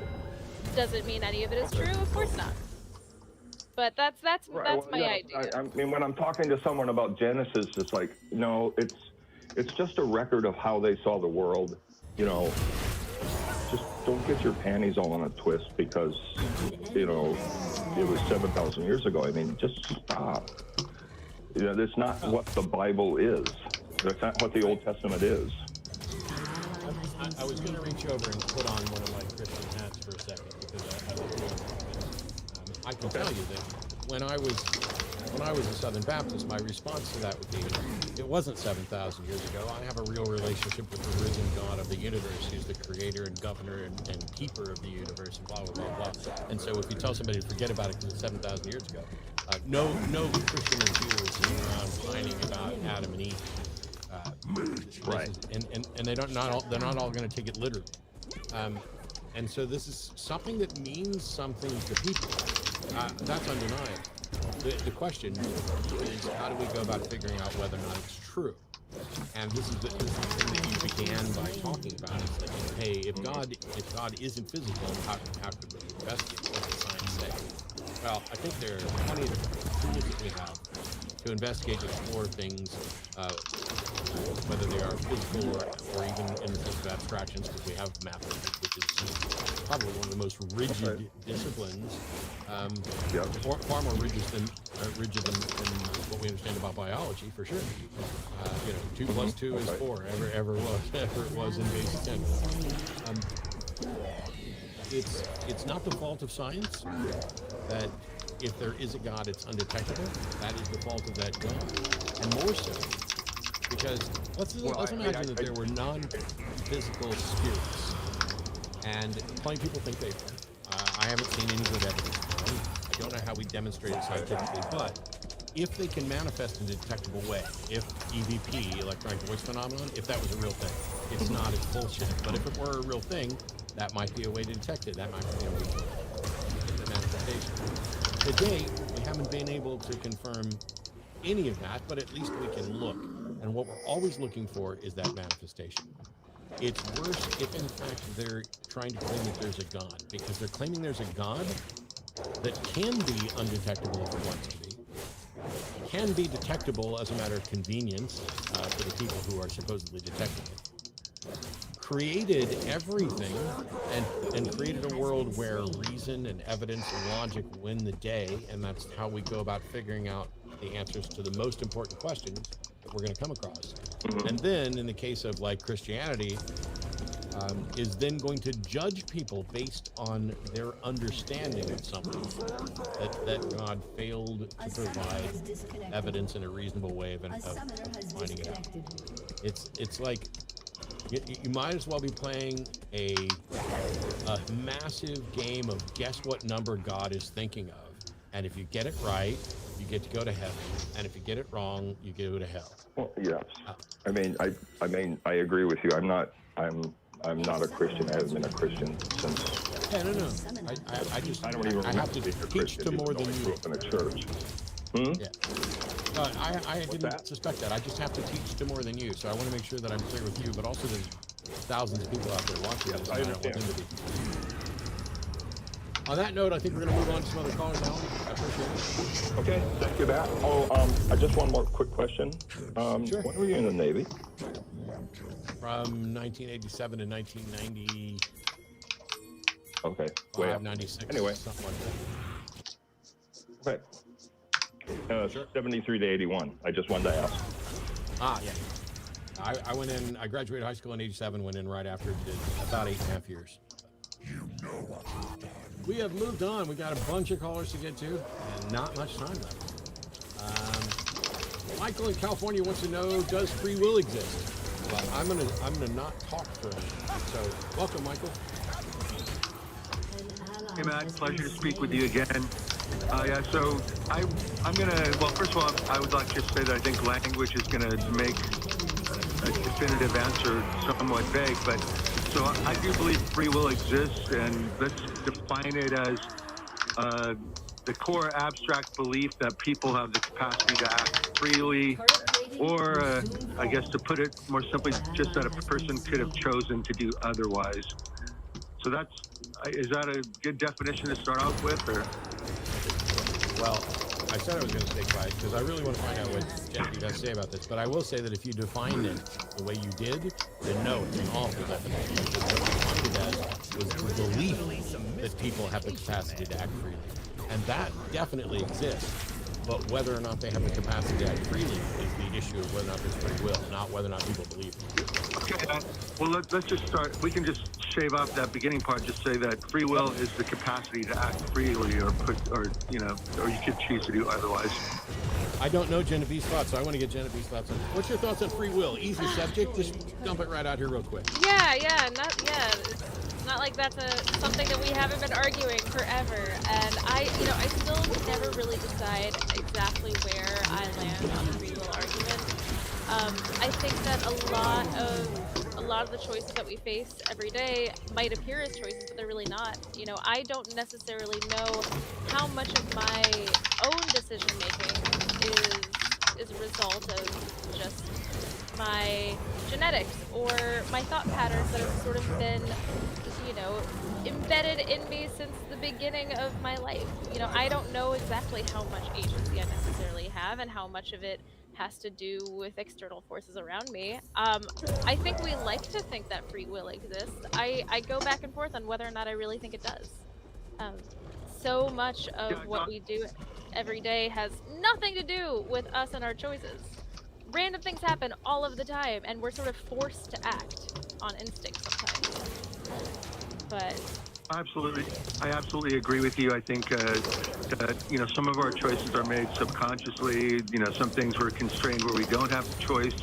Does it mean any of it is true? Of course not. But that's my idea. When I'm talking to someone about Genesis, it's like, no, it's just a record of how they saw the world. Just don't get your panties all in a twist because, it was 7,000 years ago. Just stop. That's not what the Bible is. That's not what the Old Testament is. I was going to reach over and put on one of my Christian hats for a second because I love doing that. I can tell you that when I was when I was a Southern Baptist, my response to that would be, it wasn't 7,000 years ago. I have a real relationship with the risen God of the universe. He's the creator and governor and keeper of the universe, and blah, blah, blah, blah. And so if you tell somebody to forget about it because it's 7,000 years ago, no Christian or Jew is sitting around whining about Adam and Eve. Right. And they're not all going to take it literally. And so this is something that means something to people. That's undeniable. The question is, how do we go about figuring out whether or not it's true? And this is the thing that you began by talking about. It's like, hey, if God isn't physical, how could we investigate? What does science say? Well, I think there are plenty of different tools that we have to investigate and explore things, whether they are physical or even in the sense of abstractions, because we have mathematics, which is probably one of the most rigid disciplines, far more rigid than what we understand about biology, for sure. 2 plus 2 is 4, ever it was in basic sense. It's not the fault of science that if there is a God, it's undetectable. That is the fault of that God, and more so because let's imagine that there were non-physical spirits, and plenty of people think they are. I haven't seen any good evidence for them. I don't know how we demonstrate it scientifically, but if they can manifest in a detectable way, if EVP, electronic voice phenomenon, if that was a real thing, it's not, it's bullshit. But if it were a real thing, that might be a way to detect it. That might be a way to get the manifestation. To date, we haven't been able to confirm any of that, but at least we can look. And what we're always looking for is that manifestation. It's worse if, in fact, they're trying to claim that there's a God, because they're claiming there's a God that can be undetectable if it wants to be, can be detectable as a matter of convenience for the people who are supposedly detecting it, created everything and created a world where reason and evidence and logic win the day, and that's how we go about figuring out the answers to the most important questions that we're going to come across. And then in the case of like Christianity, is then going to judge people based on their understanding of something that God failed to provide evidence in a reasonable way of finding it out. It's like you might as well be playing a massive game of guess what number God is thinking of, and if you get it right, you get to go to heaven, and if you get it wrong, you go to hell. Well, yes. I mean, I agree with you. I'm not a Christian. I haven't been a Christian since. Yeah, no. I don't even have to teach to more than you. In a church. Yeah. I didn't suspect that. I just have to teach to more than you, so I want to make sure that I'm clear with you, but also there's thousands of people out there watching this, and I don't want them to be. On that note, I think we're going to move on to some other callers, Alan. I appreciate it. Okay, thank you, Matt. I just one more quick question. Sure. When were you in the Navy? From 1987 to 1990. Okay, way up. 96. Anyway. Something like that. Okay. 73 to 81. I just wanted to ask. Yeah. I went in, I graduated high school in 87, went in right after, did about 8.5 years. We have moved on. We got a bunch of callers to get to, and not much time left. Michael in California wants to know, does free will exist? Well, I'm gonna not talk for a minute. So, welcome, Michael. Hey, Matt. Pleasure to speak with you again. Yeah, so I'm gonna. Well, first of all, I would like to just say that I think language is gonna make a definitive answer somewhat vague, but so I do believe free will exists, and let's define it as the core abstract belief that people have the capacity to act freely, or I guess to put it more simply, just that a person could have chosen to do otherwise. So is that a good definition to start off with, or? Well, I said I was going to stay quiet because I really want to find out what Jeffy has to say about this. But I will say that if you define it the way you did, then no, it's an awful definition. Because what you defined it as was the belief that people have the capacity to act freely. And that definitely exists. But whether or not they have the capacity to act freely is the issue of whether or not there's free will, not whether or not people believe it. Okay, well, let's just start. We can just shave off that beginning part, just say that free will is the capacity to act freely, or you could choose to do otherwise. I don't know Genevieve's thoughts, so I want to get Genevieve's thoughts on. What's your thoughts on free will? Easy subject. Just dump it right out here real quick. It's not like that's something that we haven't been arguing forever. And I still never really decide exactly where I land on the free will argument. I think that a lot of the choices that we face every day might appear as choices, but they're really not. I don't necessarily know how much of my own decision making is a result of just my genetics or my thought patterns that have sort of been, embedded in me since the beginning of my life. I don't know exactly how much agency I necessarily have and how much of it has to do with external forces around me. I think we like to think that free will exists. I go back and forth on whether or not I really think it does. So much of what we do every day has nothing to do with us and our choices. Random things happen all of the time, and we're sort of forced to act on instinct sometimes. But I absolutely agree with you. I think that some of our choices are made subconsciously. Some things we're constrained where we don't have the choice.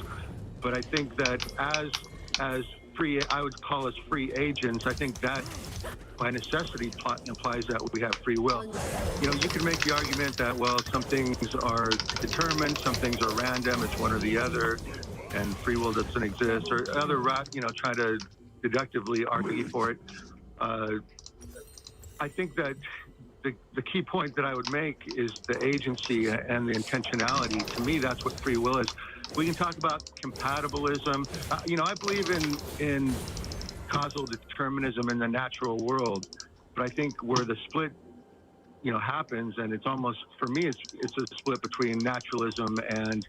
But I think that as free, I would call us free agents. I think that by necessity implies that we have free will. You can make the argument that, well, some things are determined, some things are random, it's one or the other, and free will doesn't exist, or other, try to deductively argue for it. I think that the key point that I would make is the agency and the intentionality. To me, that's what free will is. We can talk about compatibilism. I believe in causal determinism in the natural world, but I think where the split happens, and it's almost, for me, it's a split between naturalism and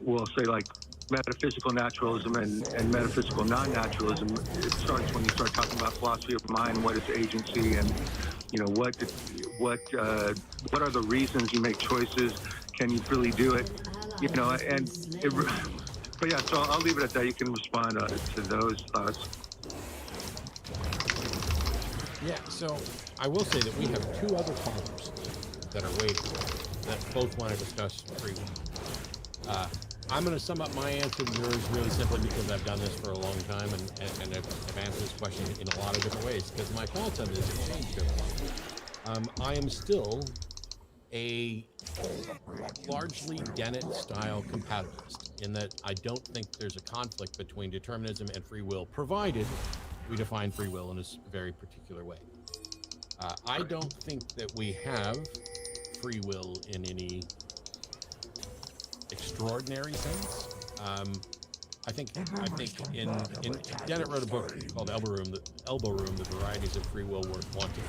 we'll say like metaphysical naturalism and metaphysical non-naturalism. It starts when you start talking about philosophy of mind, what is agency, and what are the reasons you make choices? Can you really do it? But yeah, so I'll leave it at that. You can respond to those thoughts. Yeah, so I will say that we have two other callers that are waiting that both want to discuss free will. I'm going to sum up my answer to yours really simply because I've done this for a long time and I've answered this question in a lot of different ways because my thoughts on this have changed over time. I am still a largely Dennett-style compatibilist in that I don't think there's a conflict between determinism and free will, provided we define free will in a very particular way. I don't think that we have free will in any extraordinary sense. I think in Dennett wrote a book called Elbow Room, The Varieties of Free Will Worth Wanting.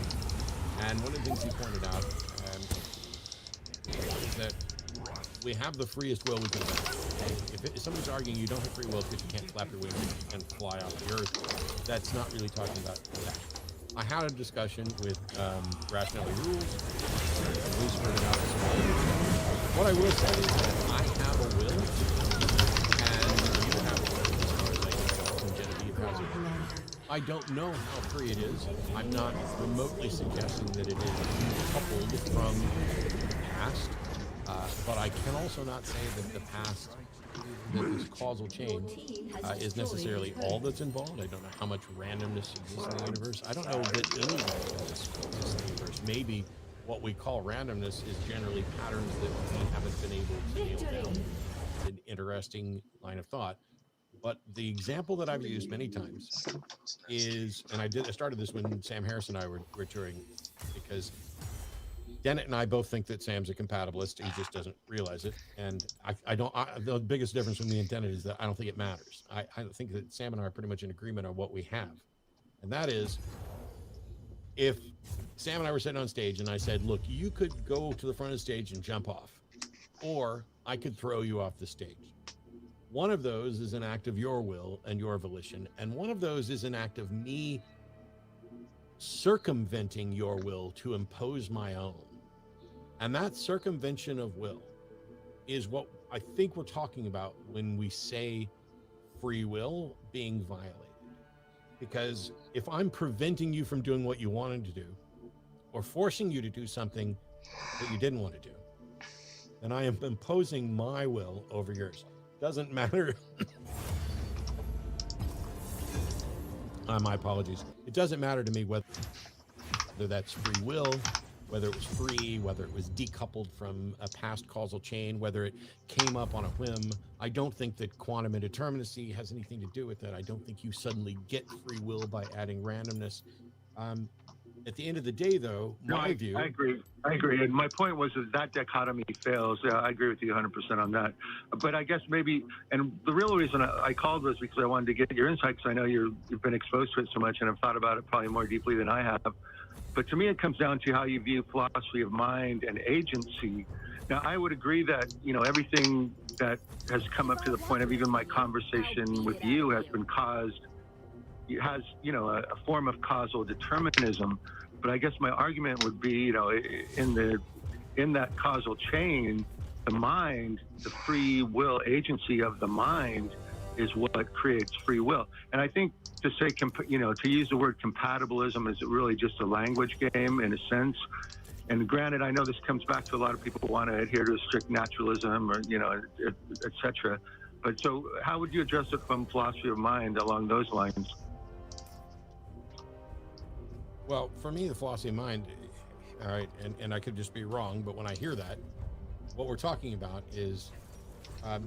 And one of the things he pointed out is that we have the freest will we can have. If somebody's arguing you don't have free will because you can't flap your wings and fly off the earth, that's not really talking about that. I had a discussion with Rationality Rules, What I will say is that I have a will, and you have a will, and Genevieve has a will. I don't know how free it is. I'm not remotely suggesting that it is coupled from the past, but I can also not say that the past, that this causal chain is necessarily all that's involved. I don't know how much randomness exists in the universe. I don't know that any randomness exists in the universe. Maybe what we call randomness is generally patterns that we haven't been able to nail down. It's an interesting line of thought. But the example that I've used many times is, and I started this when Sam Harris and I were touring, because Dennett and I both think that Sam's a compatibilist. He just doesn't realize it. And the biggest difference with me and Dennett is that I don't think it matters. I think that Sam and I are pretty much in agreement on what we have. And that is, if Sam and I were sitting on stage and I said, look, you could go to the front of the stage and jump off, or I could throw you off the stage. One of those is an act of your will and your volition, and one of those is an act of me circumventing your will to impose my own. And that circumvention of will is what I think we're talking about when we say free will being violated. Because if I'm preventing you from doing what you wanted to do, or forcing you to do something that you didn't want to do, then I am imposing my will over yours. Doesn't matter. My apologies. It doesn't matter to me whether that's free will, whether it was free, whether it was decoupled from a past causal chain, whether it came up on a whim. I don't think that quantum indeterminacy has anything to do with that. I don't think you suddenly get free will by adding randomness. At the end of the day, though, my view... I agree. And my point was that dichotomy fails. I agree with you 100% on that. But I guess maybe, and the real reason I called was because I wanted to get your insight, because I know you've been exposed to it so much and have thought about it probably more deeply than I have. But to me, it comes down to how you view philosophy of mind and agency. Now, I would agree that, everything that has come up to the point of even my conversation with you has been caused, has, a form of causal determinism. But I guess my argument would be, in that causal chain, the mind, the free will agency of the mind is what creates free will. And I think to say, to use the word compatibilism is really just a language game in a sense. And granted, I know this comes back to a lot of people who want to adhere to a strict naturalism or, et cetera. But so how would you address it from philosophy of mind along those lines? Well, for me, the philosophy of mind, all right, and I could just be wrong, but when I hear that, what we're talking about is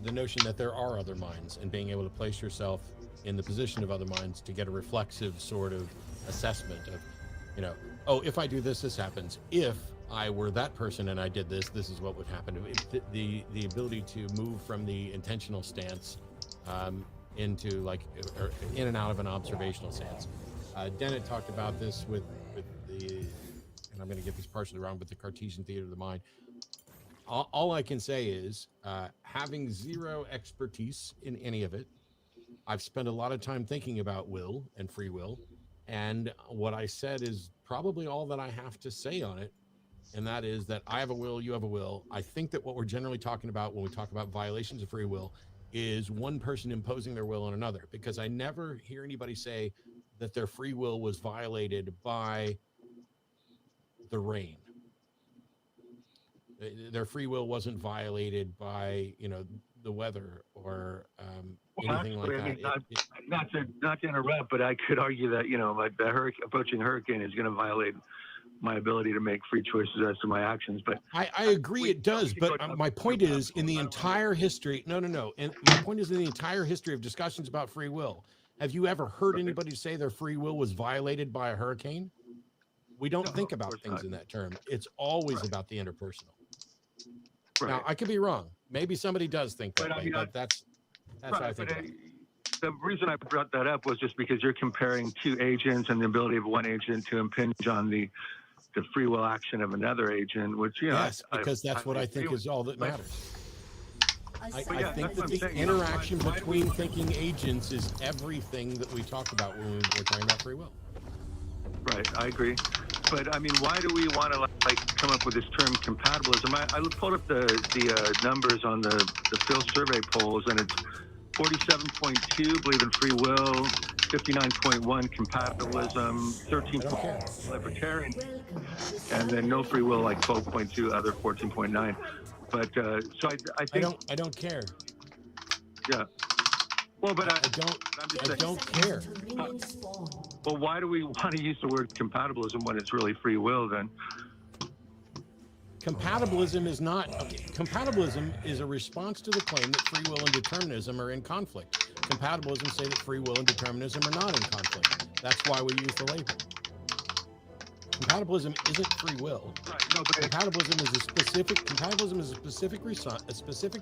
the notion that there are other minds and being able to place yourself in the position of other minds to get a reflexive sort of assessment of, oh, if I do this, this happens. If I were that person and I did this, this is what would happen. The ability to move from the intentional stance into like in and out of an observational stance. Dennett talked about this with the, and I'm going to get this partially wrong, but the Cartesian theater of the mind. All I can say is, having zero expertise in any of it, I've spent a lot of time thinking about will and free will, and what I said is probably all that I have to say on it, and that is that I have a will, you have a will. I think that what we're generally talking about when we talk about violations of free will is one person imposing their will on another, because I never hear anybody say that their free will was violated by the rain. Their free will wasn't violated by, the weather or anything like that. Not to interrupt, but I could argue that, the approaching hurricane is going to violate my ability to make free choices as to my actions. But I agree it does, but my point is in the entire history, no. And my point is in the entire history of discussions about free will, have you ever heard anybody say their free will was violated by a hurricane? We don't think about things in that term. It's always about the interpersonal. Right. Now, I could be wrong. Maybe somebody does think that way, but that's how I think about it. The reason I brought that up was just because you're comparing two agents and the ability of one agent to impinge on the free will action of another agent, which, yes, because that's what I think is all that matters. I think that the interaction between thinking agents is everything that we talk about when we're talking about free will. Right, I agree. But I mean, why do we want to come up with this term compatibilism? I pulled up the numbers on the Phil survey polls, and it's 47.2 believe in free will, 59.1 compatibilism, 13 libertarian, and then no free will like 12.2, other 14.9. But so I think I don't care. Yeah. Well, but I don't care. Well, why do we want to use the word compatibilism when it's really free will then? Compatibilism is not. Okay, compatibilism is a response to the claim that free will and determinism are in conflict. Compatibilism say that free will and determinism are not in conflict. That's why we use the label. Compatibilism isn't free will. Right, no, but compatibilism is a specific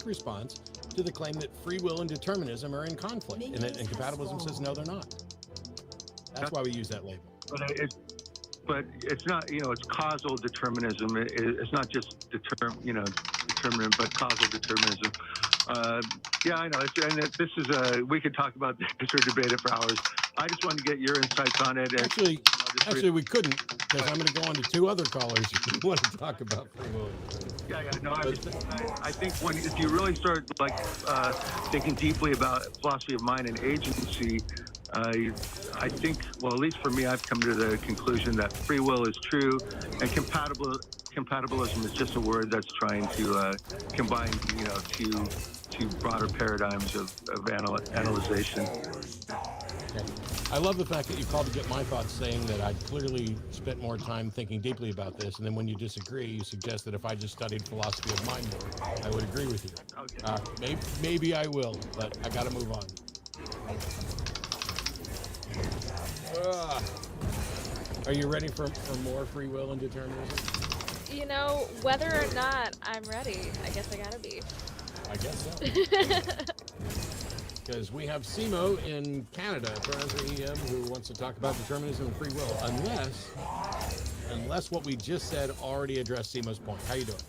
response to the claim that free will and determinism are in conflict, and compatibilism says no, they're not. That's why we use that label. But it's not, it's causal determinism. It's not just determinant, but causal determinism. Yeah, I know. This is we could talk about this or debate it for hours. I just wanted to get your insights on it. Actually, we couldn't, because I'm going to go on to two other callers who want to talk about free will. Yeah. No, I think if you really start thinking deeply about philosophy of mind and agency, I think, well, at least for me, I've come to the conclusion that free will is true, and compatibilism is just a word that's trying to combine, two broader paradigms of analyzation. Okay. I love the fact that you called to get my thoughts, saying that I'd clearly spent more time thinking deeply about this, and then when you disagree, you suggest that if I just studied philosophy of mind more, I would agree with you. Okay. Maybe I will, but I got to move on. Are you ready for more free will and determinism? Whether or not I'm ready, I guess I gotta be. I guess so. Because we have Simo in Canada, Professor EM, who wants to talk about determinism and free will, unless what we just said already addressed Simo's point. How you doing?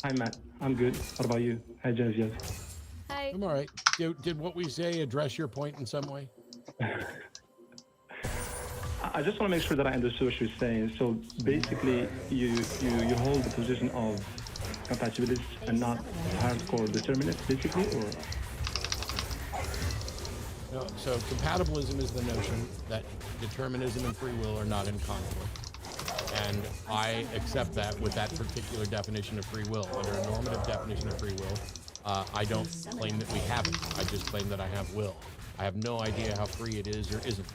Hi, Matt. I'm good. What about you? Hi, Genevieve. Hi. I'm all right. Did what we say address your point in some way? I just want to make sure that I understood what you're saying. So basically, you hold the position of compatibilist and not hardcore determinist, basically, or? No. So compatibilism is the notion that determinism and free will are not in conflict, and I accept that with that particular definition of free will. Under a normative definition of free will, I don't claim that we have it. I just claim that I have will. I have no idea how free it is or isn't.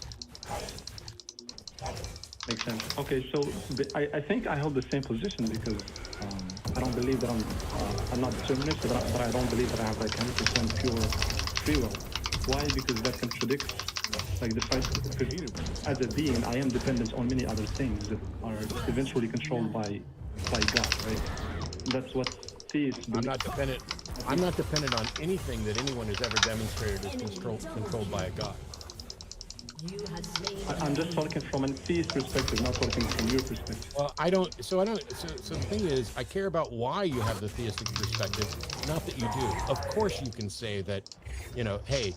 Makes sense. Okay, so I think I hold the same position because I don't believe that I'm not determinist, but I don't believe that I have like 100% pure free will. Why? Because that contradicts like the fact that as a being, I am dependent on many other things that are eventually controlled by God, right? That's what theists believe. I'm not dependent on anything that anyone has ever demonstrated is controlled by a God. I'm just talking from a theist perspective, not talking from your perspective. Well, I don't. So the thing is, I care about why you have the theistic perspective, not that you do. Of course, you can say that, hey,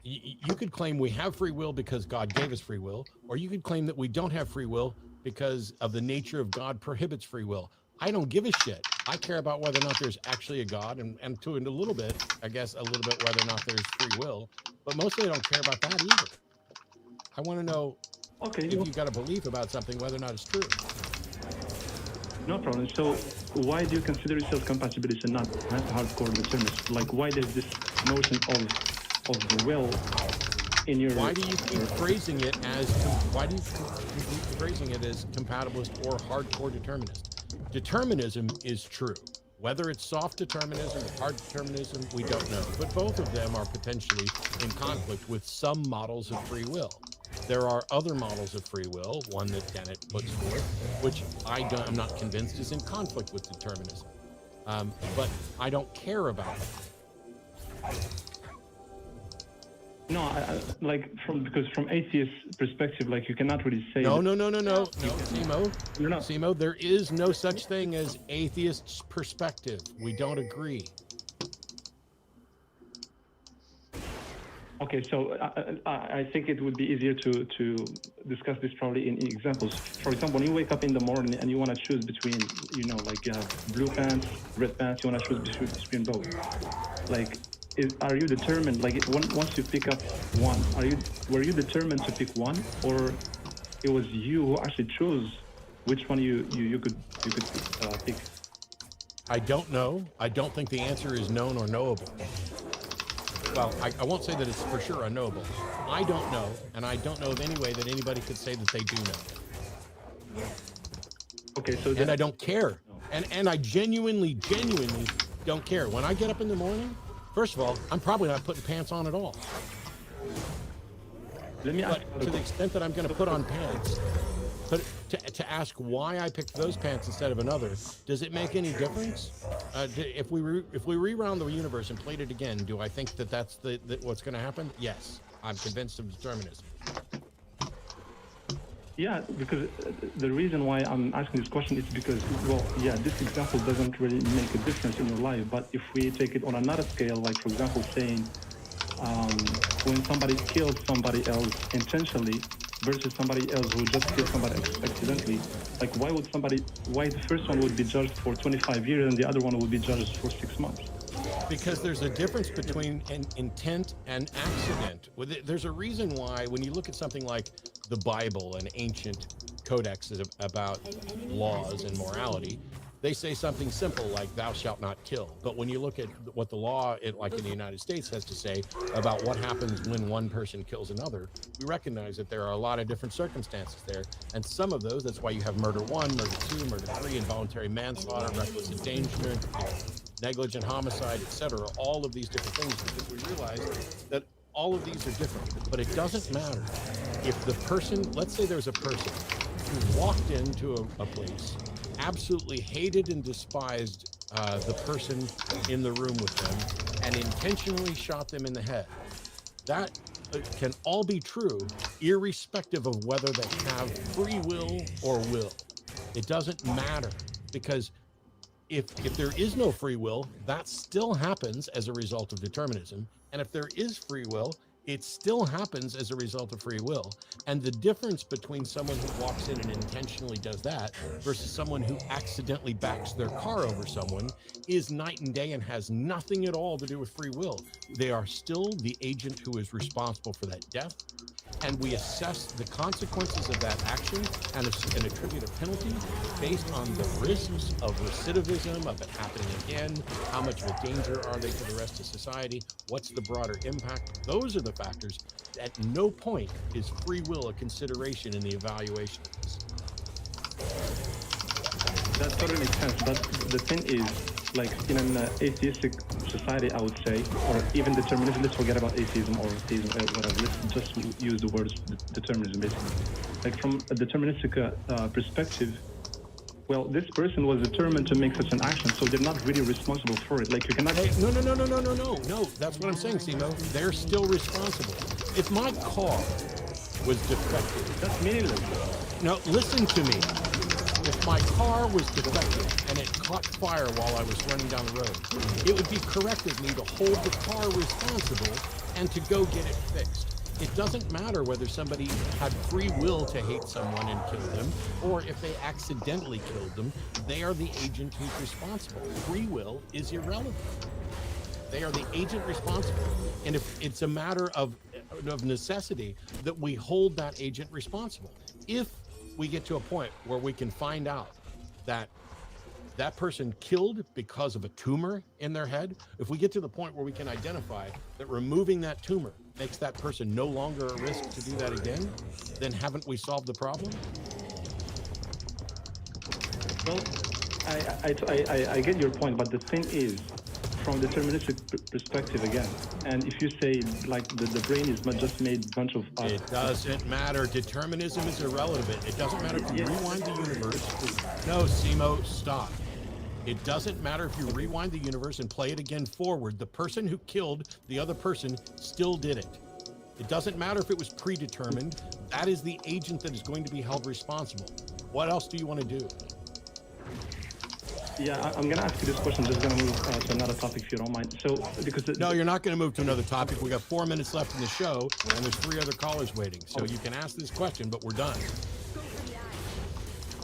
you could claim we have free will because God gave us free will, or you could claim that we don't have free will because of the nature of God prohibits free will. I don't give a shit. I care about whether or not there's actually a God, and to a little bit, I guess, a little bit whether or not there's free will, but mostly I don't care about that either. I want to know if you got a belief about something, whether or not it's true. No problem. So why do you consider yourself compatibilist and not hardcore determinist? Like, why does this notion of the will in your... Why do you keep phrasing it as compatibilist or hardcore determinist? Determinism is true. Whether it's soft determinism or hard determinism, we don't know. But both of them are potentially in conflict with some models of free will. There are other models of free will, one that Dennett puts forth, which I'm not convinced is in conflict with determinism. But I don't care about it. No, because from atheist perspective, like you cannot really say. No, Simo, there is no such thing as atheist's perspective. We don't agree. Okay, so I think it would be easier to discuss this probably in examples. For example, when you wake up in the morning and you want to choose between, like you have blue pants, red pants, you want to choose between both. Like, are you determined? Like, once you pick up one, were you determined to pick one, or it was you who actually chose which one you could pick? I don't know. I don't think the answer is known or knowable. Well, I won't say that it's for sure unknowable. I don't know, and I don't know of any way that anybody could say that they do know. Okay, so and I don't care, and I genuinely don't care. When I get up in the morning, first of all, I'm probably not putting pants on at all. Let me ask. But to the extent that I'm going to put on pants, but to ask why I picked those pants instead of another, does it make any difference? If we reround the universe and played it again, do I think that that's what's going to happen? Yes, I'm convinced of determinism. Yeah, because the reason why I'm asking this question is because, well, yeah, this example doesn't really make a difference in your life. But if we take it on another scale, like for example, saying when somebody kills somebody else intentionally versus somebody else who just killed somebody accidentally, like why the first one would be judged for 25 years and the other one would be judged for 6 months? Because there's a difference between an intent and accident. There's a reason why when you look at something like the Bible and ancient codexes about laws and morality, they say something simple like "thou shalt not kill." But when you look at what the law, like in the United States, has to say about what happens when one person kills another, we recognize that there are a lot of different circumstances there, and some of those. That's why you have murder 1, murder 2, murder 3, involuntary manslaughter, reckless endangerment, negligent homicide, etc. All of these different things, because we realize that all of these are different. But it doesn't matter if the person. Let's say there's a person who walked into a place, absolutely hated and despised the person in the room with them, and intentionally shot them in the head. That can all be true, irrespective of whether they have free will or will. It doesn't matter, because if there is no free will, that still happens as a result of determinism. And if there is free will, it still happens as a result of free will. And the difference between someone who walks in and intentionally does that versus someone who accidentally backs their car over someone is night and day and has nothing at all to do with free will. They are still the agent who is responsible for that death. And we assess the consequences of that action and attribute a penalty based on the risks of recidivism, of it happening again, how much of a danger are they to the rest of society, what's the broader impact. Those are the factors. At no point is free will a consideration in the evaluation of this. That totally makes sense, but the thing is, like in an atheistic society, I would say, or even determinism, let's forget about atheism or theism, whatever, let's just use the words determinism, basically. Like from a deterministic perspective, well, this person was determined to make such an action, so they're not really responsible for it. Like you cannot... Hey, no, that's what I'm saying, Simo. They're still responsible. If my car was defective... That's meaningless. No, listen to me. If my car was defective and it caught fire while I was running down the road, it would be correct of me to hold the car responsible and to go get it fixed. It doesn't matter whether somebody had free will to hate someone and kill them, or if they accidentally killed them. They are the agent who's responsible. Free will is irrelevant. They are the agent responsible. And if it's a matter of necessity that we hold that agent responsible. If we get to a point where we can find out that that person killed because of a tumor in their head, if we get to the point where we can identify that removing that tumor makes that person no longer a risk to do that again, then haven't we solved the problem? Well, I get your point, but the thing is, from deterministic perspective again, and if you say like the brain is not just made a bunch of... It doesn't matter. Determinism is irrelevant. It doesn't matter if you rewind the universe. No, Simo, stop. It doesn't matter if you rewind the universe and play it again forward. The person who killed the other person still did it. It doesn't matter if it was predetermined. That is the agent that is going to be held responsible. What else do you want to do? Yeah, I'm going to ask you this question. I'm just going to move to another topic if you don't mind. So, because... No, you're not going to move to another topic. We got 4 minutes left in the show, and there's 3 other callers waiting. So you can ask this question, but we're done.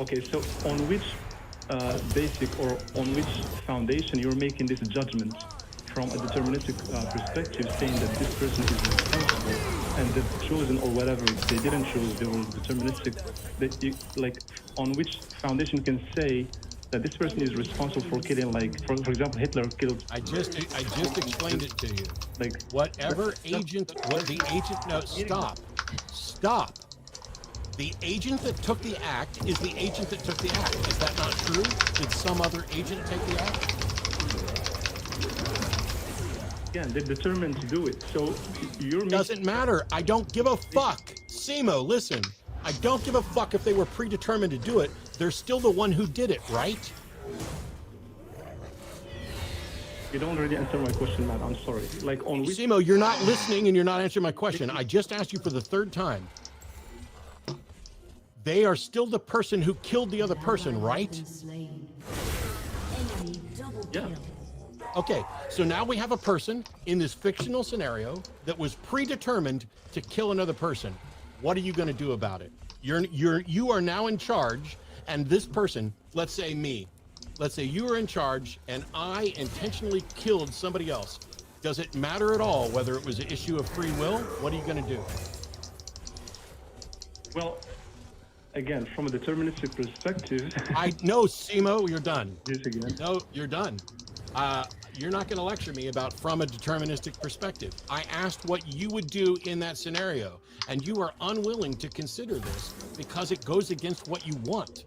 Okay, so on which basic or on which foundation you're making this judgment from a deterministic perspective, saying that this person is responsible and they've chosen or whatever they didn't choose, they were deterministic, that you, like, on which foundation you can say that this person is responsible for killing, like, for example, Hitler killed... I just explained it to you. Like, whatever agent, what the agent... No, stop. The agent that took the act is the agent that took the act. Is that not true? Did some other agent take the act? Yeah, they're determined to do it. So you're... Doesn't matter. I don't give a fuck. Simo, listen. I don't give a fuck if they were predetermined to do it. They're still the one who did it, right? You don't really answer my question, man. I'm sorry. Like, on which... Simo, you're not listening and you're not answering my question. I just asked you for the 3rd time. They are still the person who killed the other person, right? Yeah. Okay, so now we have a person in this fictional scenario that was predetermined to kill another person. What are you going to do about it? You are now in charge, and this person, let's say me, let's say you are in charge and I intentionally killed somebody else. Does it matter at all whether it was an issue of free will? What are you going to do? Well, again, from a deterministic perspective. I know, Simo, you're done. Yes, again. No, you're done. You're not going to lecture me about from a deterministic perspective. I asked what you would do in that scenario, and you are unwilling to consider this because it goes against what you want.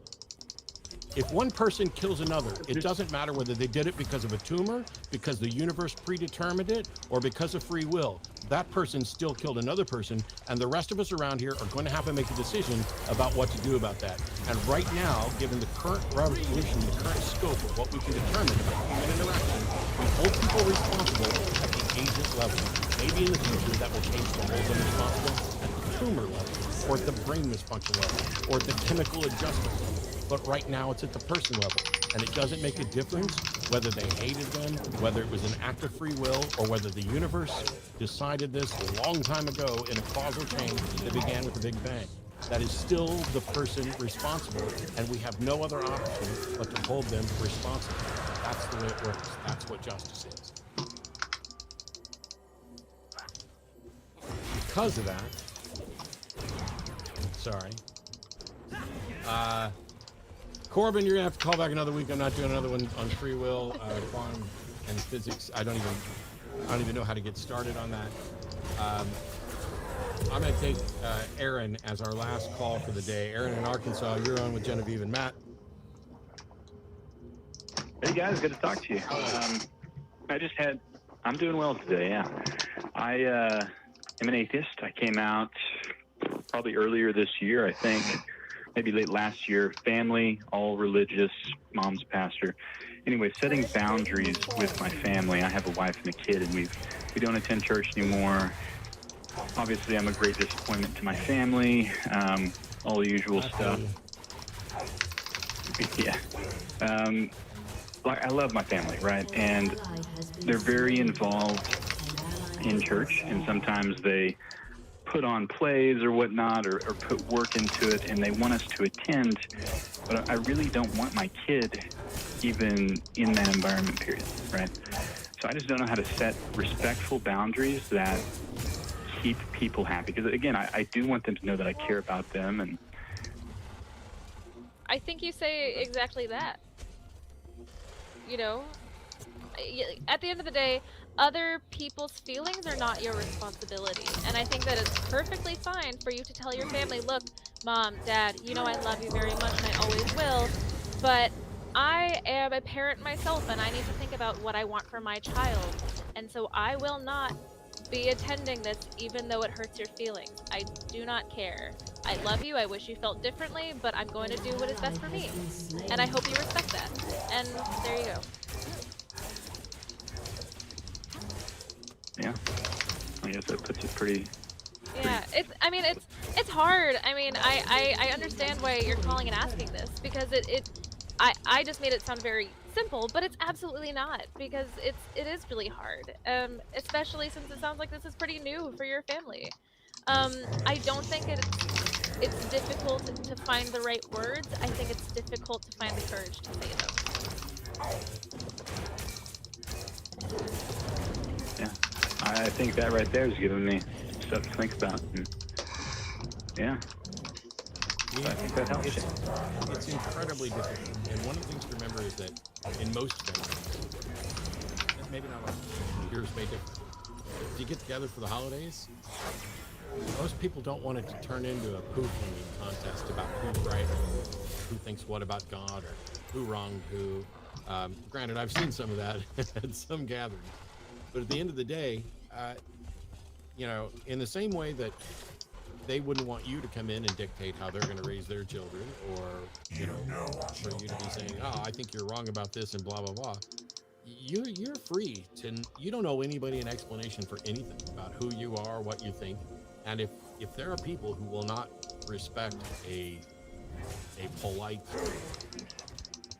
If one person kills another, it doesn't matter whether they did it because of a tumor, because the universe predetermined it, or because of free will. That person still killed another person, and the rest of us around here are going to have to make a decision about what to do about that. And right now, given the current revolution, the current scope of what we can determine about human interaction, we hold people responsible at the agent level. Maybe in the future that will change to hold them responsible at the tumor level, or at the brain dysfunction level, or at the chemical adjustment level. But right now it's at the person level, and it doesn't make a difference whether they hated them, whether it was an act of free will, or whether the universe decided this a long time ago in a causal chain that began with the Big Bang. That is still the person responsible, and we have no other option but to hold them responsible. That's the way it works. That's what justice is. Because of that, sorry. Corbin, you're gonna have to call back another week. I'm not doing another one on free will, quantum, and physics. I don't even know how to get started on that. I'm gonna take Aaron as our last call for the day. Aaron in Arkansas, you're on with Genevieve and Matt. Hey guys, good to talk to you. I'm doing well today. Yeah, I am an atheist. I came out probably earlier this year, I think. Maybe late last year. Family, all religious, mom's pastor. Anyway, setting boundaries with my family. I have a wife and a kid, and we don't attend church anymore. Obviously, I'm a great disappointment to my family. All the usual stuff. Yeah. I love my family, right? And they're very involved in church, and sometimes they put on plays or whatnot, or put work into it, and they want us to attend, but I really don't want my kid even in that environment, period, right? So I just don't know how to set respectful boundaries that keep people happy, because again, I do want them to know that I care about them. And I think you say exactly that. You know, at the end of the day, other people's feelings are not your responsibility. And I think that it's perfectly fine for you to tell your family, look, Mom, Dad, you know I love you very much and I always will, but I am a parent myself and I need to think about what I want for my child. And so I will not be attending this even though it hurts your feelings. I do not care. I love you, I wish you felt differently, but I'm going to do what is best for me. And I hope you respect that. And there you go. yeah, I guess that puts it pretty. Yeah, it's hard. I mean, I understand why you're calling and asking this, because I just made it sound very simple, but it's absolutely not, because it is really hard. Especially since it sounds like this is pretty new for your family. I don't think it's difficult to find the right words. I think it's difficult to find the courage to say them. Yeah, I think that right there is giving me stuff to think about. And yeah. I think that helps. It's incredibly difficult. And one of the things to remember is that in most families, maybe not all, yours may differ. If you get together for the holidays, most people don't want it to turn into a poo-flinging contest about who's right, or who thinks what about God, or who wronged who. Granted, I've seen some of that at some gatherings. But at the end of the day, you know, in the same way that they wouldn't want you to come in and dictate how they're going to raise their children, or, you know, for you to be saying, oh, I think you're wrong about this and blah, blah, blah. You're free to, you don't owe anybody an explanation for anything about who you are, what you think. And if there are people who will not respect a polite,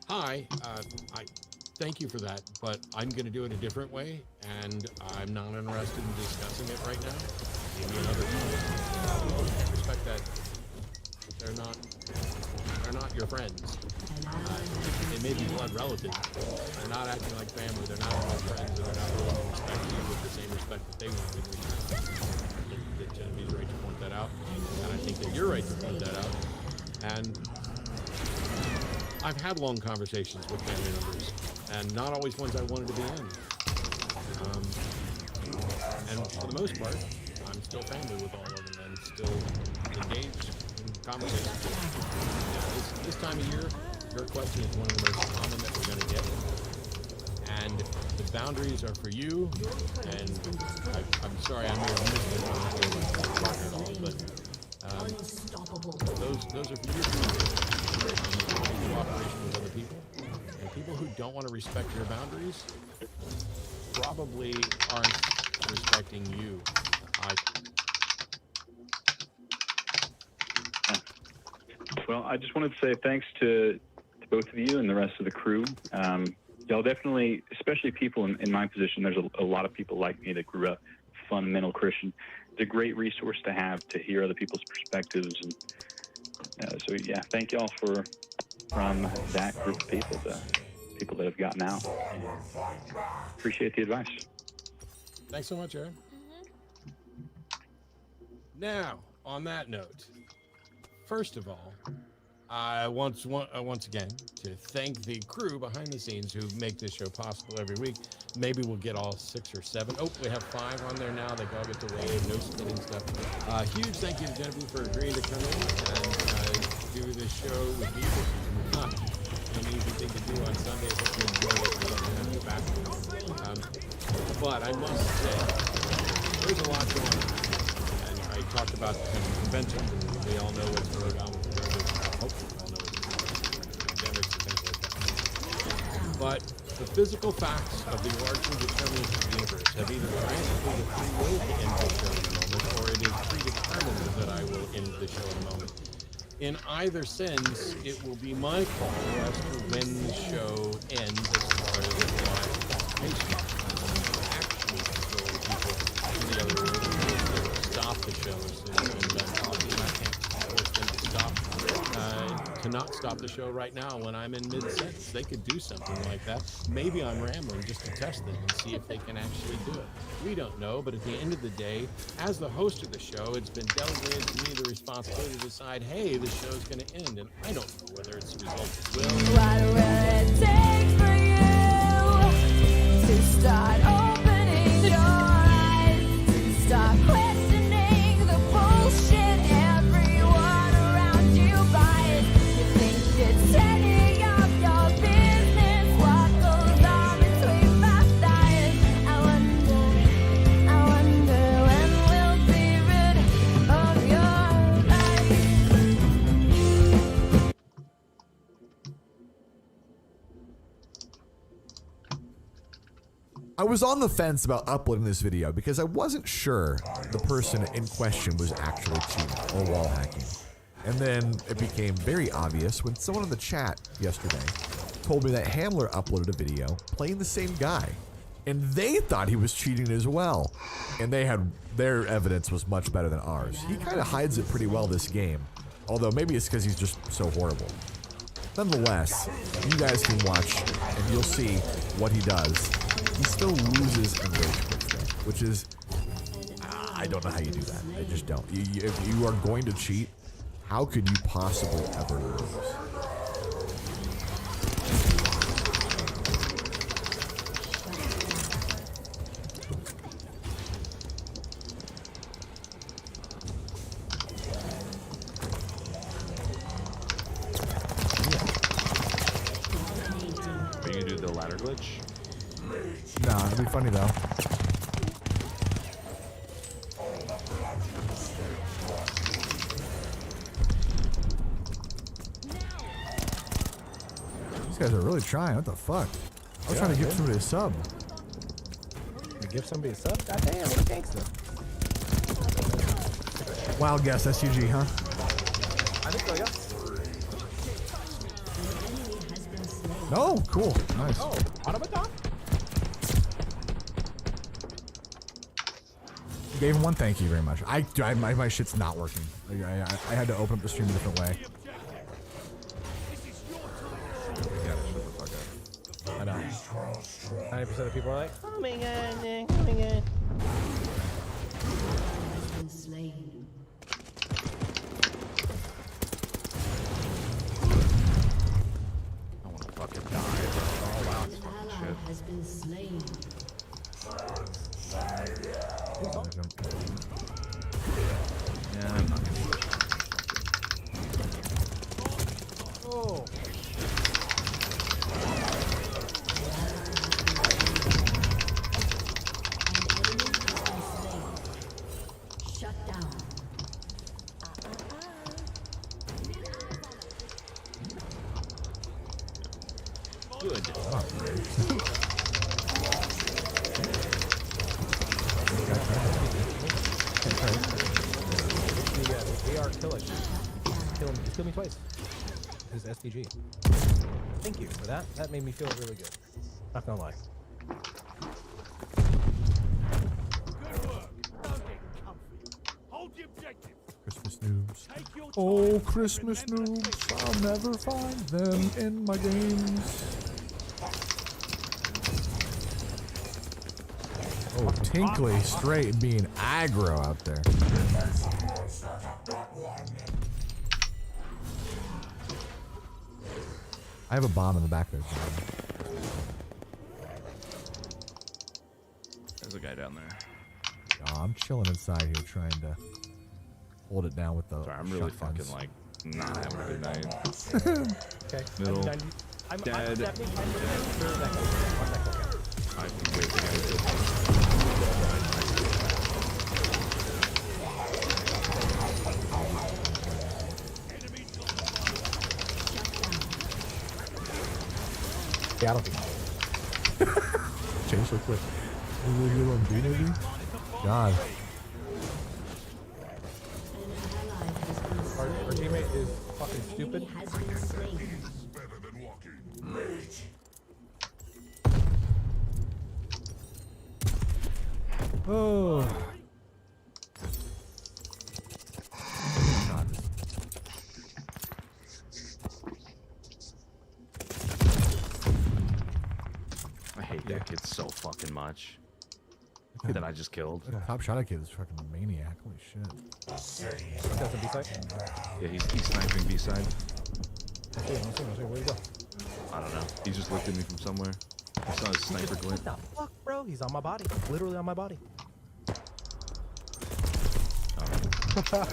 hi, I thank you for that, but I'm going to do it a different way, and I'm not interested in discussing it right now. Maybe another time. Respect that they're not your friends. They may be blood relatives. They're not acting like family. They're not your friends, and they're not willing to respect you with the same respect that they want in return. I think that Genevieve's right to point that out, and I think that you're right to point that out. And I've had long conversations with family members, and not always ones I wanted to be in. And for the most part, I'm still family with all of them and still engaged in conversations. Yeah, this time of year, your question is one of the most common that we're going to get. And the boundaries are for you. And I'm sorry, I may have missed it. I'm not sure about the partner at all, but those are for you. Cooperation with other people. And people who don't want to respect your boundaries probably aren't respecting you. Well, I just wanted to say thanks to both of you and the rest of the crew. Y'all definitely, especially people in my position, there's a lot of people like me that grew up fundamental Christian. It's a great resource to have to hear other people's perspectives. And so, yeah, thank y'all from that group of people to people that have gotten out. And appreciate the advice. Thanks so much, Aaron. Now, on that note, first of all, I want once again to thank the crew behind the scenes who make this show possible every week. Maybe we'll get all 6 or 7. Oh, we have 5 on there now. They all get to wave, no spinning stuff. Huge thank you to Genevieve for agreeing to come in and do this show with me. This is not an easy thing to do on Sunday. I hope you enjoy it. You don't have to back. But I must say, there's a lot going on. And I talked about the convention, and we all know what's going on with the hopefully we all know what's going on with the pandemics and things like that. But the physical facts of the origin determinants of the universe have either granted me the free will to end the show in a moment, or it is predetermined that I will end the show in a moment. In either sense, it will be my call as to when the show ends as far as my participation. Actually control people in the other room to stop the show as soon as I'm done talking. I can't force them to stop, to not stop the show right now when I'm in mid-sentence. They could do something like that. Maybe I'm rambling just to test them and see if they can actually do it. We don't know, but at the end of the day, as the host of the show, it's been delegated to me the responsibility to decide, hey, the show's going to end, and I don't know whether it's a result of will. What will it take for you to start opening your eyes, to start questioning the bullshit everyone around you buys? You think it's setting up your business, what goes on between my thighs? I wonder when we'll be rid of your life. I was on the fence about uploading this video because I wasn't sure the person in question was actually cheating or wall hacking. And then it became very obvious when someone in the chat yesterday told me that Handler uploaded a video playing the same guy. And they thought he was cheating as well. And their evidence was much better than ours. He kind of hides it pretty well this game. Although maybe it's because he's just so horrible. Nonetheless, you guys can watch and you'll see what he does. He still loses and rage quits though, which is, I don't know how you do that. I just don't. If you are going to cheat, how could you possibly ever lose? Are you gonna do the ladder glitch? Nah, it'd be funny though. These guys are really trying. What the fuck? I was trying to give somebody a sub. You give somebody a sub? Goddamn, what a gangster. Wild guess, SUG, huh? I think so, yeah. Oh, cool. Nice. Oh, automaton? You gave him one. Thank you very much. My shit's not working. I had to open up the stream a different way. I know. 90% of people are like, coming in, coming in. I want to fucking die. Oh wow, this fucking shit. Has been slain. Yeah, I'm not gonna Oh. Shut down. Good. The AR killer. He's killed me twice. His SPG. Thank you for that. That made me feel really good. Not gonna lie. Christmas noobs. Oh, Christmas noobs. I'll never find them in my games. Oh, Tinkley straight being aggro out there. I have a bomb in the back there. There's a guy down there. Oh, I'm chilling inside here trying to hold it down with the Sorry, I'm really shotguns. fucking like not having a good night. Okay. Middle. I'm Dead. 75% sure that guy. I can wait for Yeah, I don't think. Change so quick. God. Our teammate is fucking stupid. Oh. God. I hate that kid so fucking much. That I just killed. That top shot kid is fucking maniac. Holy shit. Yeah, he's sniping B side. Where'd he go? I don't know. He just looked at me from somewhere. I saw his sniper glint. What the fuck, bro? He's on my body. Literally on my body. Yeah,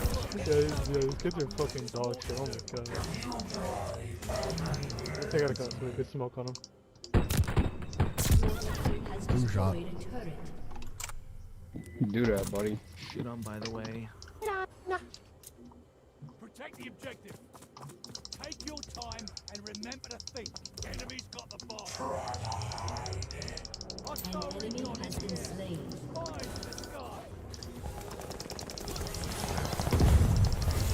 these kids are fucking dog shit. Oh my god. I gotta go. So good smoke on him. Blue shot. Do that, buddy. Shit on, by the way. Protect the objective. Take your time and remember to think. Enemy's got the bomb. An enemy has been slain.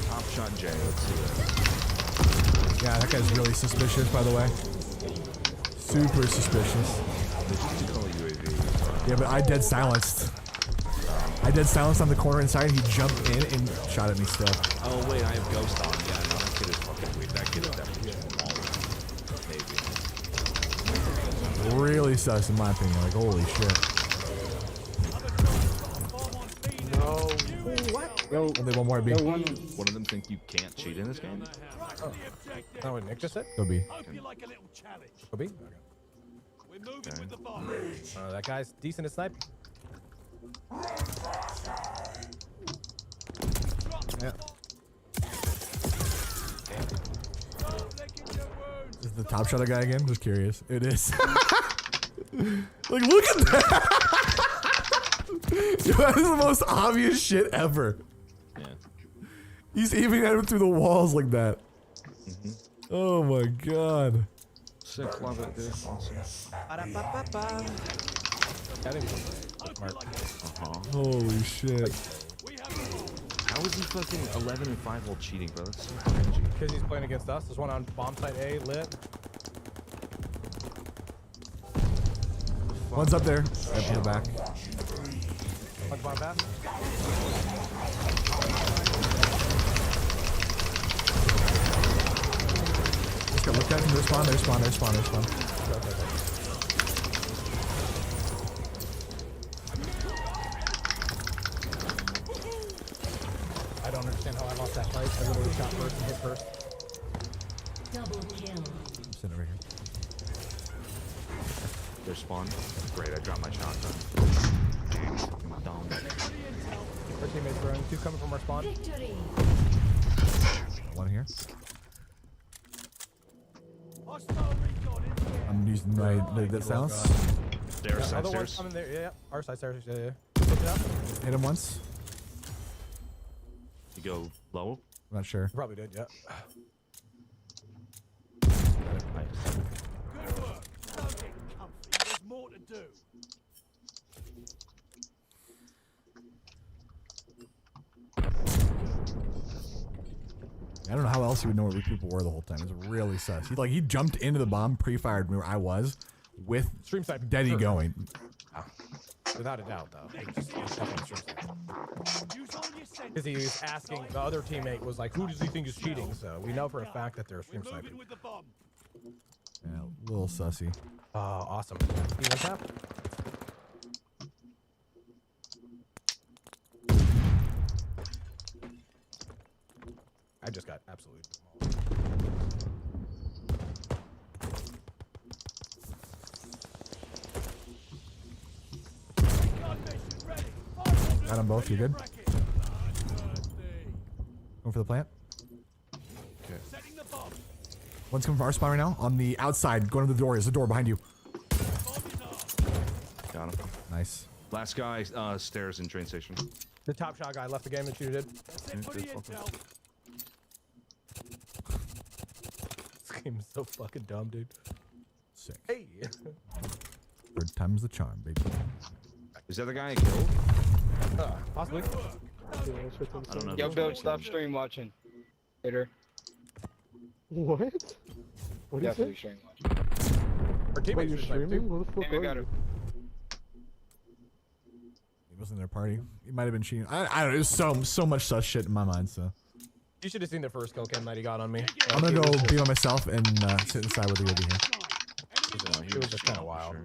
Top shot Jay. Let's see it. Yeah, that guy's really suspicious, by the way. Super suspicious. Yeah, but I dead silenced. I dead silenced on the corner inside. He jumped in and shot at me still. Oh wait, I have ghost on. Yeah, no, that kid is fucking weird. That kid is definitely small. Maybe. Really sus in my opinion. Like holy shit. No. What? Yo, only one more B. One of them think you can't cheat in this game? Oh. That what Nick just said? Go B. Go B? Okay. We're moving with the bomb. That guy's decent at sniping. Yeah. Is the top shot guy again? Just curious. It is. Like, look at that! Yo, that is the most obvious shit ever. Yeah. He's aiming at him through the walls like that. Oh my god. Sick, love it, dude. Holy shit. How is he fucking 11 and 5 while cheating, bro? That's so cringy. Because he's playing against us. There's one on bomb site A, lit. One's up there. Right in the back. Punch bomb pass. Let's go. Look at him. They spawn. They spawn. They spawn. They spawn. I don't understand how I lost that fight. I literally shot first and hit first. Double kill. I'm sitting over here. Their spawn. Great, I dropped my shotgun. I'm dumb. Our teammates throwing. 2 coming from our spawn. Victory. One here. I'm using the sounds. Stairs, Other one's stairs. coming there. Yeah, yeah. Our side stairs. Yeah, yeah. Push it up. Hit him once. You go low. I'm not sure. Probably did. Yeah. Nice. Good work. Don't get comfy. There's more to do. I don't know how else he would know where people were the whole time. It was really sus. He jumped into the bomb, pre-fired where I was, with Stream snipe. Daddy Sure. going. Without a doubt, though. Because he was asking, the other teammate was like, who does he think is cheating? So we know for a fact that they're stream sniping. Yeah, a little sussy. Oh, awesome. You want tap? I just got absolutely Got them both. You good? Going for the plant. Okay. One's coming from our spawn right now. On the outside, going to the door. There's a door behind you. Got him. Nice. Last guy, stairs in train station. The top shot guy left the game and shooted. This game is so fucking dumb, dude. Sick. Hey. Third time's the charm, baby. Is that the guy I killed? Possibly. I don't know. Yo, Bill, stop stream watching. Later. What? What is Definitely it? stream watching. Our teammates you're are sniping, streaming? too. What the fuck Maybe are got you? it. He wasn't in their party. He might have been cheating. I don't know. There's so much sus shit in my mind. So You should have seen the first kill cam that he got on me. I'm gonna go be by myself and sit inside with the over here. It was just kind of wild.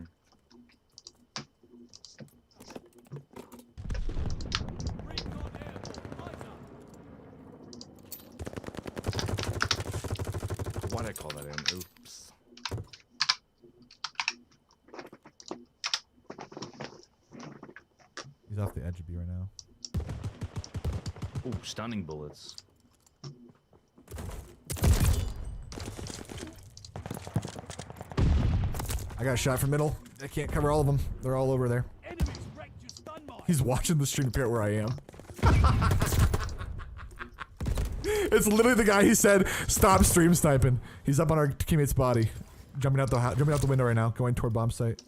Why'd I call that in? Oops. He's off the edge of B right now. Ooh, stunning bullets. I got a shot from middle. I can't cover all of them. They're all over there. He's watching the stream to figure out where I am. It's literally the guy who said, "Stop stream sniping." He's up on our teammate's body, jumping out the window right now, going toward bomb site.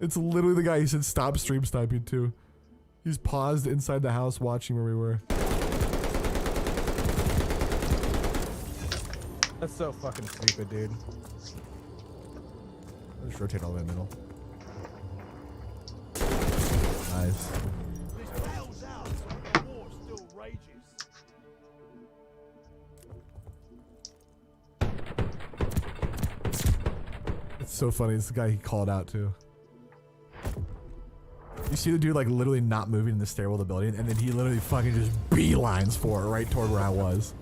It's literally the guy who said, "Stop stream sniping" too. He's paused inside the house watching where we were. That's so fucking stupid, dude. I'll just rotate all the way in the middle. Nice. It's so funny. It's the guy he called out too. You see the dude like literally not moving in the stairwell of the building, and then he literally fucking just beelines for it right toward where I was.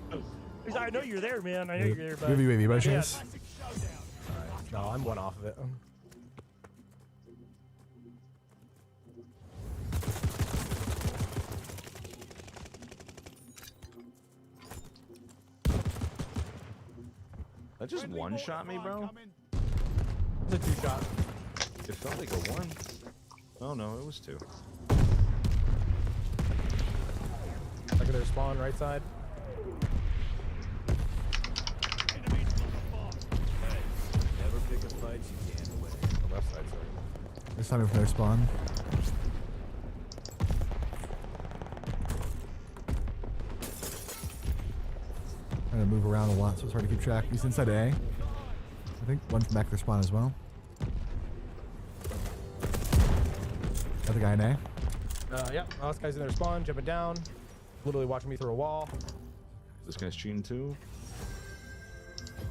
He's like, I know you're there, man. I know you're there, but Give me UAV by chance. No, I'm one off of it. That just one shot me, bro? It's a 2-shot. It felt like a one. Oh no, it was 2. Look at their spawn right side. Never pick a fight you can't win. The left side, sorry. There's something from their spawn. Trying to move around a lot, so it's hard to keep track. He's inside A. I think one's back their spawn as well. Other guy in A? Yeah, last guy's in their spawn, jumping down, literally watching me through a wall. This guy's cheating too.